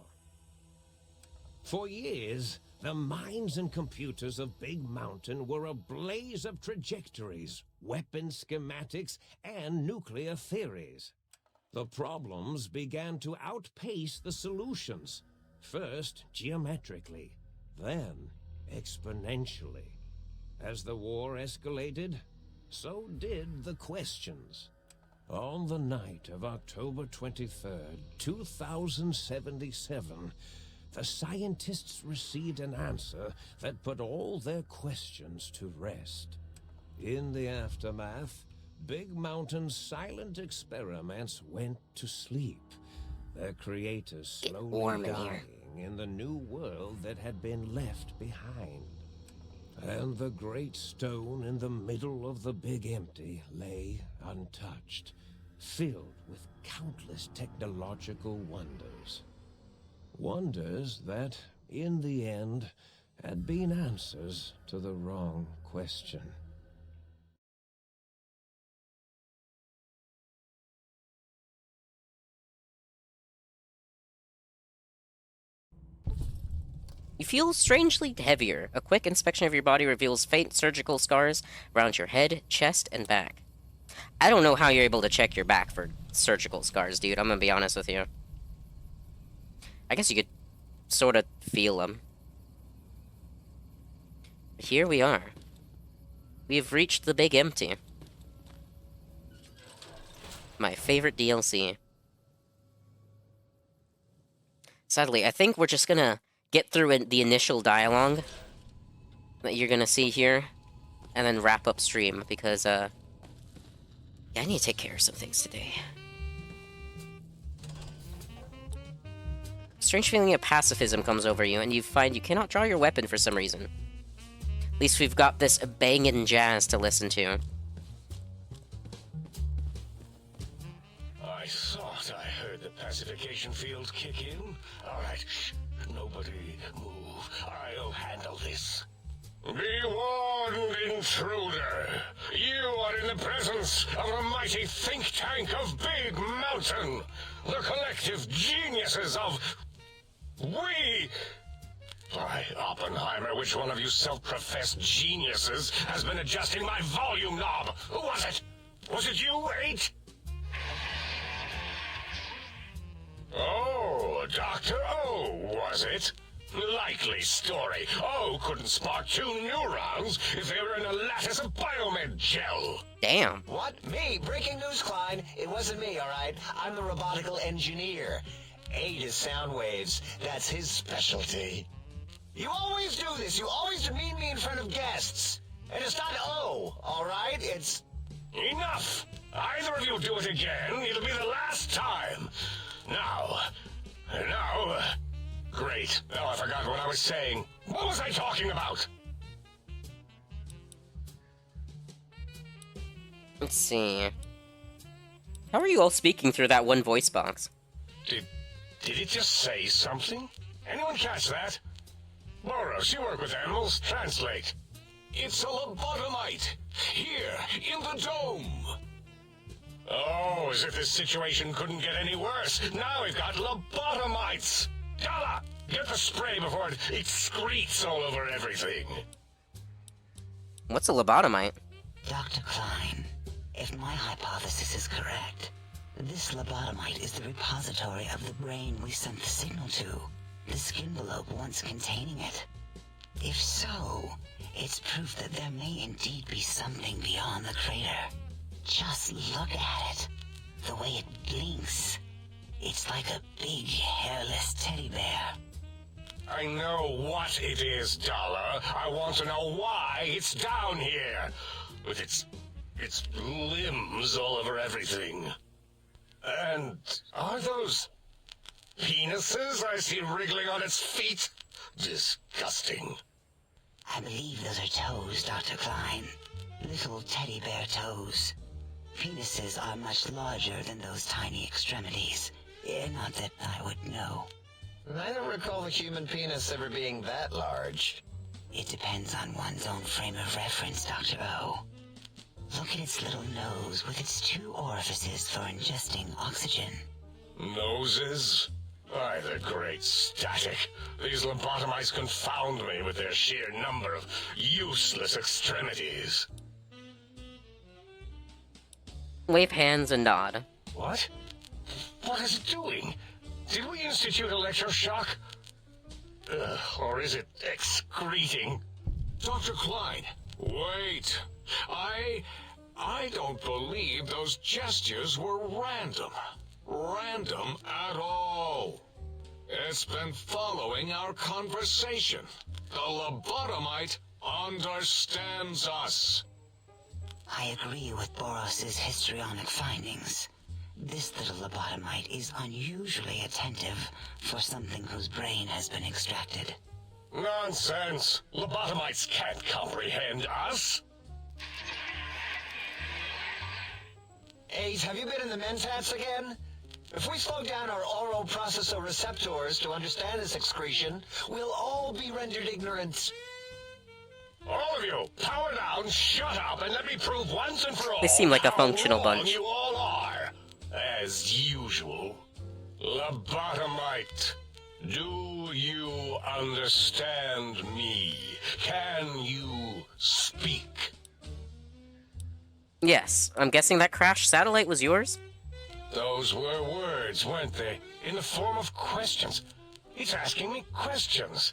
For years, the minds and computers of Big Mountain were a blaze of trajectories, weapon schematics, and nuclear theories. The problems began to outpace the solutions, first geometrically, then exponentially. As the war escalated, so did the questions. On the night of October 23rd, 2077, the scientists received an answer that put all their questions to rest. In the aftermath, Big Mountain's silent experiments went to sleep, their creators slowly dying in the new world that had been left behind. And the great stone in the middle of the Big Empty lay untouched, filled with countless technological wonders. Wonders that, in the end, had been answers to the wrong question. You feel strangely heavier. A quick inspection of your body reveals faint surgical scars around your head, chest, and back. I don't know how you're able to check your back for surgical scars, dude. I'm gonna be honest with you. I guess you could sort of feel them. But here we are. We have reached the Big Empty. My favorite DLC. Sadly, I think we're just gonna get through the initial dialogue that you're gonna see here, and then wrap up stream, because, yeah, I need to take care of some things today. strange feeling of pacifism comes over you, and you find you cannot draw your weapon for some reason. At least we've got this bangin' jazz to listen to. I thought I heard the pacification field kick in. All right, shh, nobody move. I'll handle this. Be warned, intruder. You are in the presence of the mighty think tank of Big Mountain. The collective geniuses of... We... By Oppenheimer, which one of you self-professed geniuses has been adjusting my volume knob? Who was it? Was it you, 8? Oh, Dr. O, was it? Likely story. O couldn't spark 2 neurons if they were in a lattice of biomed gel. Damn. What? Me? Breaking news, Klein. It wasn't me, all right? I'm the robotical engineer. 8 is sound waves. That's his specialty. You always do this. You always demean me in front of guests. And it's not O, all right? It's... Enough! Either of you do it again, it'll be the last time. Now... Great. Now I forgot what I was saying. What was I talking about? Let's see. How are you all speaking through that one voice box? Did it just say something? Anyone catch that? Boros, you work with animals. Translate. It's a lobotomite. Here, in the dome. Oh, as if this situation couldn't get any worse. Now we've got lobotomites. Dala, get the spray before it excretes all over everything. What's a lobotomite? Dr. Klein, if my hypothesis is correct, this lobotomite is the repository of the brain we sent the signal to, the skin envelope once containing it. If so, it's proof that there may indeed be something beyond the crater. Just look at it. The way it blinks. It's like a big, hairless teddy bear. I know what it is, Dala. I want to know why it's down here. With its limbs all over everything. And are those penises I see wriggling on its feet? Disgusting. I believe those are toes, Dr. Klein. Little teddy bear toes. Penises are much larger than those tiny extremities. Not that I would know. I don't recall the human penis ever being that large. It depends on one's own frame of reference, Dr. O. Look at its little nose with its 2 orifices for ingesting oxygen. Noses? By the great static. These lobotomites confound me with their sheer number of useless extremities. Wave hands and nod. What? What is it doing? Did we institute electroshock? Or is it excreting? Dr. Klein, wait. I don't believe those gestures were random. Random at all. It's been following our conversation. The lobotomite understands us. I agree with Boros's histrionic findings. This little lobotomite is unusually attentive for something whose brain has been extracted. Nonsense! Lobotomites can't comprehend us! 8, have you been in the mentats again? If we slow down our oral processoreceptors to understand this excretion, we'll all be rendered ignorant. All of you, power down, shut up, and let me prove once and for all They seem like a how functional wrong bunch. You all are, as usual. Lobotomite, do you understand me? Can you speak? Yes, I'm guessing that crashed satellite was yours? Those were words, weren't they? In the form of questions. He's asking me questions.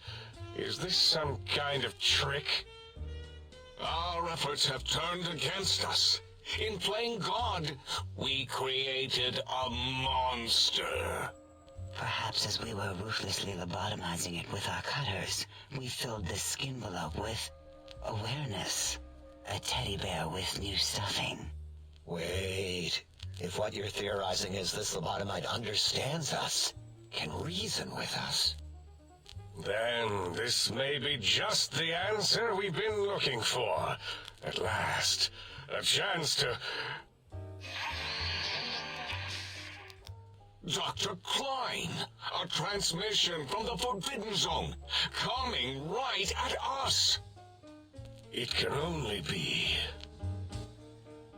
Is this some kind of trick? Our efforts have turned against us. In playing God, we created a monster. Perhaps as we were ruthlessly lobotomizing it with our cutters, we filled this skin envelope with awareness. A teddy bear with new stuffing. Wait. If what you're theorizing is this lobotomite understands us, can reason with us. Then this may be just the answer we've been looking for. At last, a chance to... Dr. Klein, a transmission from the Forbidden Zone, coming right at us. It can only be...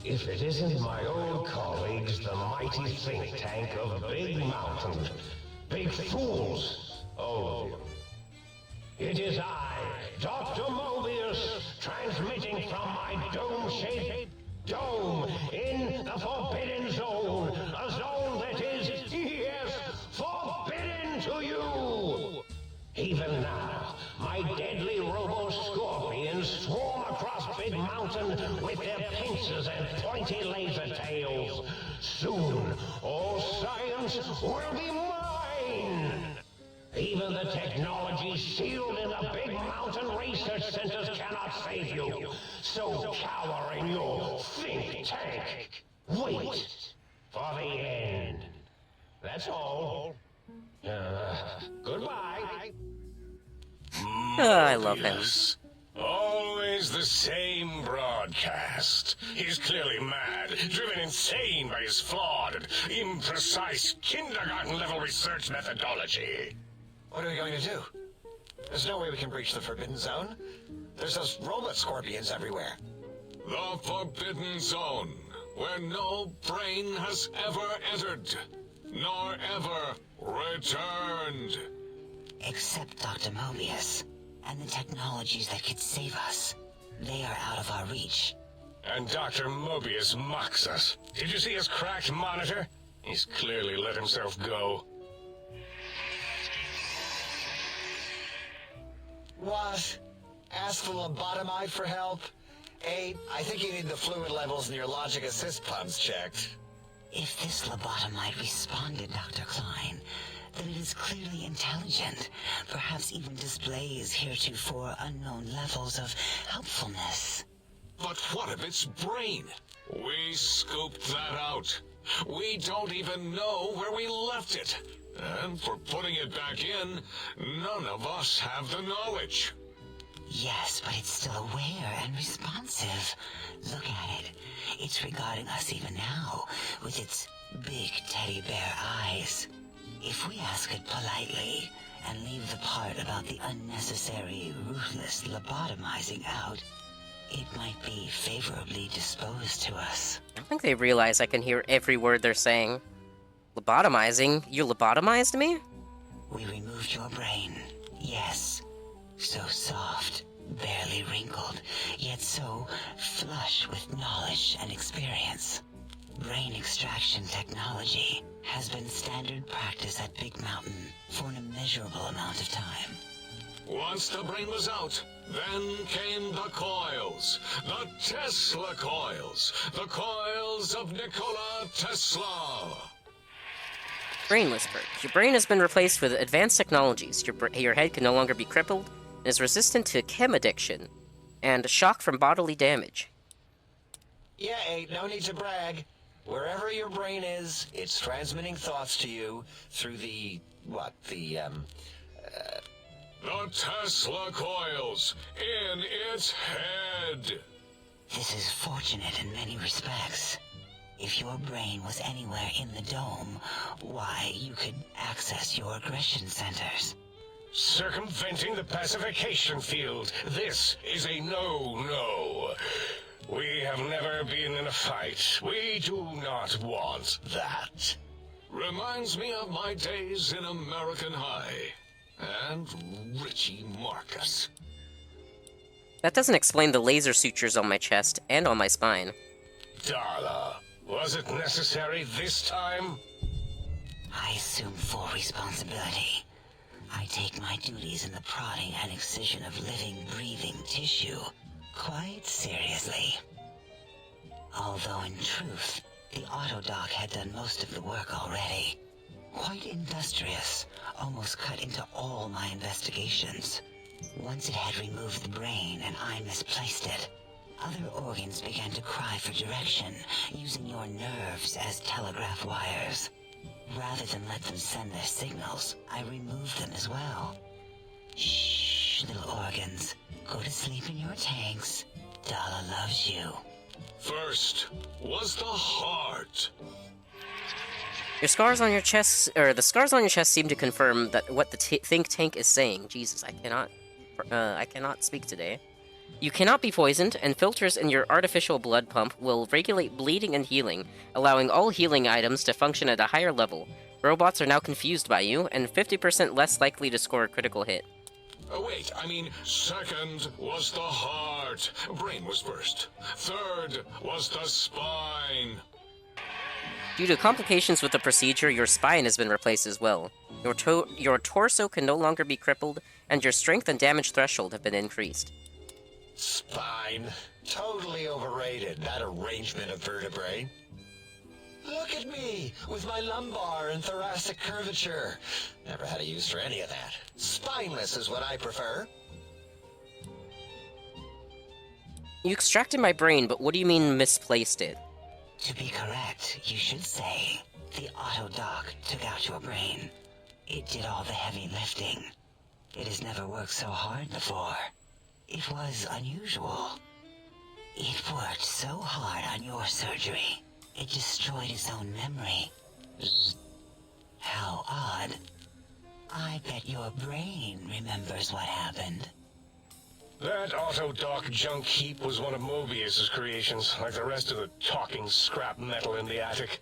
If it isn't my old colleagues, the mighty think tank of Big Mountain. Big fools, all of you. It is I, Dr. Mobius, transmitting from my dome-shaped dome in the Forbidden Zone. A zone that is, yes, forbidden to you. Even now, my deadly robo-scorpions swarm across Big Mountain with their pincers and pointy laser tails. Soon, all science will be mine. Even the technology sealed in the Big Mountain research centers cannot save you. So cower in your think tank. Wait for the end. That's all. Goodbye. I love him. Always the same broadcast. He's clearly mad, driven insane by his flawed and imprecise kindergarten-level research methodology. What are we going to do? There's no way we can breach the Forbidden Zone. There's those robot scorpions everywhere. The Forbidden Zone, where no brain has ever entered, nor ever returned. Except Dr. Mobius, and the technologies that could save us. They are out of our reach. And Dr. Mobius mocks us. Did you see his cracked monitor? He's clearly let himself go. What? Ask the lobotomite for help? I think you need the fluid levels in your logic assist pumps checked. If this lobotomite responded, Dr. Klein, then it is clearly intelligent, perhaps even displays heretofore unknown levels of helpfulness. But what of its brain? We scooped that out. We don't even know where we left it. And for putting it back in, none of us have the knowledge. Yes, but it's still aware and responsive. Look at it. It's regarding us even now, with its big teddy bear eyes. If we ask it politely, and leave the part about the unnecessary, ruthless lobotomizing out, it might be favorably disposed to us. I think they realize I can hear every word they're saying. Lobotomizing? You lobotomized me? We removed your brain, yes. So soft, barely wrinkled, yet so flush with knowledge and experience. Brain extraction technology has been standard practice at Big Mountain for an immeasurable amount of time. Once the brain was out, then came the coils. The Tesla coils. The coils of Nikola Tesla. Brain Whisper. Your brain has been replaced with advanced technologies. Your head can no longer be crippled and is resistant to chem addiction and shock from bodily damage. Yeah, no need to brag. Wherever your brain is, it's transmitting thoughts to you through the Tesla coils in its head. This is fortunate in many respects. If your brain was anywhere in the dome, why, you could access your aggression centers. Circumventing the pacification field. This is a no-no. We have never been in a fight. We do not want that. Reminds me of my days in American High. And Richie Marcus. That doesn't explain the laser sutures on my chest and on my spine. Darla, was it necessary this time? I assume full responsibility. I take my duties in the prodding and excision of living, breathing tissue quite seriously. Although in truth, the Autodoc had done most of the work already. Quite industrious, almost cut into all my investigations. Once it had removed the brain and I misplaced it, other organs began to cry for direction, using your nerves as telegraph wires. Rather than let them send their signals, I removed them as well. Shh, little organs. Go to sleep in your tanks. Dala loves you. First was the heart. Your scars on your chest, or the scars on your chest, seem to confirm that what the think tank is saying. Jesus, I cannot speak today. You cannot be poisoned, and filters in your artificial blood pump will regulate bleeding and healing, allowing all healing items to function at a higher level. Robots are now confused by you, and 50% less likely to score a critical hit. Oh, wait, I mean, second was the heart. Brain was first. Third was the spine. Due to complications with the procedure, your spine has been replaced as well. Your torso can no longer be crippled, and your strength and damage threshold have been increased. Spine. Totally overrated, that arrangement of vertebrae. Look at me, with my lumbar and thoracic curvature. Never had a use for any of that. Spineless is what I prefer. You extracted my brain, but what do you mean misplaced it? To be correct, you should say, the Autodoc took out your brain. It did all the heavy lifting. It has never worked so hard before. It was unusual. It worked so hard on your surgery, it destroyed its own memory. How odd. I bet your brain remembers what happened. That Autodoc junk heap was one of Mobius's creations, like the rest of the talking scrap metal in the attic.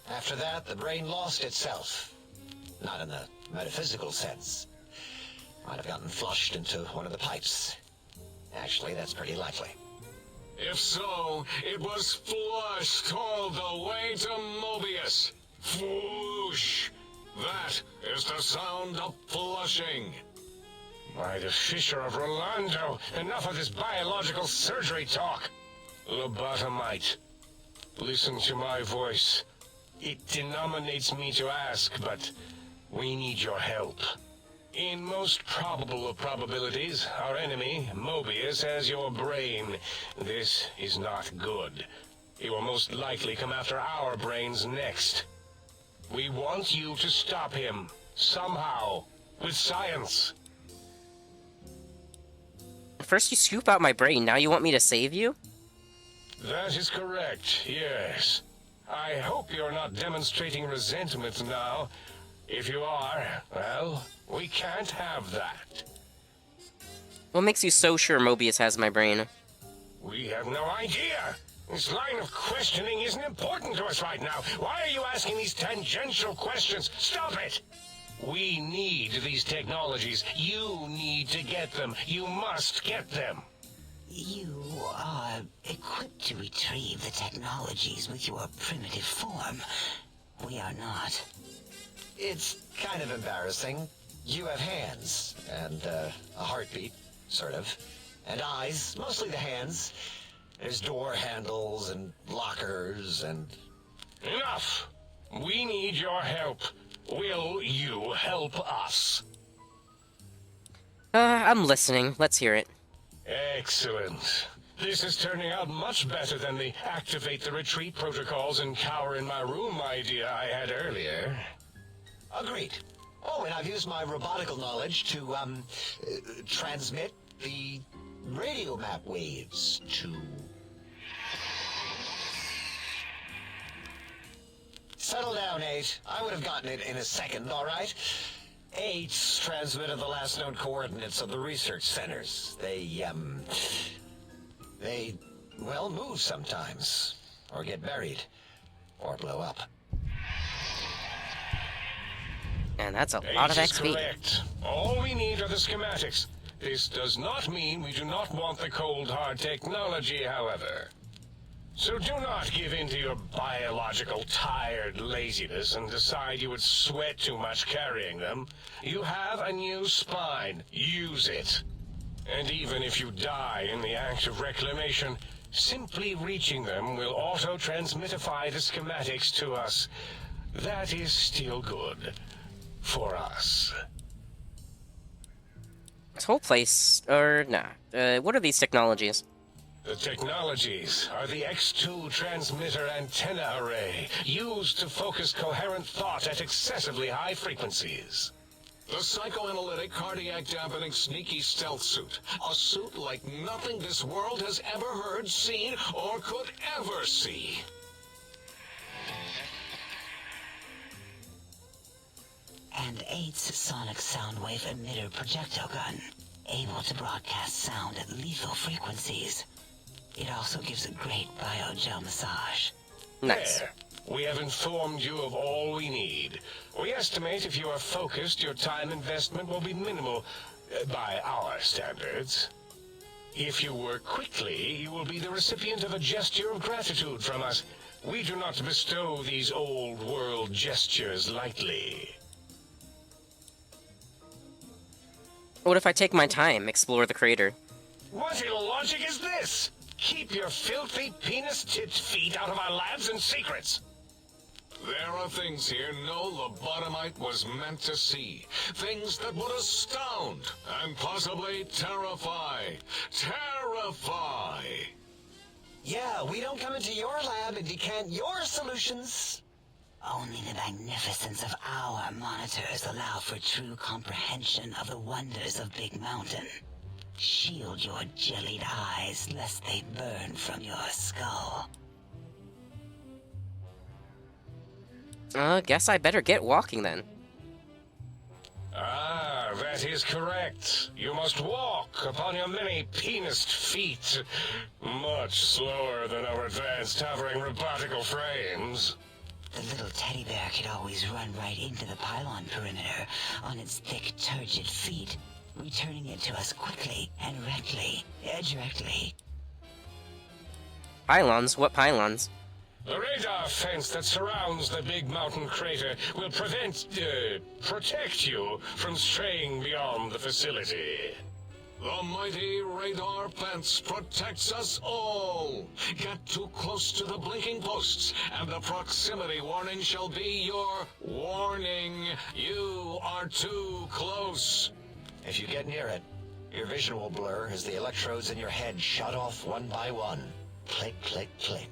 After that, the brain lost itself. Not in the metaphysical sense. Might have gotten flushed into one of the pipes. Actually, that's pretty likely. If so, it was flushed all the way to Mobius. Flush. That is the sound of flushing. By the Fisher of Rolando, enough of this biological surgery talk. Lobotomite, listen to my voice. It denominates me to ask, but we need your help. In most probable of probabilities, our enemy, Mobius, has your brain. This is not good. He will most likely come after our brains next. We want you to stop him, somehow, with science. First you scoop out my brain, now you want me to save you? That is correct, yes. I hope you're not demonstrating resentment now. If you are, well, we can't have that. What makes you so sure Mobius has my brain? We have no idea. This line of questioning isn't important to us right now. Why are you asking these tangential questions? Stop it! We need these technologies. You need to get them. You must get them. You are equipped to retrieve the technologies with your primitive form. We are not. It's kind of embarrassing. You have hands, and a heartbeat, sort of. And eyes, mostly the hands. There's door handles and lockers and... Enough! We need your help. Will you help us? I'm listening. Let's hear it. Excellent. This is turning out much better than the activate the retreat protocols and cower in my room idea I had earlier. Agreed. Oh, and I've used my robotical knowledge to, transmit the radio map waves to... Settle down, 8. I would have gotten it in a second, all right? 8's transmitted the last known coordinates of the research centers. They, well, move sometimes. Or get buried. Or blow up. And that's a lot of XP. Correct. All we need are the schematics. This does not mean we do not want the cold hard technology, however. So do not give in to your biological tired laziness and decide you would sweat too much carrying them. You have a new spine. Use it. And even if you die in the act of reclamation, simply reaching them will auto-transmitify the schematics to us. That is still good. For us. This whole place, or nah. What are these technologies? The technologies are the X2 transmitter antenna array, used to focus coherent thought at excessively high frequencies. The psychoanalytic, cardiac dampening, sneaky stealth suit. A suit like nothing this world has ever heard, seen, or could ever see. And 8's sonic soundwave emitter projectile gun, able to broadcast sound at lethal frequencies. It also gives a great biogel massage. Nice. There. We have informed you of all we need. We estimate if you are focused, your time investment will be minimal by our standards. If you work quickly, you will be the recipient of a gesture of gratitude from us. We do not bestow these old world gestures lightly. What if I take my time, explore the crater? What illogic is this? Keep your filthy penis-tipped feet out of our labs and secrets. There are things here no lobotomite was meant to see. Things that would astound and possibly terrify. Terrify! Yeah, we don't come into your lab and decant your solutions. Only the magnificence of our monitors allow for true comprehension of the wonders of Big Mountain. Shield your jellied eyes lest they burn from your skull. Guess I better get walking then. Ah, that is correct. You must walk upon your many penised feet. Much slower than our advanced hovering robotical frames. The little teddy bear could always run right into the pylon perimeter on its thick, turgid feet, returning it to us quickly and directly. Pylons? What pylons? The radar fence that surrounds the Big Mountain crater will protect you from straying beyond the facility. The mighty radar fence protects us all. Get too close to the blinking posts, and the proximity warning shall be your warning. You are too close. If you get near it, your vision will blur as the electrodes in your head shut off one by one. Click, click, click.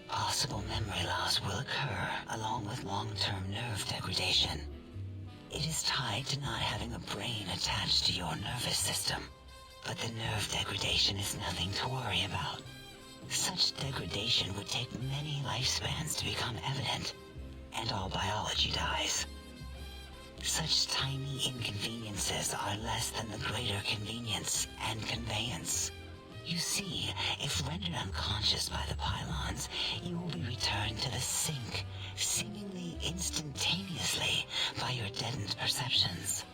Possible memory loss will occur, along with long-term nerve degradation. It is tied to not having a brain attached to your nervous system. But the nerve degradation is nothing to worry about. Such degradation would take many lifespans to become evident, and all biology dies. Such tiny inconveniences are less than the greater convenience and conveyance. You see, if rendered unconscious by the pylons, you will be returned to the sink, seemingly instantaneously, by your deadened perceptions.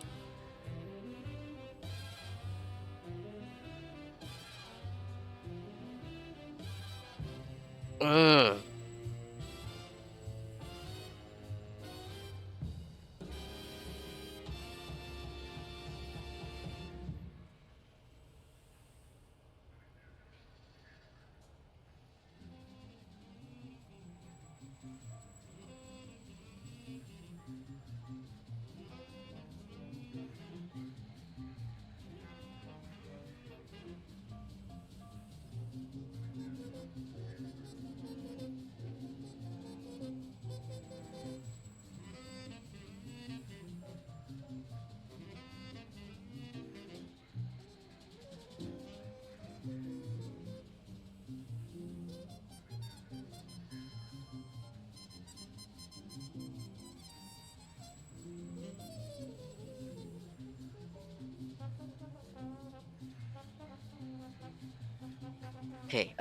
Okay,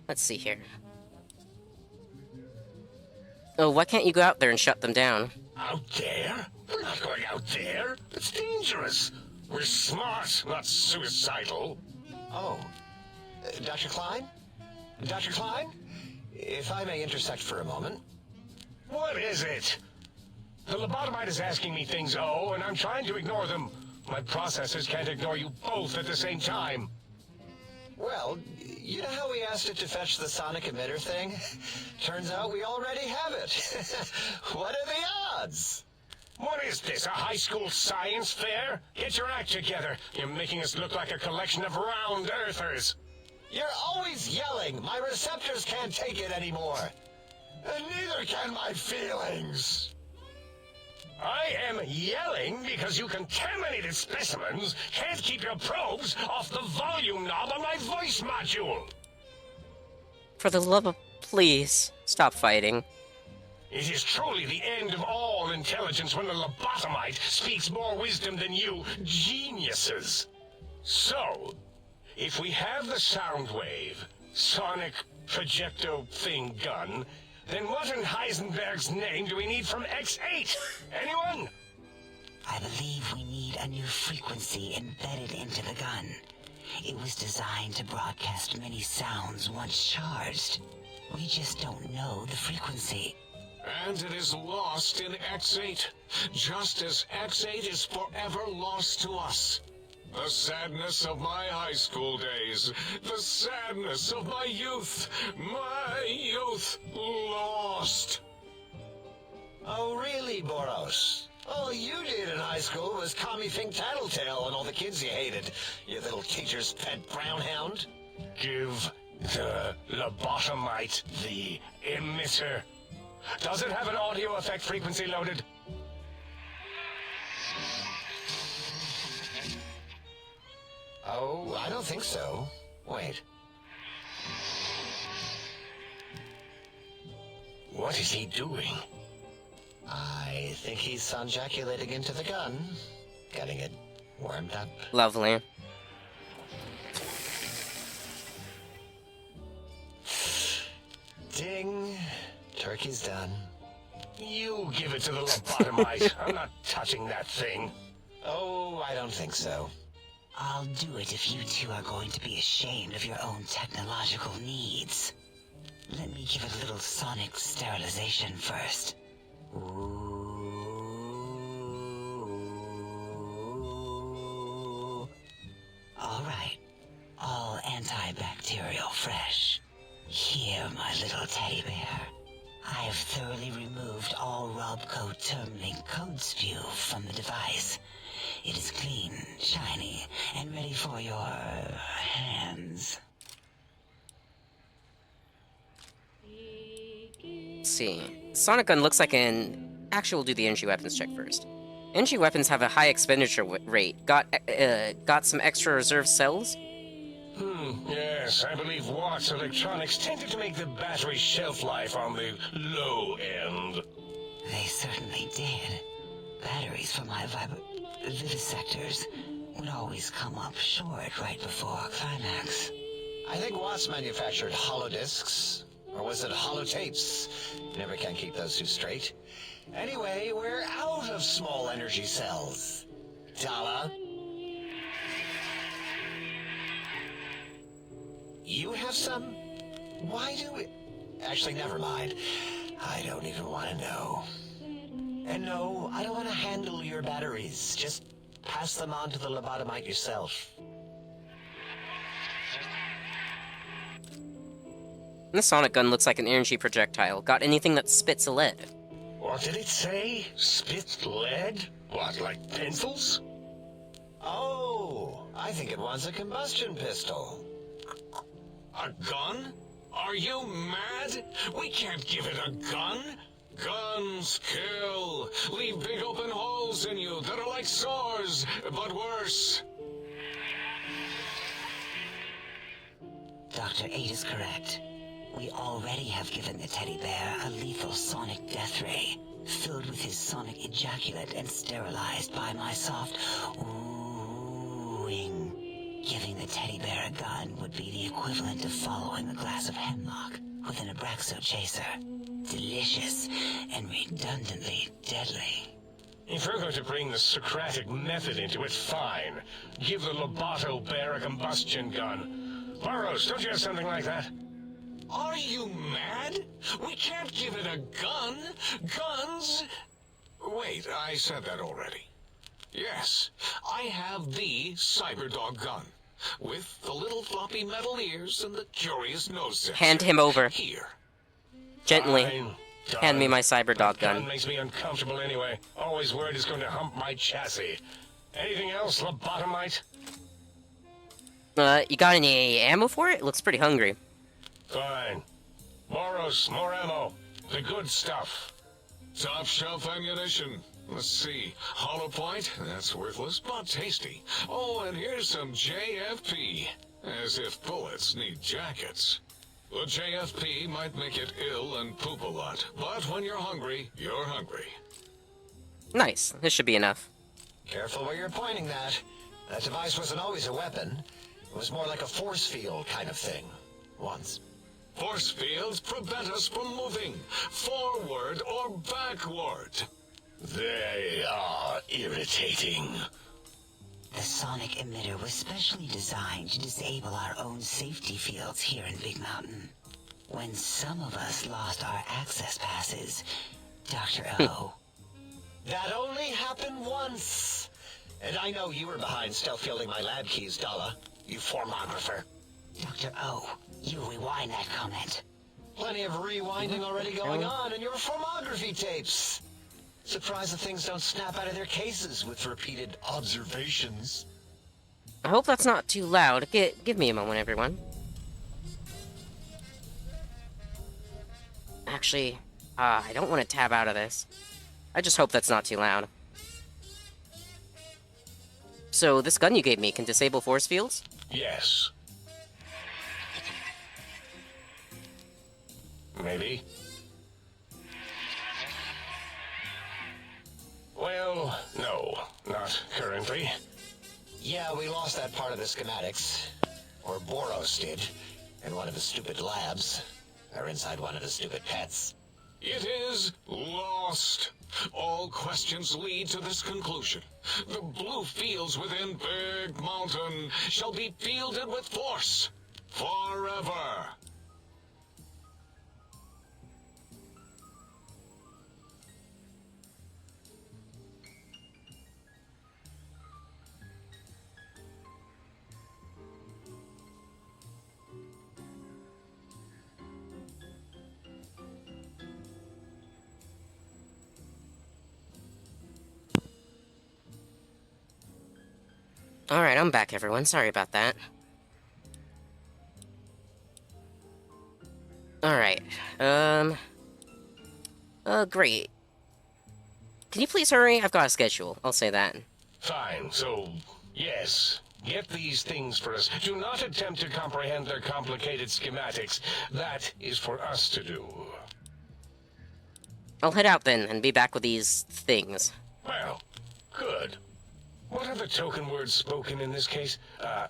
let's see here. Oh, why can't you go out there and shut them down? Out there? We're not going out there. It's dangerous. We're smart, not suicidal. Oh, Dr. Klein? Dr. Klein? If I may intersect for a moment. What is it? The lobotomite is asking me things, and I'm trying to ignore them. My processors can't ignore you both at the same time. Well, you know how we asked it to fetch the sonic emitter thing? Turns out we already have it. What are the odds? What is this, a high school science fair? Get your act together. You're making us look like a collection of round earthers. You're always yelling. My receptors can't take it anymore. And neither can my feelings. I am yelling because you contaminated specimens can't keep your probes off the volume knob on my voice module. For the love of... Please, stop fighting. It is truly the end of all intelligence when the lobotomite speaks more wisdom than you geniuses. So, if we have the Soundwave, sonic projecto thing gun, then what in Heisenberg's name do we need from X8? Anyone? I believe we need a new frequency embedded into the gun. It was designed to broadcast many sounds once charged. We just don't know the frequency. And it is lost in X8, just as X8 is forever lost to us. The sadness of my high school days, the sadness of my youth lost. Oh, really, Boros? All you did in high school was call me Fink Tattletale and all the kids you hated, you little teacher's pet brown hound. Give the lobotomite the emitter. Does it have an audio effect frequency loaded? Oh, I don't think so. Wait. What is he doing? I think he's sonjaculating into the gun, getting it warmed up. Lovely. Ding. Turkey's done. You give it to the lobotomite. I'm not touching that thing. Oh, I don't think so. I'll do it if you two are going to be ashamed of your own technological needs. Let me give it a little sonic sterilization first. Alright. All antibacterial fresh. Here, my little teddy bear. I have thoroughly removed all Robco Termlink code spew from the device. It is clean, shiny, and ready for your hands. Let's see. Sonic gun looks like an... Actually, we'll do the energy weapons check first. Energy weapons have a high expenditure rate. Got some extra reserve cells? Yes, I believe Watts Electronics tended to make the battery shelf life on the low end. They certainly did. Batteries for my vivisectors would always come up short right before climax. I think Watts manufactured holodiscs. Or was it holotapes? Never can keep those two straight. Anyway, we're out of small energy cells. Dala? You have some? Why do we... Actually, never mind. I don't even want to know. And no, I don't want to handle your batteries. Just pass them on to the lobotomite yourself. This sonic gun looks like an energy projectile. Got anything that spits a lead? What did it say? Spit lead? What, like pencils? Oh, I think it wants a combustion pistol. A gun? Are you mad? We can't give it a gun. Guns kill. Leave big open holes in you that are like sores, but worse. Dr. 8 is correct. We already have given the teddy bear a lethal sonic death ray, filled with his sonic ejaculate and sterilized by my soft oohing. Giving the teddy bear a gun would be the equivalent of following a glass of hemlock with an Abraxo chaser. Delicious and redundantly deadly. If you're going to bring the Socratic method into it, fine. Give the Loboto bear a combustion gun. Burroughs, don't you have something like that? Are you mad? We can't give it a gun. Guns... Wait, I said that already. Yes, I have the Cyberdog gun. With the little floppy metal ears and the curious nose sensor. Hand him over. Here. Gently. Fine. Hand me my Cyberdog gun. Gun makes me uncomfortable anyway. Always worried it's going to hump my chassis. Anything else, lobotomite? You got any ammo for it? It looks pretty hungry. Fine. Boros, more ammo. The good stuff. Top shelf ammunition. Let's see. Hollow point? That's worthless, but tasty. Oh, and here's some JFP. As if bullets need jackets. The JFP might make it ill and poop a lot, but when you're hungry, you're hungry. Nice. This should be enough. Careful where you're pointing that. That device wasn't always a weapon. It was more like a force field kind of thing. Once. Force fields prevent us from moving, forward or backward. They are irritating. The sonic emitter was specially designed to disable our own safety fields here in Big Mountain. When some of us lost our access passes, Dr. O. That only happened once. And I know you were behind stealth fielding my lab keys, Dala. You formographer. Dr. O, you rewind that comment. Plenty of rewinding already going on in your formography tapes. Surprised the things don't snap out of their cases with repeated observations. I hope that's not too loud. Give me a moment, everyone. Actually, I don't want to tab out of this. I just hope that's not too loud. So, this gun you gave me can disable force fields? Yes. Maybe. Well, no, not currently. Yeah, we lost that part of the schematics. Or Boros did. In one of the stupid labs. Or inside one of the stupid pets. It is lost. All questions lead to this conclusion. The blue fields within Big Mountain shall be fielded with force. Forever. Alright, I'm back, everyone. Sorry about that. Alright, great. Can you please hurry? I've got a schedule. I'll say that. Fine, so, yes. Get these things for us. Do not attempt to comprehend their complicated schematics. That is for us to do. I'll head out then, and be back with these things. Well, good. What are the token words spoken in this case?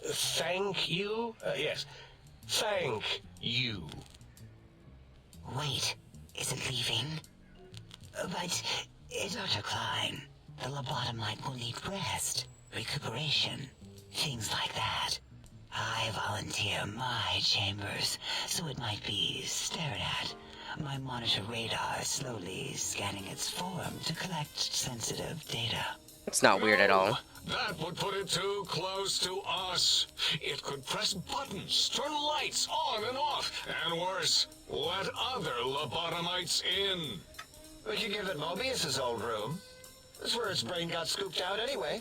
Thank you? Yes. Thank you. Wait, is it leaving? But, Dr. Klein, the lobotomite will need rest, recuperation, things like that. I volunteer my chambers, so it might be stared at. My monitor radar slowly scanning its form to collect sensitive data. It's not weird at all. That would put it too close to us. It could press buttons, turn lights on and off, and worse, let other lobotomites in. We could give it Mobius's old room. That's where its brain got scooped out anyway.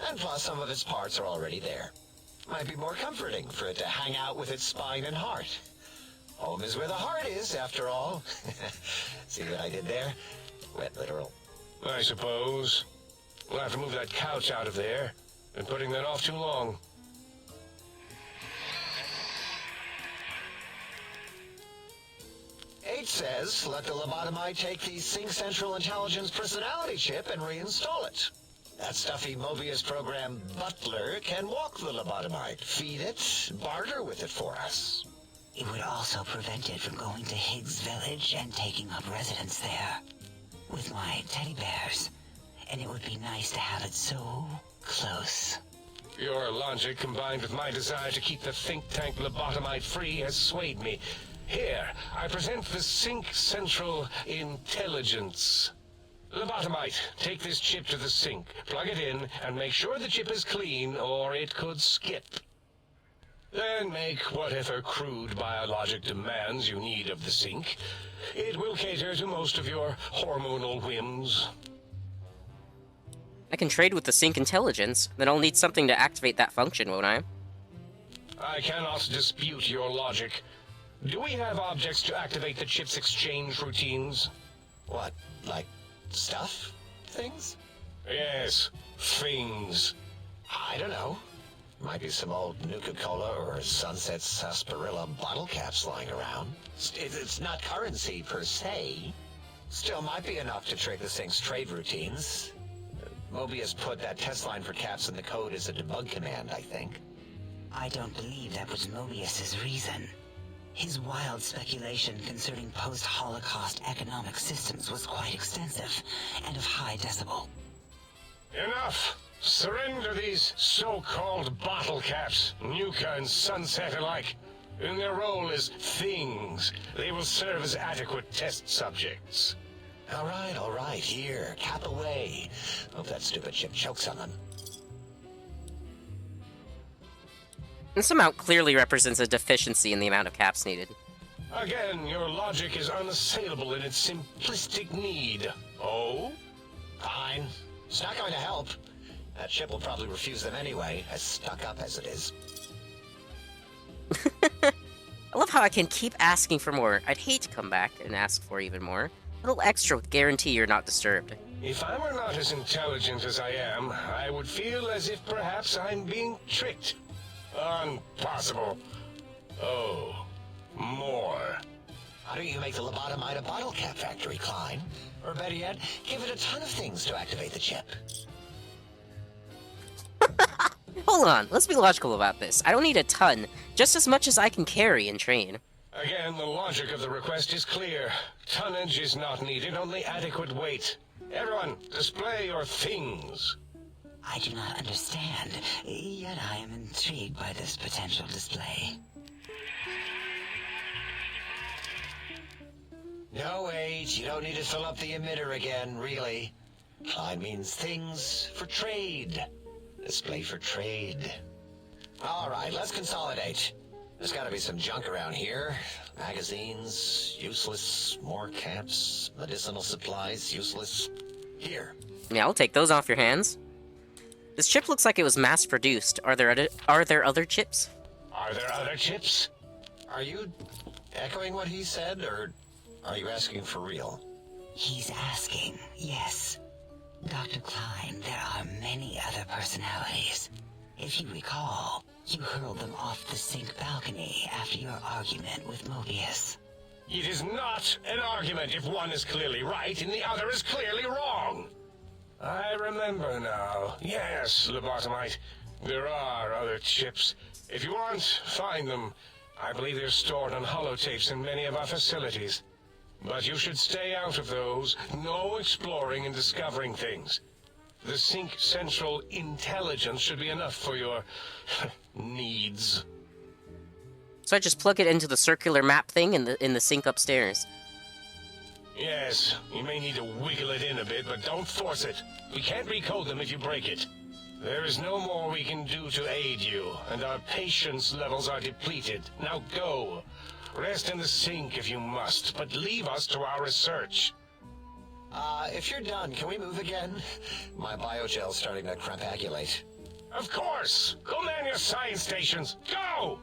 And plus some of its parts are already there. Might be more comforting for it to hang out with its spine and heart. Home is where the heart is, after all. See what I did there? Wet literal. I suppose. We'll have to move that couch out of there. Been putting that off too long. H says, let the lobotomite take the Sync Central Intelligence personality chip and reinstall it. That stuffy Mobius program Butler can walk the lobotomite, feed it, barter with it for us. It would also prevent it from going to Higgs Village and taking up residence there. With my teddy bears. And it would be nice to have it so close. Your logic combined with my desire to keep the think tank lobotomite free has swayed me. Here, I present the Sync Central Intelligence. Lobotomite, take this chip to the sink, plug it in, and make sure the chip is clean, or it could skip. Then make whatever crude biologic demands you need of the sink. It will cater to most of your hormonal whims. I can trade with the Sync Intelligence, then I'll need something to activate that function, won't I? I cannot dispute your logic. Do we have objects to activate the chip's exchange routines? What, like stuff? Things? Yes, things. I don't know. Might be some old Nuka-Cola or Sunset Sarsaparilla bottle caps lying around. It's not currency per se. Still might be enough to trick this thing's trade routines. Mobius put that test line for caps in the code as a debug command, I think. I don't believe that was Mobius's reason. His wild speculation concerning post-Holocaust economic systems was quite extensive and of high decibel. Enough! Surrender these so-called bottle caps, Nuka and Sunset alike. In their role as things, they will serve as adequate test subjects. All right, here, cap away. Hope that stupid chip chokes on them. This amount clearly represents a deficiency in the amount of caps needed. Again, your logic is unassailable in its simplistic need. Oh? Fine. It's not going to help. That chip will probably refuse them anyway, as stuck up as it is. I love how I can keep asking for more. I'd hate to come back and ask for even more. A little extra would guarantee you're not disturbed. If I were not as intelligent as I am, I would feel as if perhaps I'm being tricked. Impossible. Oh, more. How don't you make the lobotomite a bottle cap factory, Klein? Or better yet, give it a ton of things to activate the chip. Hold on, let's be logical about this. I don't need a ton, just as much as I can carry and train. Again, the logic of the request is clear. Tonnage is not needed, only adequate weight. Everyone, display your things. I do not understand, yet I am intrigued by this potential display. No, wait, you don't need to fill up the emitter again, really. Klein means things for trade. Display for trade. All right, let's consolidate. There's got to be some junk around here. Magazines, useless. More caps, medicinal supplies, useless. Here. Yeah, I'll take those off your hands. This chip looks like it was mass-produced. Are there other chips? Are there other chips? Are you echoing what he said, or are you asking for real? He's asking, yes. Dr. Klein, there are many other personalities. If you recall, you hurled them off the sink balcony after your argument with Mobius. It is not an argument if one is clearly right and the other is clearly wrong. I remember now. Yes, Lobotomite. There are other chips. If you want, find them. I believe they're stored on holotapes in many of our facilities. But you should stay out of those. No exploring and discovering things. The Sync Central intelligence should be enough for your needs. So I just plug it into the circular map thing in the sink upstairs. Yes, you may need to wiggle it in a bit, but don't force it. We can't recode them if you break it. There is no more we can do to aid you, and our patience levels are depleted. Now go. Rest in the sink if you must, but leave us to our research. If you're done, can we move again? My biogel's starting to crampagulate. Of course! Go man your science stations! Go!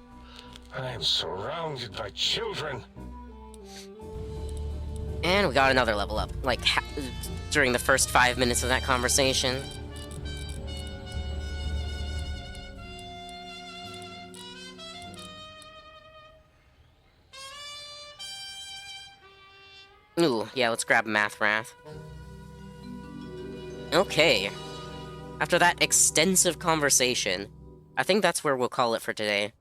I am surrounded by children. And we got another level up, like, during the first 5 minutes of that conversation. Ooh, yeah, let's grab Math Wrath. Okay. After that extensive conversation, I think that's where we'll call it for today.